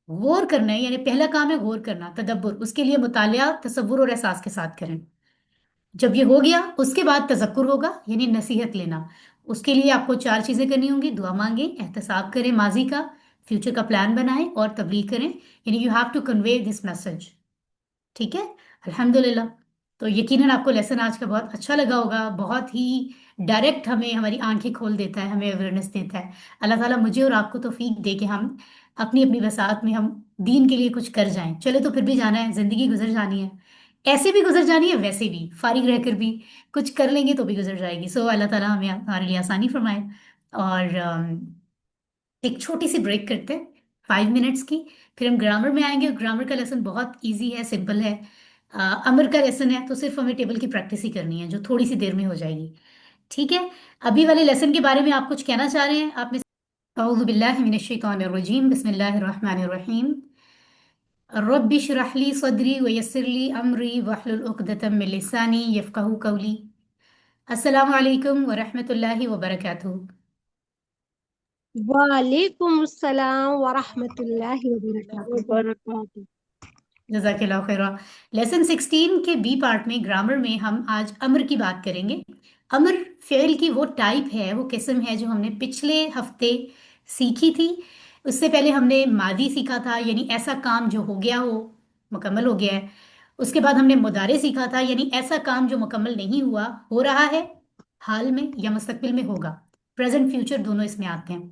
غور کرنا ہے، یعنی پہلا کام ہے غور کرنا، تدبر. اس کے لیے مطالعہ تصور اور احساس کے ساتھ کریں. جب یہ ہو گیا اس کے بعد تذکر ہوگا، یعنی نصیحت لینا. اس کے لیے آپ کو 4 چیزیں کرنی ہوں گی: دعا مانگیں، احتساب کریں ماضی کا، فیوچر کا پلان بنائیں، اور تبلیغ کریں. یعنی you have to convey this message. ٹھیک ہے، الحمدللہ. تو یقیناً آپ کو لیسن آج کا بہت اچھا لگا ہوگا. بہت ہی ڈائریکٹ ہمیں ہماری آنکھیں کھول دیتا ہے، ہمیں اویئرنیس دیتا ہے. اللہ تعالیٰ مجھے اور آپ کو توفیق دے کہ ہم اپنی اپنی وسعت میں ہم دین کے لیے کچھ کر جائیں. چلے تو پھر بھی جانا ہے، زندگی گزر جانی ہے، ایسے بھی گزر جانی ہے، ویسے بھی فارغ رہ کر بھی کچھ کر لیں گے تو بھی گزر جائے گی. سو اللہ تعالیٰ ہمیں ہمارے لیے آسانی فرمائے. اور ایک چھوٹی سی بریک کرتے ہیں 5 منٹس کی، پھر ہم گرامر میں آئیں گے. گرامر کا لیسن بہت ایزی ہے، سمپل ہے. امر کا لیسن ہے تو صرف ہمیں ٹیبل کی پریکٹس ہی کرنی ہے جو تھوڑی سی دیر میں ہو جائے گی. ٹھیک ہے، ابھی والے لیسن کے بارے میں آپ کچھ کہنا چاہ رہے ہیں؟ آپ میں اعوذ باللہ من الشیطان الرجیم، بسم اللہ الرحمن الرحیم. رب اشرح لي صدري ويسر لي امری واحلل عقدۃ من لسانی یفقهوا قولی. السلام علیکم ورحمۃ اللہ وبرکاتہ. وعلیکم السلام ورحمۃ اللہ وبرکاتہ. وبرکاتہ. جزاک اللہ خیرہ. لیسن 16 کے بی پارٹ میں گرامر میں ہم آج امر کی بات کریں گے. امر فعل کی وہ ٹائپ ہے، وہ قسم ہے جو ہم نے پچھلے ہفتے سیکھی تھی. اس سے پہلے ہم نے ماضی سیکھا تھا، یعنی ایسا کام جو ہو گیا ہو، مکمل ہو گیا ہے. اس کے بعد ہم نے مضارع سیکھا تھا، یعنی ایسا کام جو مکمل نہیں ہوا، ہو رہا ہے حال میں یا مستقبل میں ہوگا. پریزنٹ فیوچر دونوں اس میں آتے ہیں.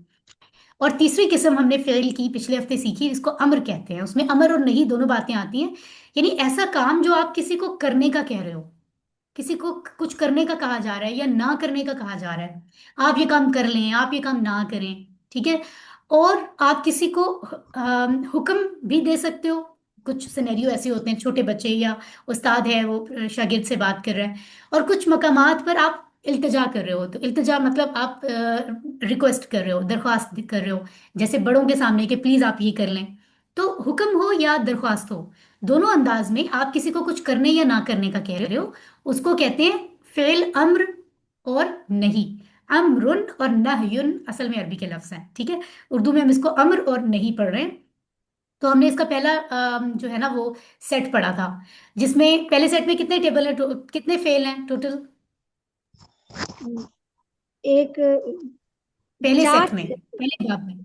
اور تیسری قسم ہم نے فعل کی پچھلے ہفتے سیکھی، جس کو امر کہتے ہیں. اس میں امر اور نہیں دونوں باتیں آتی ہیں. یعنی ایسا کام جو آپ کسی کو کرنے کا کہہ رہے ہو، کسی کو کچھ کرنے کا کہا جا رہا ہے یا نہ کرنے کا کہا جا رہا ہے. آپ یہ کام کر لیں، آپ یہ کام نہ کریں. ٹھیک ہے، اور آپ کسی کو حکم بھی دے سکتے ہو. کچھ سینیریو ایسے ہوتے ہیں، چھوٹے بچے یا استاد ہے وہ شاگرد سے بات کر رہے ہیں، اور کچھ مقامات پر آپ التجا کر رہے ہو. تو التجا مطلب آپ ریکویسٹ کر رہے ہو، درخواست کر رہے ہو، جیسے بڑوں کے سامنے کہ پلیز آپ یہ کر لیں. تو حکم ہو یا درخواست ہو، دونوں انداز میں آپ کسی کو کچھ کرنے یا نہ کرنے کا کہہ رہے ہو، اس کو کہتے ہیں فعل امر اور نہیں. امرن اور نہیون اصل میں عربی کے لفظ ہیں. ٹھیک ہے، اردو میں ہم اس کو امر اور نہیں پڑھ رہے ہیں. تو ہم نے اس کا پہلا جو ہے نا وہ سیٹ پڑھا تھا، جس میں پہلے سیٹ میں کتنے ٹیبل ہیں، کتنے فعل ہیں ٹوٹل؟ ایک پہلے چار سیٹ میں، پہلے باب میں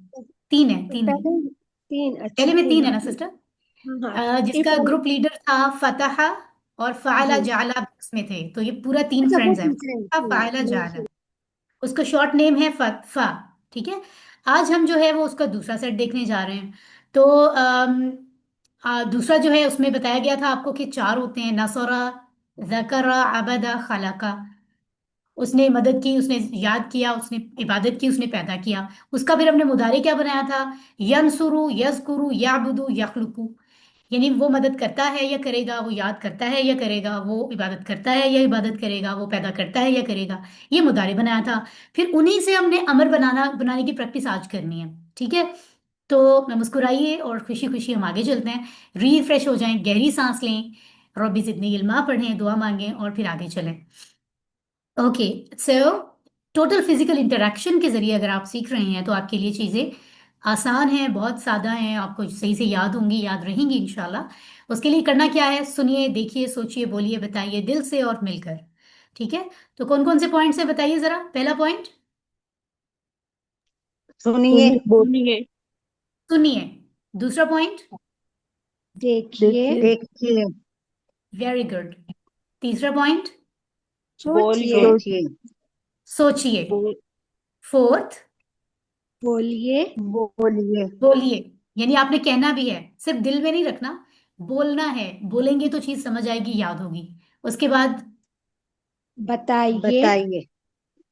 3 ہے. 3 ہے، پہلے تین. پہلے اچھا میں 3 ہے نا ایک سسٹر؟ जिसका इफ ग्रुप लीडर था फतह और फाला जी जाला उसमें थे। तो ये पूरा 3 अच्छा वो फ्रेंड्स हैं, पूछ रहे हैं फतह फाला जाला। उसका शॉर्ट नेम है फा। ठीक है। आज हम जो है वो उसका दूसरा सेट देखने जा रहे हैं। तो दूसरा जो है उसमें बताया गया था आपको कि 4 होते हैं, नसरा, ज़करा, अबदा, खलका। उसने मदद की, उसने याद किया, उसने इबादत की, उसने पैदा किया। उसका फिर हमने मुदारे क्या बनाया था, यनसुरु, यज़कुरु, याबुदु, यखलुकु। यानी वो मदद करता है या करेगा, वो याद करता है या करेगा, वो इबादत करता है या इबादत करेगा, वो पैदा करता है या करेगा। ये मुदारे बनाया था। फिर उन्हीं से हमने अमर बनाने की प्रैक्टिस आज करनी है। ठीक है। तो मुस्कुराइए और खुशी खुशी हम आगे चलते हैं। रिफ्रेश हो जाएं, गहरी सांस लें, रब्बी जितनी इल्मा पढ़ें, दुआ मांगें और फिर आगे चलें। Okay. So total physical interaction के जरिए अगर आप सीख रहे हैं तो आपके लिए चीज़ें आसान हैं, बहुत सादा हैं, आपको सही से याद होंगी, याद रहेंगी इंशाल्लाह। उसके लिए करना क्या है, सुनिए, देखिए, सोचिए, बोलिए, बताइए दिल से और मिलकर। ठीक है। तो कौन कौन से पॉइंट्स है बताइए जरा। पहला पॉइंट सुनिए, सुनिए, सुनिए। दूसरा पॉइंट देखिए, देखिए, वेरी गुड। तीसरा पॉइंट सोचिए, बोलिए, सोचिए, सोचिए। बोल फोर्थ बोलिए, बोलिए, बोलिए। यानी आपने कहना भी है, सिर्फ दिल में नहीं रखना, बोलना है। बोलेंगे तो चीज समझ आएगी, याद होगी। उसके बाद बताइए, बताइए,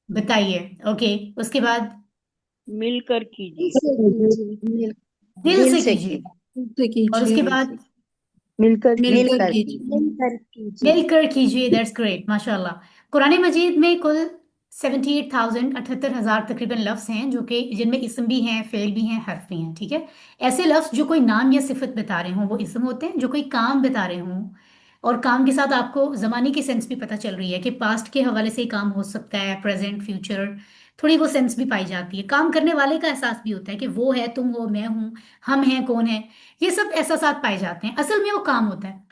बताइए। ओके। उसके बाद मिलकर कीजिए, से कीजिए, मिल, दिल दिल से से कीजिए। कीजिए, से और कीजिए, उसके दिल बाद से, मिलकर मिलकर मिलकर कीजिए। कीजिए। मिलकर कीजिए। मिलकर कीजिए। दैट्स ग्रेट, माशाल्लाह। कुरान मजीद में कुल 78,000, 78,000 तकरीबन लफ्ज हैं, जो कि जिनमें इसम भी हैं, फेल भी हैं, हर्फ भी हैं। ठीक है। ऐसे लफ्ज जो कोई नाम या सिफत बता रहे हों वो इसम होते हैं, जो कोई काम बता रहे हों और काम के साथ आपको जमाने की सेंस भी पता चल रही है कि पास्ट के हवाले से ही काम हो सकता है, प्रेजेंट, फ्यूचर, थोड़ी वो सेंस भी पाई जाती है। काम करने वाले का एहसास भी होता है कि वो है, तुम हो, मैं हूं, हम हैं, कौन है। ये सब एहसास पाए जाते हैं, असल में वो काम होता है।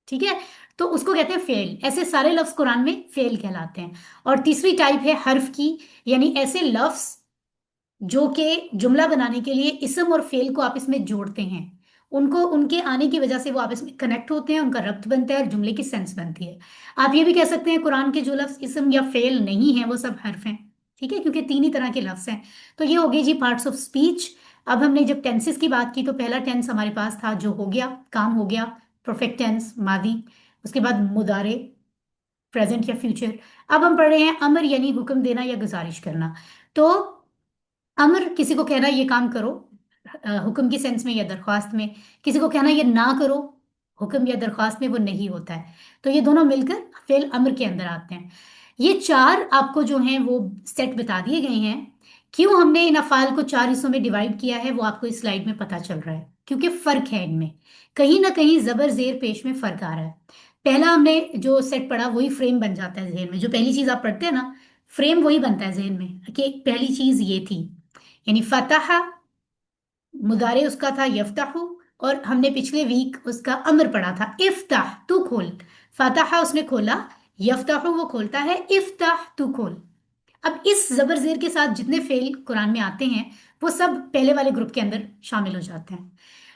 ठीक है। तो उसको कहते हैं फेल। ऐसे सारे लफ्ज कुरान में फेल कहलाते हैं। और तीसरी टाइप है हर्फ की, यानी ऐसे लफ्ज जो कि जुमला बनाने के लिए इसम और फेल को आपस में जोड़ते हैं। उनको उनके आने की वजह से वो आपस में कनेक्ट होते हैं, उनका रब्त बनता है और जुमले की सेंस बनती है। आप ये भी कह सकते हैं कुरान के जो लफ्ज इसम या फेल नहीं है वो सब हर्फ हैं। ठीक है, क्योंकि 3 ही तरह के लफ्ज हैं। तो ये हो गए जी पार्ट्स ऑफ स्पीच। अब हमने जब टेंसेस की बात की तो पहला टेंस हमारे पास था जो हो गया, काम हो गया, परफेक्ट टेंस, मादी। उसके बाद मुदारे, प्रेजेंट या फ्यूचर। अब हम पढ़ रहे हैं अमर, यानी हुक्म देना या गुजारिश करना। तो अमर किसी को कहना ये काम करो, हुक्म की सेंस में या दरख्वास्त में। किसी को कहना ये ना करो, हुक्म या दरख्वास्त में वो नहीं होता है। तो ये दोनों मिलकर फेल अमर के अंदर आते हैं। ये 4 आपको जो हैं वो सेट बता दिए गए हैं। क्यों हमने इन अफ़ाल को 4 हिस्सों में डिवाइड किया है वो आपको इस स्लाइड में पता चल रहा है, क्योंकि फर्क है इनमें। कहीं ना कहीं जबर जेर पेश में फर्क आ रहा है। पहला हमने जो सेट पढ़ा वही फ्रेम बन जाता है जहन में, जो पहली चीज आप पढ़ते हैं ना, फ्रेम वही बनता है जहन में कि पहली चीज ये थी। यानी फतह, मुदारे उसका था यफ्ताहु, और हमने पिछले वीक उसका अमर पढ़ा था, इफ्ताह तू खोल। फतह उसने खोला, यफ्ताहु वो खोलता है, इफ्ताह तू खोल। अब इस जबर जेर के साथ जितने फेल कुरान में आते हैं वो सब पहले वाले ग्रुप के अंदर शामिल हो जाते हैं।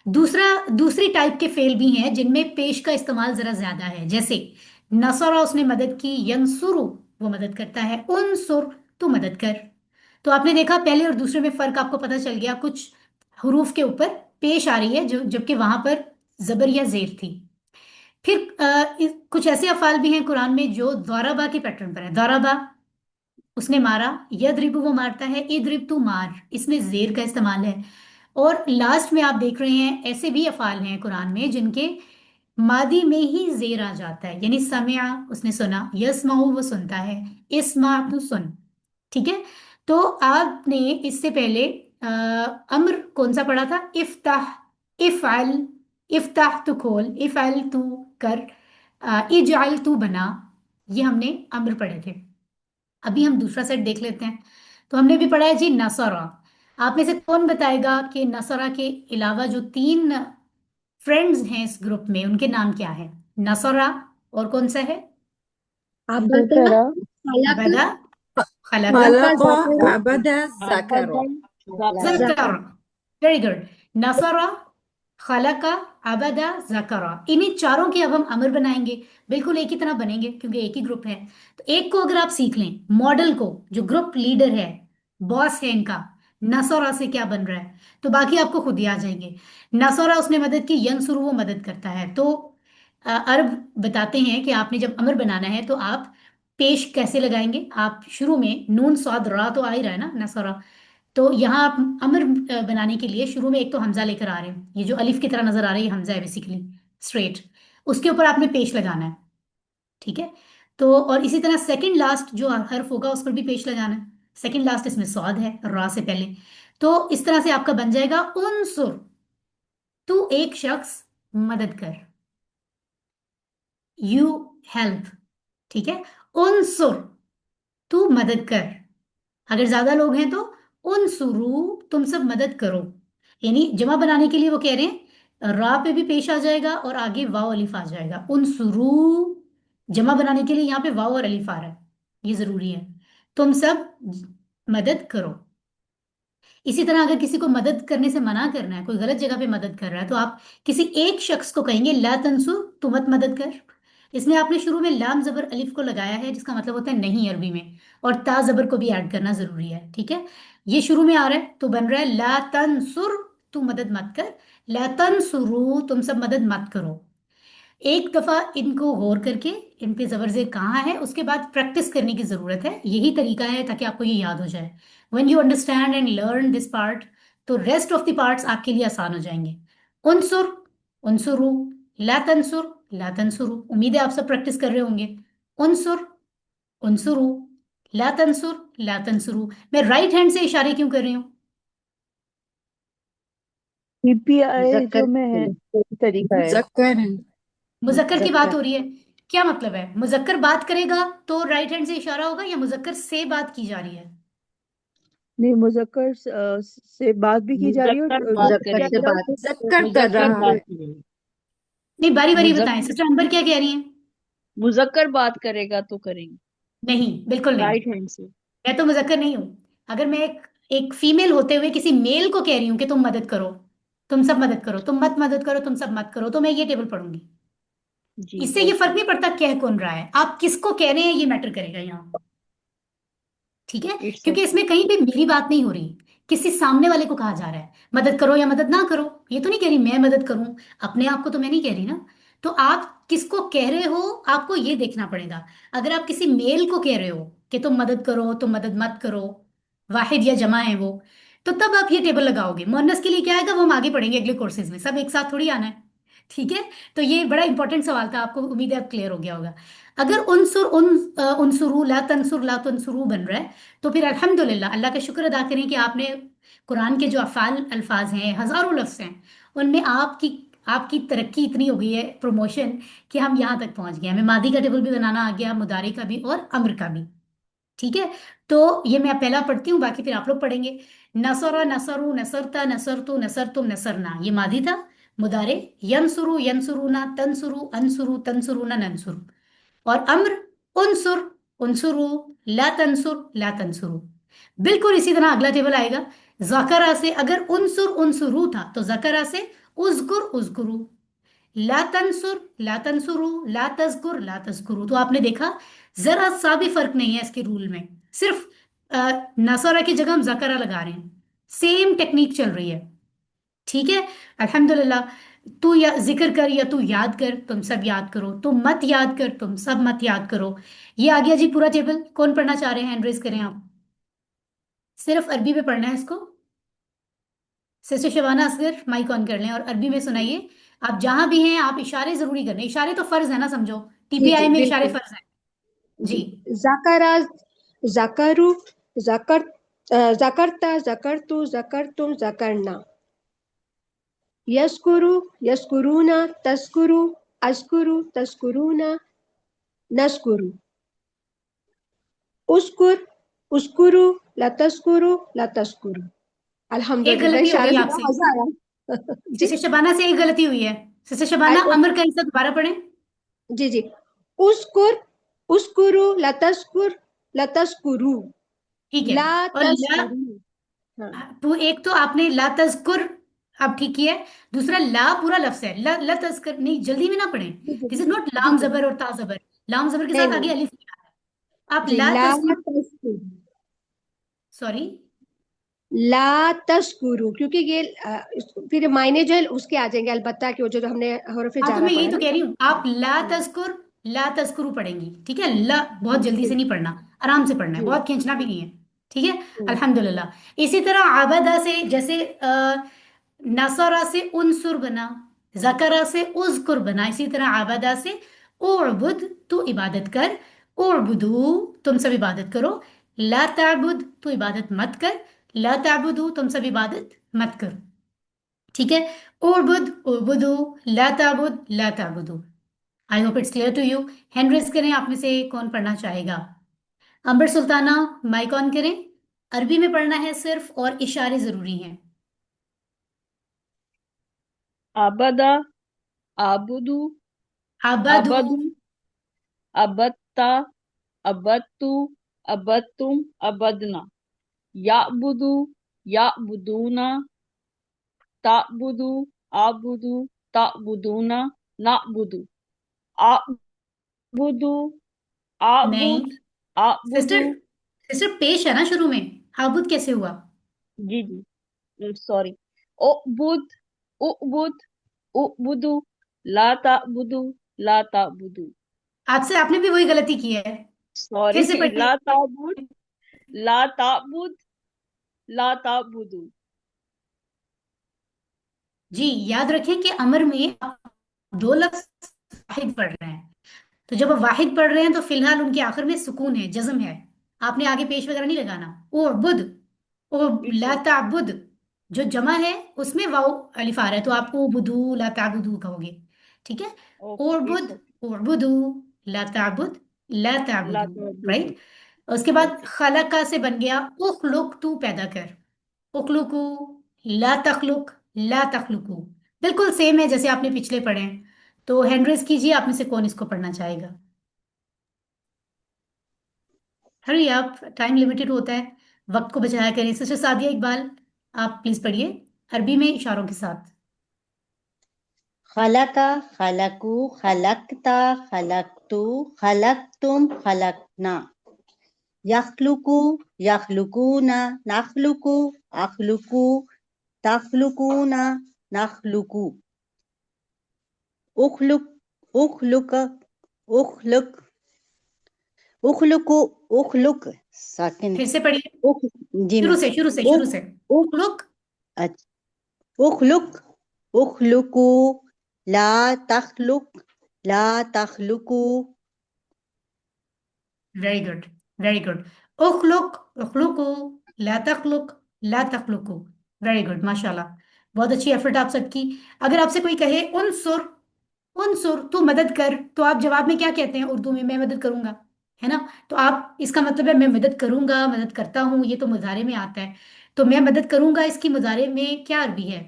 दूसरी टाइप के फेल भी हैं जिनमें पेश का इस्तेमाल जरा ज्यादा है, जैसे नसरा उसने मदद की, यंसुरु वो मदद करता है, उनसुर तू मदद कर। तो आपने देखा पहले और दूसरे में फर्क आपको पता चल गया, कुछ हरूफ के ऊपर पेश आ रही है जो जबकि वहां पर जबर या जेर थी। फिर कुछ ऐसे अफाल भी हैं कुरान में जो दौराबा के पैटर्न पर है। दौराबा उसने मारा, यदरिबु वो मारता है, इदरिब तू मार, इसमें जेर का इस्तेमाल है। और लास्ट में आप देख रहे हैं ऐसे भी अफाल हैं कुरान में जिनके मादी में ही जेर आ जाता है, यानी समिया उसने सुना, यस्माउ वो सुनता है, इस्मा तू सुन। ठीक है। तो आपने इससे पहले अम्र कौन सा पढ़ा था, इफ्ताह, इफ़अल, इफ्ताह तू खोल, इफ़अल तू कर, इजअल तू बना। ये हमने अम्र पढ़े थे। अभी हम दूसरा सेट देख लेते हैं। तो हमने भी पढ़ा है जी नसरा। आप में से कौन बताएगा कि नसरा के अलावा जो 3 फ्रेंड्स हैं इस ग्रुप में उनके नाम क्या है। नसरा और कौन सा है, अबदा, जकरा, खलक, अबदा, खलका, खलक, ज़करा, अबद, जकर। अबदन, ज़कर। ज़कर। Very good. नसरा, खलका, अबदा ज़करा, इन्हीं चारों के अब हम अमर बनाएंगे, बिल्कुल एक ही तरह बनेंगे क्योंकि एक ही ग्रुप है। तो एक को अगर आप सीख लें, मॉडल को, जो ग्रुप लीडर है, बॉस है इनका, नसौरा से क्या बन रहा है, तो बाकी आपको खुद ही आ जाएंगे। नसौरा उसने मदद की, यंसुरु वो मदद करता है। तो अरब बताते हैं कि आपने जब अमर बनाना है तो आप पेश कैसे लगाएंगे। आप शुरू में नून स्वाद रा तो आ ही रहा है ना, नसौरा। तो यहाँ आप अमर बनाने के लिए शुरू में एक तो हमजा लेकर आ रहे हैं, ये जो अलिफ की तरह नजर आ रहा है ये हमजा है बेसिकली, स्ट्रेट। उसके ऊपर आपने पेश लगाना है, ठीक है। तो और इसी तरह सेकंड लास्ट जो हर्फ होगा उस पर भी पेश लगाना है। सेकंड लास्ट इसमें स्वाद है रा से पहले। तो इस तरह से आपका बन जाएगा उनसुर, तू एक शख्स मदद कर, यू हेल्प, ठीक है। उनसुर, तू मदद कर। अगर ज्यादा लोग हैं तो उनसुरु, तुम सब मदद करो। यानी जमा बनाने के लिए वो कह रहे हैं रा पे भी पेश आ जाएगा और आगे वाव अलिफ आ जाएगा। उनसुरु जमा बनाने के लिए यहाँ पे वाव और अलिफ आ रहा है, ये जरूरी है। तुम सब मदद करो। इसी तरह अगर किसी को मदद करने से मना करना है, कोई गलत जगह पे मदद कर रहा है, तो आप किसी एक शख्स को कहेंगे ला तंसु, तू मत मदद कर। इसमें आपने शुरू में लाम जबर अलिफ को लगाया है जिसका मतलब होता है नहीं अरबी में, और ता जबर को भी ऐड करना जरूरी है, ठीक है। ये शुरू में आ रहा है तो बन रहा है ला तंसुर, तू मदद मत कर, ला तंसुरु, तुम सब मदद मत करो। एक दफा इनको गौर करके इन पे जबर जेर कहाँ है उसके बाद प्रैक्टिस करने की जरूरत है। यही तरीका है ताकि आपको ये याद हो जाए। When you understand and learn this part, तो रेस्ट ऑफ द पार्ट्स आपके लिए आसान हो जाएंगे। उनसुर, उनसुरु, ला तंसुर, ला तंसुरु। उम्मीद है आप सब प्रैक्टिस कर रहे होंगे। उनसुर, उनसुरु, ला तंसुर, ला तंसुरु। मैं राइट हैंड से इशारे क्यों कर रही हूँ? पीपीआई मुजक्कर जो में है वही तरीका है। मुजक्कर है। मुजक्कर की बात मुजक्कर हो रही है। क्या मतलब है? मुजक्कर बात करेगा तो राइट हैंड से इशारा होगा या मुजक्कर से बात की जा रही है? नहीं, मुजक्कर से बात भी की जा रही है और मुजक्कर बात जब मुजक्कर किया से करेगा, जाए बात तो मुजक्कर कर मुजक्कर रहा बात है। करेगा, नहीं, बारी बारी बताएं। मुजक्कर सिस्टर अंबर क्या कह रही हैं? मुजक्कर बात करेगा तो करेंगे, नहीं, बिल्कुल नहीं। राइट हैंड से। मैं तो मुजक्कर नहीं हूं। अगर मैं एक फीमेल होते हुए किसी मेल को कह रही हूँ कि तुम मदद करो, तुम सब मदद करो, तुम मत मदद करो, तुम सब मत करो, तो मैं ये टेबल पढ़ूंगी। जी इससे ये फर्क ओके, नहीं पड़ता कह कौन रहा है, आप किसको कह रहे हैं ये मैटर करेगा यहाँ, ठीक है। इट्स क्योंकि ओके। इसमें कहीं पे मेरी बात नहीं हो रही, किसी सामने वाले को कहा जा रहा है मदद करो या मदद ना करो। ये तो नहीं कह रही मैं मदद करूं, अपने आप को तो मैं नहीं कह रही ना। तो आप किसको कह रहे हो आपको ये देखना पड़ेगा। अगर आप किसी मेल को कह रहे हो कि तुम मदद करो, तुम मदद मत करो, वाहिद या जमा है वो, तो तब आप ये टेबल लगाओगे। मुअन्नस के लिए क्या आएगा वो हम आगे पढ़ेंगे अगले कोर्सेज में, सब एक साथ थोड़ी आना है, ठीक है। तो ये बड़ा इंपॉर्टेंट सवाल था, आपको उम्मीद है अब क्लियर हो गया होगा। अगर उनसुरु ला तंसुर ला तंसुरु बन रहा है, तो फिर अल्हम्दुलिल्लाह, अल्लाह का शुक्र अदा करें कि आपने कुरान के जो अफ़ाल अल्फाज हैं, हजारों लफ्ज हैं, उनमें आपकी आपकी तरक्की इतनी हो गई है, प्रमोशन, कि हम यहाँ तक पहुंच गए। हमें मादी का टेबल भी बनाना आ गया, मुदारी का भी और अम्र का भी, ठीक है। तो ये मैं पहला पढ़ती हूँ, बाकी फिर आप लोग पढ़ेंगे। नसरा नसरु नसरता नसरतु नसरतुम नसरना, ये मादी था। मुदारे यंसुरु यंसुरुना तंसुरु अंसुरु तंसुरुना नंसुरु। और अम्र उनसुर उनसुरु, ला तंसुर ला तंसुरु। बिल्कुल इसी तरह अगला टेबल आएगा। जकरा से अगर उनसुर उनसुरु था तो जकरा से उजकुर उजकुरु, ला तंसुर ला तंसुरु, ला तज़कुर ला तज़कुरु। तो आपने देखा जरा सा भी फर्क नहीं है इसके रूल में, सिर्फ नसरा की जगह हम जकरा लगा रहे हैं, सेम टेक्निक चल रही है, ठीक है। अल्हम्दुलिल्लाह। तू या जिक्र कर या तू याद कर, तुम सब याद करो, तू मत याद कर, तुम सब मत याद करो। ये आ गया जी पूरा टेबल। कौन पढ़ना चाह रहे हैं हैंड रेज करें आप। सिर्फ अरबी में पढ़ना है इसको। Sister Shabana Asghar mic on कर लें और अरबी में सुनाइए। आप जहां भी हैं आप इशारे जरूरी करने, इशारे तो फर्ज है ना, समझो जी टीपीआई जी में इशारे बिल्कुल फर्ज हैं जी। जी। जाकरा, जाकरू, जाकर, जाकरता, जाकरतु, जाकरतुम, जाकरना। यस्कुरु, यस्कुरूना, तस्कुरु, अस्कुरु, तस्कुरूना, नस्कुरु। उस्कुर, उस्कुरु, लतस्कुरु, लतस्कुरु। एक अल्हम्दुलिल्लाह, गलती हो इशारे गई से बड़ा आपसे, मजा आया। जी सिस्टर शबाना से एक गलती हुई है। सिस्टर शबाना अमर का हिस्सा दोबारा पढ़ें। जी जी। उस्कुर, उस्कुरु, लतस्कुर, लतस्कुरु, ठीक है। ला और ला, तस्कुरु। हाँ तो एक तो आपने ला तज़कुर اب ٹھیک کیا ہے. دوسرا لا پورا لفظ ہے. لا تذکر نہیں، جلدی میں نہ پڑھیں. جی جی دس از نوٹ جی لام جی زبر اور تا زبر. لام زبر کے نہیں ساتھ آگے نہیں الف نہیں آ رہا. آپ جی لا لا تذکر، تذکر سوری لا تذکرو، کیونکہ یہ پھر معنی جو ہے اس کے آ جائیں گے البتہ کہ وہ جو ہم نے حروف ہاں تو جارہ میں پڑھا یہی تو نا. کہہ رہی ہوں. آپ لا تذکرو پڑھیں گی. ٹھیک ہے، لا بہت جلدی سے نہیں پڑھنا، آرام سے پڑھنا ہے، جی بہت کھینچنا بھی نہیں ہے. ٹھیک ہے. ہوں. الحمدللہ. اسی طرح عبدہ سے، جیسے نصرہ سے انصر بنا، ذکرہ سے اذکر بنا، اسی طرح عبدہ سے اعبد تو عبادت کر، اعبدو تم سب عبادت کرو، لا تعبد تو عبادت مت کر، لا تعبدو تم سب عبادت مت کرو. ٹھیک ہے. اعبد اعبدو، لا تعبد لا تعبدو. I hope it's clear to you. Hand raise کریں آپ میں سے کون پڑھنا چاہے گا. امبر سلطانہ مائک آن کریں. عربی میں پڑھنا ہے صرف، اور اشارے ضروری ہیں. عبدا، عبدو، عبدو، عبدو، عبدتا، عبدتو، عبدتم، عبدنا. یعبدو، یعبدونا، تعبدو، عبدو، تعبدونا، نعبدو. اعبدو، نہیں اعبد، اعبدو. سسٹر، سسٹر پیش ہے نا شروع میں، عبد کیسے ہوا؟ جی جی سوری. اعبد، اعبد، اعبدو، لا تعبدو، لا تعبدو. آپ سے آپ نے بھی وہی غلطی کی ہے. پھر سے سوری. پڑھیے. لا تعبد، لا تعبد، لا تعبدو. جی یاد رکھیں کہ امر میں آپ دو لفظ واحد پڑھ رہے ہیں. تو جب آپ واحد پڑھ رہے ہیں تو فی الحال ان کے آخر میں سکون ہے، جزم ہے. آپ نے آگے پیش وغیرہ نہیں لگانا. اعبد، او اٹس لا تعبد جو جمع ہے اس میں واو الف آ رہا ہے، تو آپ اعبدو لا تعبدو کہو گے. ٹھیک ہے. اوکے، اعبد اٹس اوکے. اعبدو لا تعبد لا لا تعبدو. تعبدو. رائٹ. اس کے بعد اوکے. خلقہ سے بن گیا اخلق تو پیدا کر. اخلقو، لا تخلق لا تخلقو. بالکل سیم ہے جیسے آپ نے پچھلے پڑھے ہیں. تو ہینڈ ریز کیجیے آپ میں سے کون اس کو پڑھنا چاہے گا. ہری آپ، ٹائم لمیٹڈ ہوتا ہے، وقت کو بچایا کریں. سسٹر سعدیہ اقبال آپ پلیز پڑھیے عربی میں اشاروں کے ساتھ. خلق، خلقو، خلقتا، خلقتو، خلقتم، خلقنا. یخلقو، یخلقونا، نخلقو، اخلقو، تخلقونا، نخلقو. اخلق، اخلق، اخلق، اخلقو، اخلق ساکن پھر سے پڑھیے جی شروع میم. سے، شروع سے، اخ شروع سے. اخ اخلق، اچھا. اخلق، اخلقو، لا تخلق، لا تخلقو. Very good, very good. اخلق اخلقو، لا تخلق لا تخلقو. ویری گڈ، ماشاء اللہ. بہت اچھی ایفرٹ آپ سب کی. اگر آپ سے کوئی کہے انصر، انصر تو مدد کر، تو آپ جواب میں کیا کہتے ہیں اردو میں؟ میں مدد کروں گا، ہے نا. تو آپ اس کا مطلب ہے میں مدد کروں گا، مدد کرتا ہوں. یہ تو مضارع میں آتا ہے. تو میں مدد کروں گا اس کی مضارع میں کیا عربی ہے؟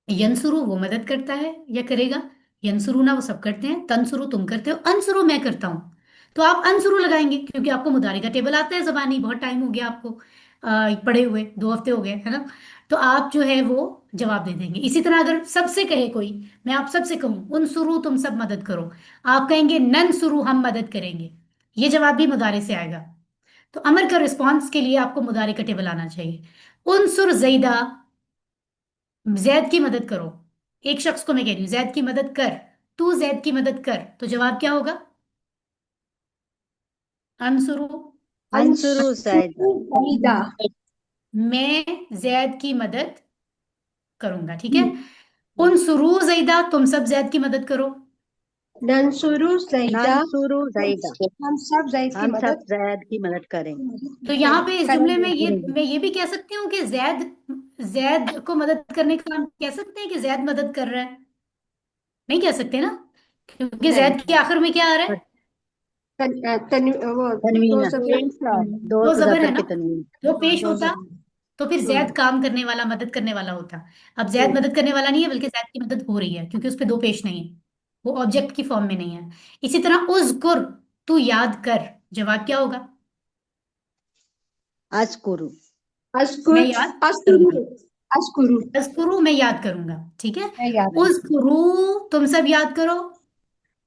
ینسرو وہ مدد کرتا ہے یا کرے گا، ینسرونا وہ سب کرتے ہیں، تنسرو تم کرتے ہو، انسرو میں کرتا ہوں. تو آپ انسرو لگائیں گے کیونکہ آپ کو مضارع کا ٹیبل آتا ہے زبانی. بہت ٹائم ہو گیا آپ کو پڑھے ہوئے، 2 ہفتے ہو گئے ہے نا. تو آپ جو ہے وہ جواب دے دیں گے. اسی طرح اگر سب سے کہے کوئی، میں آپ سب سے کہوں انسرو تم سب مدد کرو، آپ کہیں گے ننسرو ہم مدد کریں گے. یہ جواب بھی مضارع سے آئے گا. تو امر کا رسپانس کے لیے آپ کو مضارع کا ٹیبل آنا چاہیے. انصر زیدہ، زید کی مدد کرو. ایک شخص کو میں کہہ رہی ہوں زید کی مدد کر، تو زید کی مدد کر، تو جواب کیا ہوگا؟ انصرو، انصرو زائدہ. زیدہ. میں زید کی مدد کروں گا. ٹھیک ہے. انصرو زیدہ تم سب زید کی مدد کرو. ننصرو زیدہ، ننصرو زائدہ، ہم سب زید کی ہم سب مدد زید کی مدد کریں. تو یہاں پہ اس کریں جملے میں گے. میں یہ بھی کہہ سکتی ہوں کہ زید کو مدد کرنے کا ہم کہہ سکتے ہیں کہ زید مدد کر رہا ہے؟ نہیں کہہ سکتے نا، کیونکہ نہیں، زید کے آخر میں کیا آ رہا ہے؟ وہ تنوین، دو زبر، دو دو زبر ہے زبر نا. کے تنوین. دو پیش دو ہوتا زبر. تو پھر زید کام کرنے والا، مدد کرنے والا ہوتا. اب زید مدد کرنے والا نہیں ہے بلکہ زید کی مدد ہو رہی ہے کیونکہ اس پہ دو پیش نہیں ہے، وہ آبجیکٹ کی فارم میں نہیں ہے. اسی طرح اذکر تو یاد کر، جواب کیا ہوگا؟ اذکرو، میں اذکر، یاد کروں اذکر، گا. अस्कुरु अज़कुरू मैं याद करूंगा, ठीक है। मैं याद रखूंगी। उज़कुरू तुम सब याद करो।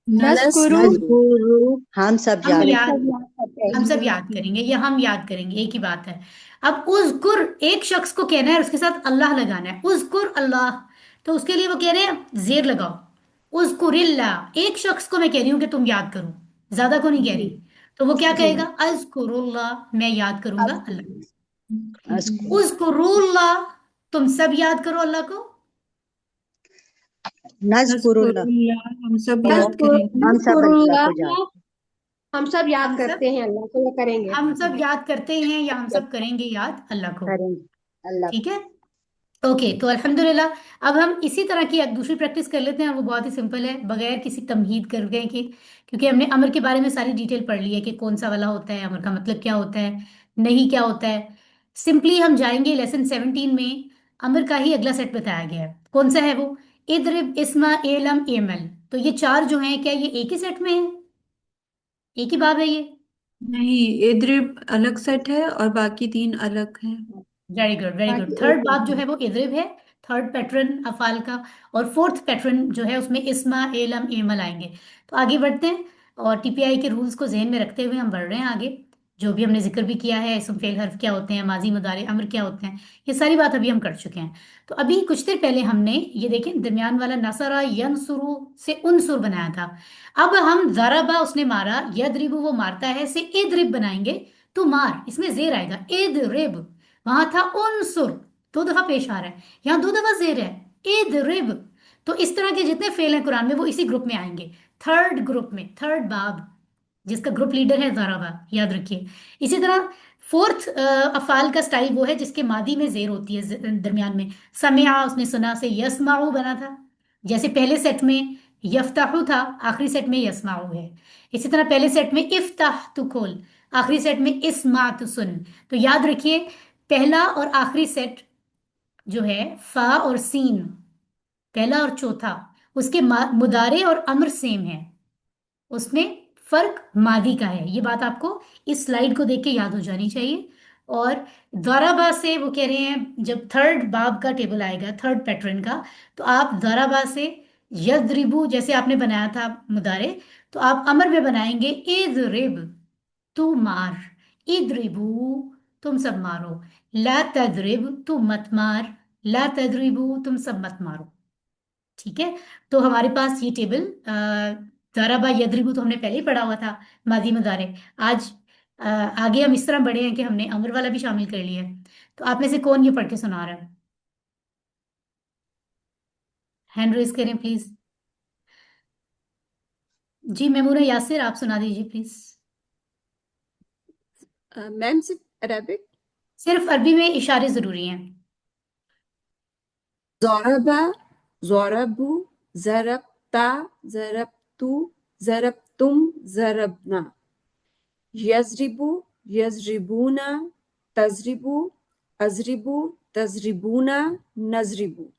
नस्कुरु नज़कुरु हम सब हम याद हम याद सब याद करते हैं। हम सब याद करेंगे या हम याद करेंगे, एक ही बात है। अब उज़कुर एक शख्स को कहना है, उसके साथ अल्लाह लगाना है, उज़कुर अल्लाह। तो उसके लिए वो कह रहे हैं जेर लगाओ। उज़कुरिल्ला एक शख्स को मैं कह रही हूँ कि तुम याद करो, ज्यादा को नहीं कह जी रही। तो वो क्या जी कहेगा? अज़कुरुल्लाह मैं याद करूंगा अल्लाह। अस्कुरु अज़कुरु उज़कुरुल्लाह तुम सब याद करो अल्लाह को। नज़कुरुल्लाह नज़कुरुल्लाह हम सब याद करेंगे। हम सब अल्लाह नस्कुरुल्लाह को याद हम सब याद हम सब करते हैं अल्लाह को, या करेंगे। हम सब याद करते हैं या हम सब करेंगे याद अल्लाह को, करेंगे अल्लाह ठीक है। ओके, तो अल्हम्दुलिल्लाह। अब हम इसी तरह की एक दूसरी प्रैक्टिस कर लेते हैं, वो बहुत ही सिंपल है, बगैर किसी तमहीद कर गए कि, क्योंकि हमने अमर के बारे में सारी डिटेल पढ़ ली है कि कौन सा वाला होता है, अमर का मतलब क्या होता है, नहीं क्या होता है। सिंपली हम जाएंगे लेसन 17 में, अमर का ही अगला सेट बताया गया है। कौन सा है वो? इद्रिब इस्मा एलम एमल। तो ये चार जो हैं, क्या ये एक ही सेट में है, एक ही बाब है ये? नहीं, इद्रिब अलग सेट है और बाकी तीन अलग हैं। Very good, very good. बाकी थर्ड एक बाब जो है। है वो इद्रिब है, थर्ड पैटर्न अफाल का। और फोर्थ पैटर्न जो है उसमें इस्मा एलम एमल आएंगे। तो आगे बढ़ते हैं, और टीपीआई के रूल्स को जहन में रखते हुए हम बढ़ रहे हैं आगे। जो भी हमने जिक्र भी किया है, इसम फेल हर्फ क्या होते हैं, माजी मुदारे अमर क्या होते हैं, ये सारी बात अभी हम कर चुके हैं। तो अभी कुछ देर पहले हमने ये देखें दरमियान वाला नसरा यनसुरु से उनसुर बनाया था। अब हम जराबा उसने मारा, यदरिबु वो मारता है, से इदरिब बनाएंगे। तो मार, इसमें जेर आएगा, इदरिब। वहां था उनसुर, दो दफा पेश आ रहा है, यहाँ दो दफा जेर है, इदरिब। तो इस तरह के जितने फेल हैं कुरान में वो इसी ग्रुप में आएंगे, थर्ड ग्रुप में, थर्ड बाब, जिसका ग्रुप लीडर है ज़ाराबा, याद रखिए। इसी तरह फोर्थ अफाल का स्टाइल वो है जिसके मादी में जेर होती है, दरमियान में। समिया उसने सुना, से यस्माऊ बना था। जैसे पहले सेट में यफ्ताहु था, आखिरी सेट में यस्माऊ है। इसी तरह पहले सेट में इफ्ताह तू खोल, आखिरी सेट में इस्मा तू सुन। तो याद रखिए, पहला और आखिरी सेट जो है, फा और सीन, पहला और चौथा, उसके मुदारे और अम्र सेम है, उसमें फर्क मादी का है। ये बात आपको इस स्लाइड को देख के याद हो जानी चाहिए। और द्वाराबा से वो कह रहे हैं, जब थर्ड बाब का टेबल आएगा, थर्ड पैटर्न का, तो आप द्वाराबा से यद्रिबू जैसे आपने बनाया था मुदारे, तो आप अमर में बनाएंगे इद्रिब, तू मार, इद्रिबू तुम सब मारो, ला तद्रिब तू मत मार, ला तद्रिबू तुम सब मत मारो, ठीक है। तो हमारे पास ये टेबल ज़राबा यदरिबु तो हमने पहले ही पढ़ा हुआ था, मादी मुजारे। आज आगे हम इस तरह बढ़े हैं कि हमने अमर वाला भी शामिल कर लिया है। तो आप में से कौन ये पढ़ के सुना रहा है? हैंड रेज करें प्लीज। जी मेमूना यासिर, आप सुना दीजिए प्लीज। मैम सिर्फ अरेबिक। सिर्फ अरबी में इशारे जरूरी हैं। ज़रबा, ज़रबू, ज़रबता, ज़रबतू, ज़रबतुम, ज़रबना। यज़रिबू, यज़रिबूना, तज़रिबू, अज़रिबू, तज़रिबूना, नज़रिबू।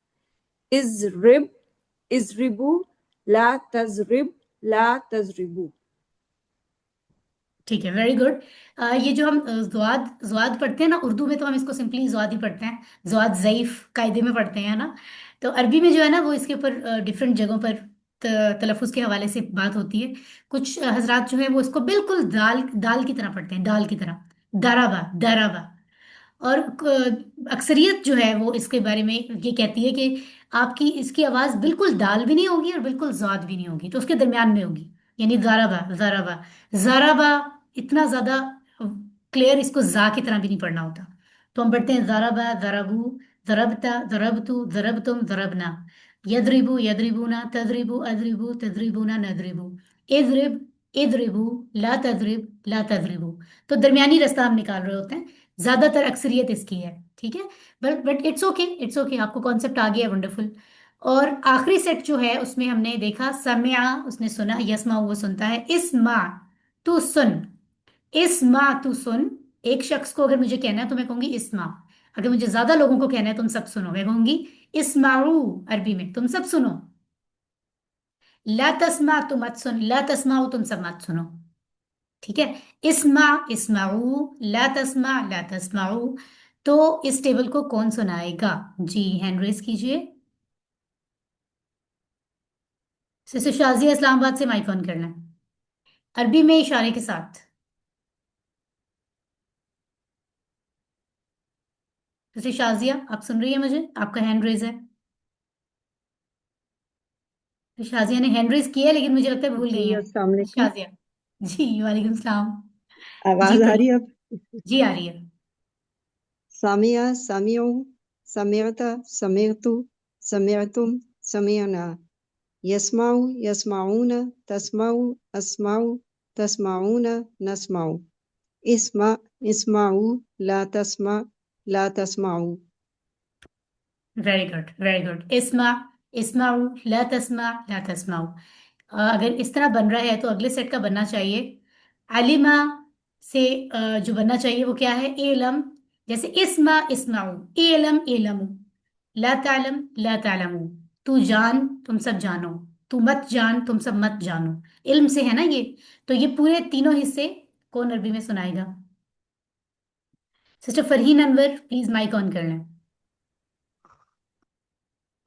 इज़रिब, इज़रिबू, ला तज़रिब, ला तज़रिबू। ठीक है, वेरी गुड। ये जो हम ज़्वाद ज़्वाद पढ़ते हैं ना उर्दू में, तो हम इसको सिंपली ज़्वाद ही पढ़ते हैं, ज़्वाद ज़ईफ कायदे में पढ़ते हैं ना। तो अरबी में जो है ना, वो इसके ऊपर डिफरेंट जगहों पर तलफ़ुज़ के हवाले से बात होती है। कुछ हजरात जो है वो इसको बिल्कुल दाल दाल की तरह पढ़ते हैं, दाल की तरह, दराबा दराबा। और अक्सरियत जो है वो इसके बारे में ये कहती है कि आपकी इसकी आवाज़ बिल्कुल दाल भी नहीं होगी और बिल्कुल ज़ाद भी नहीं होगी, तो उसके दरमियान में होगी, यानी ज़ाराबा ज़ाराबा ज़ाराबा। इतना ज़्यादा क्लियर इसको जा की तरह भी नहीं पढ़ना होता। तो हम पढ़ते हैं ज़ाराबा ज़राबू, ज़रबता ज़रबतु, ज़रबतुम ज़रबना, यदरिबू यदरिबूना, तदरिबू अदरिबू, तदरिबूना नदरिबू, इज़रिब इज़रिबू, ला तदरिब ला तदरिबू। तो दरमियानी रास्ता हम निकाल रहे होते हैं, ज्यादातर अक्सरियत इसकी है, ठीक है। But it's okay, it's okay, आपको कॉन्सेप्ट आ गया, वंडरफुल। और आखिरी सेट जो है उसमें हमने देखा, सम्या उसने सुना, यस्मा वो सुनता है, इस्मा तू सुन, इस्मा तू सुन। एक शख्स को अगर मुझे कहना है तो मैं कहूंगी इस्मा। अगर मुझे ज्यादा लोगों को कहना है तुम सब सुनो, मैं कहूंगी इस्माऊ, अरबी में तुम सब सुनो। ला तस्मा तुम मत सुन, ला तस्माऊ तुम सब मत सुनो, ठीक है। इस्मा इस्माऊ, ला तस्मा ला तस्माऊ, तो इस टेबल को कौन सुनाएगा? जी, हैंड रेज कीजिए। सिस्टर शाजिया इस्लामाबाद से माइक ऑन करना है, अरबी में इशारे के साथ। सिस्टर शाजिया, आप सुन रही है मुझे? आपका हैंड रेज है। तो शाजिया ने हैंड रेज किया है, लेकिन मुझे लगता है भूल गई जी, हैं। अस्सलाम वालेकुम। शाजिया। जी, वालेकुम सलाम। जी आवाज आ रही पढ़िए। है अब? जी, आ रही है। सामिया, सामियो, समियता, समियतु, समियतुम, समियना। यस्माउ, यस्माउन, तस्माउ, अस्माउ, तस्माउन, नस्माउ। इस्मा, इस्माउ, ला तस्मा, ला तस्माउ। Very good, very good. इस्मा, इस्माऊ, ला तस्मा, ला तस्माऊ। अगर इस तरह बन रहा है तो अगले सेट का बनना चाहिए अलिमा से। जो बनना चाहिए वो क्या है? एलम। जैसे इस्मा, इस्माऊ, एलम, एलमू, ला तालम, ला तालमू। तू जान, तुम सब जानो। तू मत जान, तुम सब मत जानो। इल्म से है ना ये। तो ये पूरे तीनों हिस्से कौन अरबी में सुनाएगा? Sister Farheen Anwar, please mic on कर लें।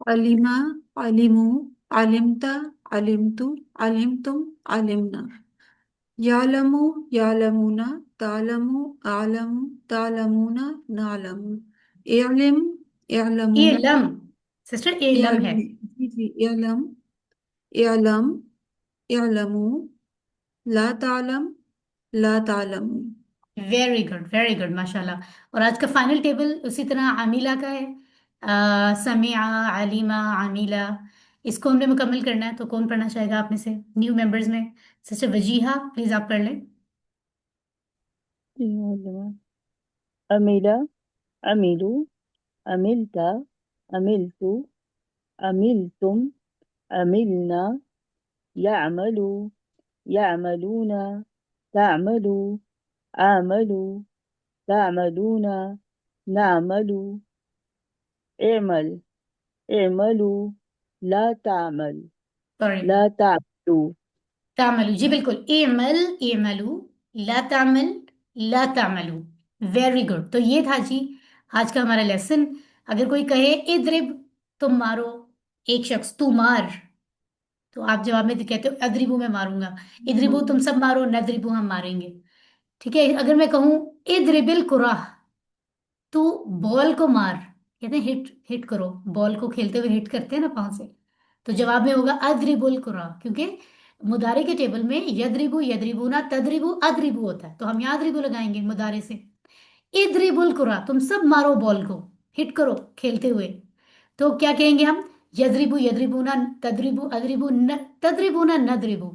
अलिमा, अलिमू, अलिमता, अलिमतु, अलिमतुम, अलिमना। यालमु, यालमुना, तालमु, आलमु, तालमुना, नालमु। इल्म, इल्मू, एलम, सिस्टर एलम है। इल्म, जी जी, इल्म, इल्म, इल्मू, ला तालम, ला तालमू। वेरी गुड, वेरी गुड, माशाल्लाह। और आज का फाइनल टेबल उसी तरह आमिला का है। समिया, अलीमा, आमिला। इसको हमने मुकम्मल करना है, तो कौन पढ़ना चाहेगा आप में से न्यू मेंबर्स में? सिस्टर वजीहा, प्लीज आप पढ़ लें। अमीला, अमीलू, अमिलता, अमिलतु, अमिलतुम, अमिलना, यामलू, यामलूना, तामलू, आमलू, तामलूना, नामलू, इमल, इमलू, ला तामल, सॉरी, ला तामलू। तामलू, जी बिल्कुल। एमल, एमलू, ला तामल, ला तामलू। Very good. तो ये था जी आज का हमारा लेसन। अगर कोई कहे इद्रिब, तुम मारो, एक शख्स तू मार, तो आप जवाब में कहते हो अद्रिबू, मैं मारूंगा। इद्रिबू तुम सब मारो, नद्रिबू हम मारेंगे। ठीक है। अगर मैं कहूं इद्रिबिल कुराह, तू बॉल को मार, कहते हैं हिट, हिट करो। बॉल को खेलते हुए हिट करते हैं ना पांव से। तो जवाब में होगा अद्रिबुल कुराह, क्योंकि मुदारे के टेबल में यद्रिबू, यद्रिबूना, तद्रिबू, अद्रिबू होता है, तो हम यहाँ अद्रिबू लगाएंगे मुदारे से। इद्रिबुल कुरा, तुम सब मारो बॉल को, हिट करो खेलते हुए। तो क्या कहेंगे हम? यद्रिबू, यद्रिबूना, तद्रिबू, अद्रिबू, न तद्रिबूना, नद्रिबू।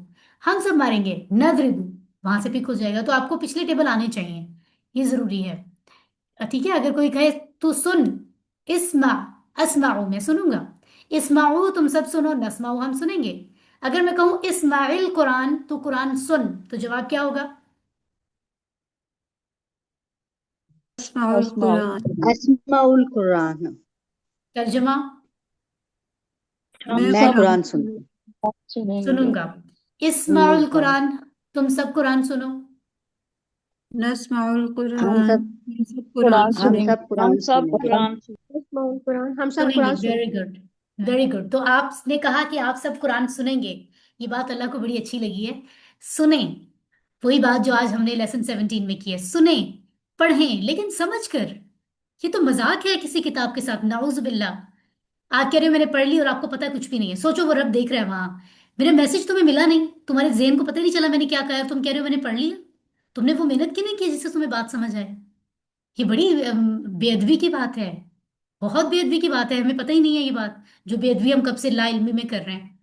हम सब मारेंगे नद्रिबू। वहां से पिक हो जाएगा। तो आपको पिछले टेबल आने चाहिए, ये जरूरी है। ठीक है। अगर कोई कहे तू सुन, इस्मा, अस्माऊ, मैं सुनूंगा। इस्माऊ तुम सब सुनो, नस्माऊ हम सुनेंगे। अगर मैं कहूं इस्माइल कुरान, तू कुरान सुन, तो जवाब क्या होगा? अस्माउल अस्माउल कुरान। अस्माउल कुरान। तर्जमा? हम मैं मैं सब कुरान कुरान सुनती सुनेंगे। सुनूंगा। मैं इस्माउल कुरान। कुरान, तुम सब कुरान सुनो। नस्माउल हम कुरान, सब हम सब कुरान कुरान हम सुनेंगे। सब सुनेंगे। हम कुरान सब सुनेंगे। कुरान इस्माउल कुरान, हम सब सुनेंगे। कुरान वेरी सुनेंगे। Good, very good. तो आपने कहा कि आप सब कुरान सुनेंगे, ये बात अल्लाह को बड़ी अच्छी लगी है। सुने, वही बात जो आज हमने लेसन 17 में की है। सुने, पढ़ें, लेकिन समझ कर। ये तो मजाक है किसी किताब के साथ, नाउज बिल्ला। आप कह रहे हो मैंने पढ़ ली और आपको पता है कुछ भी नहीं है। सोचो वो रब देख रहा है वहां। मेरा मैसेज तुम्हें मिला नहीं, तुम्हारे जेहन को पता ही नहीं चला मैंने क्या कहा है, तुम कह रहे हो मैंने पढ़ लिया। तुमने वो मेहनत क्यों नहीं की जिससे तुम्हें बात समझ आए? ये बड़ी बेअदबी की बात है। बहुत बेअदबी की बात है, हमें पता ही नहीं है ये बात, जो बेअदबी हम कब से ला इल्मी में कर रहे हैं।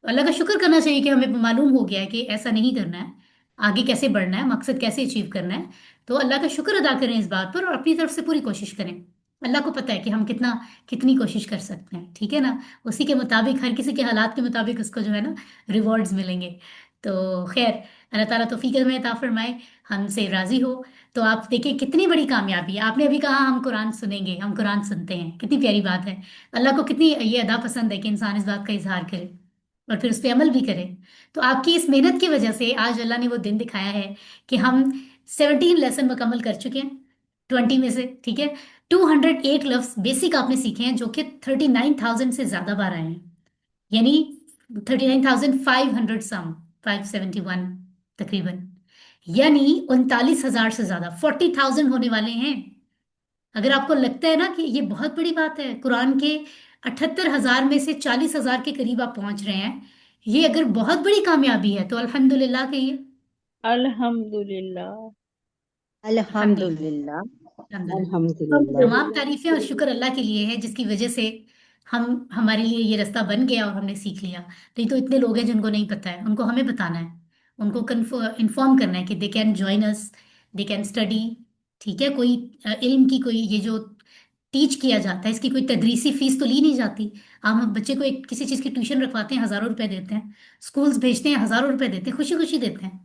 अल्लाह का शुक्र करना चाहिए कि हमें मालूम हो गया है कि ऐसा नहीं करना है। आगे कैसे बढ़ना है, मकसद कैसे अचीव करना है। तो अल्लाह का शुक्र अदा करें इस बात पर, और अपनी तरफ से पूरी कोशिश करें। अल्लाह को पता है कि हम कितनी कोशिश कर सकते हैं। ठीक है ना? उसी के मुताबिक, हर किसी के हालात के मुताबिक उसको जो है ना रिवॉर्ड्स मिलेंगे। तो खैर, अल्लाह ताला तौफीक में अता फरमाए, हमसे राजी हो। तो आप देखिए कितनी बड़ी कामयाबी है। आपने अभी कहा हम कुरान सुनेंगे, हम कुरान सुनते हैं, कितनी प्यारी बात है। अल्लाह को कितनी ये अदा पसंद है कि इंसान इस बात का इजहार करे और फिर उस पर अमल भी करें। तो आपकी इस मेहनत की वजह से आज अल्लाह ने वो दिन दिखाया है कि हम 17 लेसन मुकम्मल कर चुके हैं। 20 में से, ठीक है। 208 लफ्ज बेसिक आपने सीखे हैं, जो कि 39,000 से ज्यादा बार आए हैं, यानी 39,500 सम, 571 तकरीबन, यानी 39,000 से ज्यादा, 40,000 होने वाले हैं। अगर आपको लगता है ना कि ये बहुत बड़ी बात है, कुरान के 78,000 में से 40,000 के करीब आप पहुंच रहे हैं, ये अगर बहुत बड़ी कामयाबी है तो अल्हम्दुलिल्लाह कहिए। अल्हम्दुलिल्लाह। अल्हम्दुलिल्लाह। अल्हम्दुलिल्लाह अल्हम्दुलिल्लाह। अल्हम्दुलिल्लाह। तमाम तारीफें और शुक्र अल्लाह के लिए है, जिसकी वजह से हमारे लिए ये रास्ता बन गया और हमने सीख लिया। नहीं तो इतने लोग हैं जिनको नहीं पता है, उनको हमें बताना है, उनको इन्फॉर्म करना है कि they can join us, they can study. ठीक है, कोई इल्म की कोई ये जो टीच किया जाता है, इसकी कोई तदरीसी फीस तो ली नहीं जाती। हम बच्चे को एक किसी चीज़ की ट्यूशन रखवाते हैं, हज़ारों रुपए देते हैं, स्कूल्स भेजते हैं, हज़ारों रुपए देते हैं, खुशी खुशी देते हैं।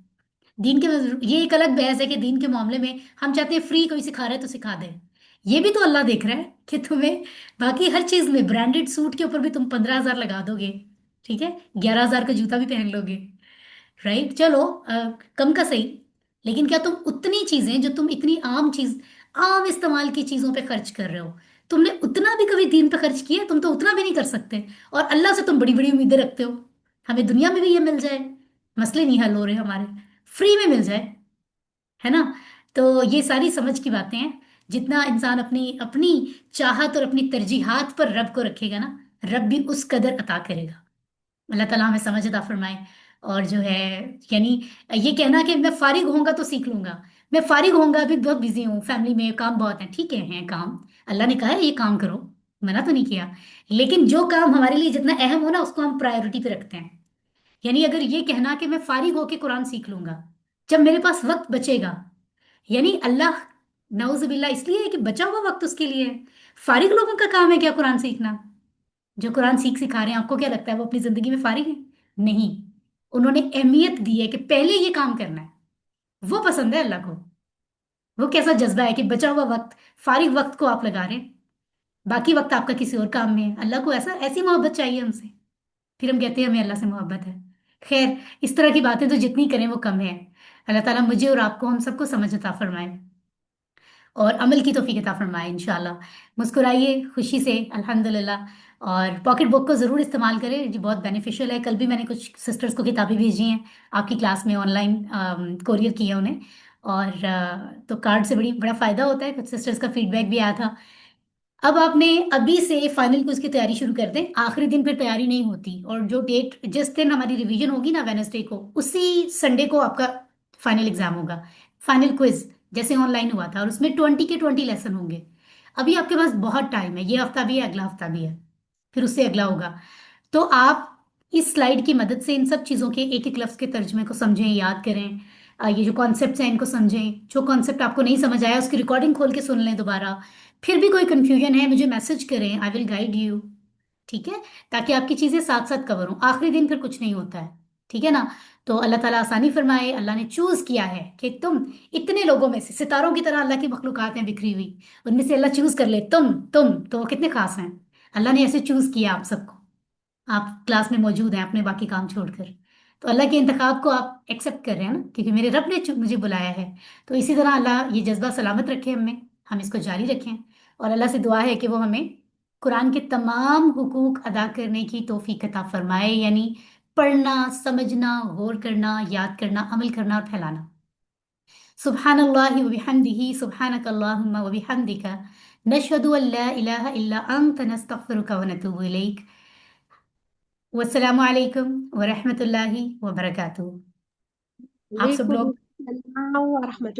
दीन के, ये एक अलग बहस है कि दीन के मामले में हम चाहते हैं फ्री, कोई सिखा रहा है तो सिखा दे। ये भी तो अल्लाह देख रहा है कि तुम्हें बाकी हर चीज में, ब्रांडेड सूट के ऊपर भी तुम 15,000 लगा दोगे, ठीक है, 11,000 का जूता भी पहन लोगे, राइट। चलो कम का सही, लेकिन क्या तुम उतनी चीजें जो तुम इतनी आम चीज, आम इस्तेमाल की चीजों पे खर्च कर रहे हो, तुमने उतना भी कभी दीन पे खर्च किया? तुम तो उतना भी नहीं कर सकते, और अल्लाह से तुम बड़ी बड़ी उम्मीदें रखते हो, हमें दुनिया में भी ये मिल जाए, मसले नहीं हल हो रहे हमारे, फ्री में मिल जाए, है ना। तो ये सारी समझ की बातें हैं। जितना इंसान अपनी अपनी चाहत और अपनी तरजीहात पर रब को रखेगा ना, रब भी उस कदर अता करेगा। अल्लाह ताला हमें समझ अता फरमाए। और जो है, यानी ये कहना कि मैं फारिग होऊंगा तो सीख लूंगा, मैं फारिग होऊंगा, अभी बहुत बिजी हूँ, फैमिली में काम बहुत है, ठीक है काम, अल्लाह ने कहा है ये काम करो, मना तो नहीं किया, लेकिन जो काम हमारे लिए जितना अहम हो ना, उसको हम प्रायोरिटी पे रखते हैं। यानी अगर ये कहना कि मैं फारिग होके कुरान सीख लूंगा जब मेरे पास वक्त बचेगा, यानी अल्लाह नाउजुबिल्ला इसलिए है कि बचा हुआ वक्त उसके लिए है। फारिग लोगों का काम है क्या कुरान सीखना? जो कुरान सिखा रहे हैं, आपको क्या लगता है वो अपनी जिंदगी में फारिग है? नहीं, उन्होंने अहमियत दी है कि पहले ये काम करना है। वो पसंद है अल्लाह को, वो कैसा जज्बा है कि बचा हुआ वक्त, फारिग वक्त को आप लगा रहे हैं, बाकी वक्त आपका किसी और काम में है। अल्लाह को ऐसा, ऐसी मोहब्बत चाहिए हमसे, फिर हम कहते हैं हमें अल्लाह से मोहब्बत है। खैर, इस तरह की बातें तो जितनी करें वो कम है। अल्लाह ताला मुझे और आपको, हम सबको समझ अता फरमाए और अमल की तौफीक अता फरमाए इंशाल्लाह। मुस्कुराइए खुशी से, अल्हम्दुलिल्लाह। और पॉकेट बुक को ज़रूर इस्तेमाल करें, जी बहुत बेनिफिशियल है। कल भी मैंने कुछ सिस्टर्स को किताबें भेजी हैं आपकी क्लास में, ऑनलाइन कोरियर की है उन्हें, और तो कार्ड से बड़ा फ़ायदा होता है, कुछ सिस्टर्स का फीडबैक भी आया था। अब आपने अभी से फाइनल क्विज की तैयारी शुरू कर दें, आखिरी दिन फिर तैयारी नहीं होती, और जो डेट जिस दिन हमारी रिवीजन होगी ना, वेनसडे को, उसी संडे को आपका फाइनल एग्जाम होगा, फाइनल क्विज जैसे ऑनलाइन हुआ था, और उसमें 20 के 20 लेसन होंगे। अभी आपके पास बहुत टाइम है, ये हफ्ता भी है, अगला हफ्ता भी है, फिर उससे अगला होगा। तो आप इस स्लाइड की मदद से इन सब चीज़ों के एक एक लफ्ज़ के तर्जुमे को समझें, याद करें, ये जो कॉन्सेप्ट्स हैं इनको समझें, जो कॉन्सेप्ट आपको नहीं समझ आया उसकी रिकॉर्डिंग खोल के सुन लें दोबारा। फिर भी कोई कंफ्यूजन है मुझे मैसेज करें, आई विल गाइड यू, ठीक है, ताकि आपकी चीज़ें साथ साथ कवर हों। आखिरी दिन फिर कुछ नहीं होता है, ठीक है ना। तो अल्लाह ताला आसानी फरमाए। अल्लाह ने चूज किया है कि तुम इतने लोगों में से, सितारों की तरह अल्लाह की मखलूकात हैं बिखरी हुई, उनमें से अल्लाह चूज कर ले तुम तो वो कितने खास हैं। अल्लाह ने ऐसे चूज किया आप सबको, आप क्लास में मौजूद हैं अपने बाकी काम छोड़कर, तो अल्लाह के इंतखाब को आप एक्सेप्ट कर रहे हैं ना, क्योंकि मेरे रब ने मुझे बुलाया है। तो इसी तरह अल्लाह ये जज्बा सलामत रखे हमें, हम इसको जारी रखें, और अल्लाह से दुआ है कि वो हमें कुरान के तमाम हुकूक अदा करने की तौफीक अता फरमाए, यानी पढ़ना, समझना, गौर करना, याद करना, अमल करना और फैलाना। सुब्हानल्लाहि व बिहम्दिही, सुब्हानकल्लाहुम्मा व बिहम्दिका, नशहदु अन ला इलाहा इल्ला अंत, नस्तगफिरुका व नतूबु इलैक। वस्सलामु अलैकुम व रहमतुल्लाहि व बरकातुहू। आप सब वालेकुम लोग अस्सलाम व रहमतुल्लाह।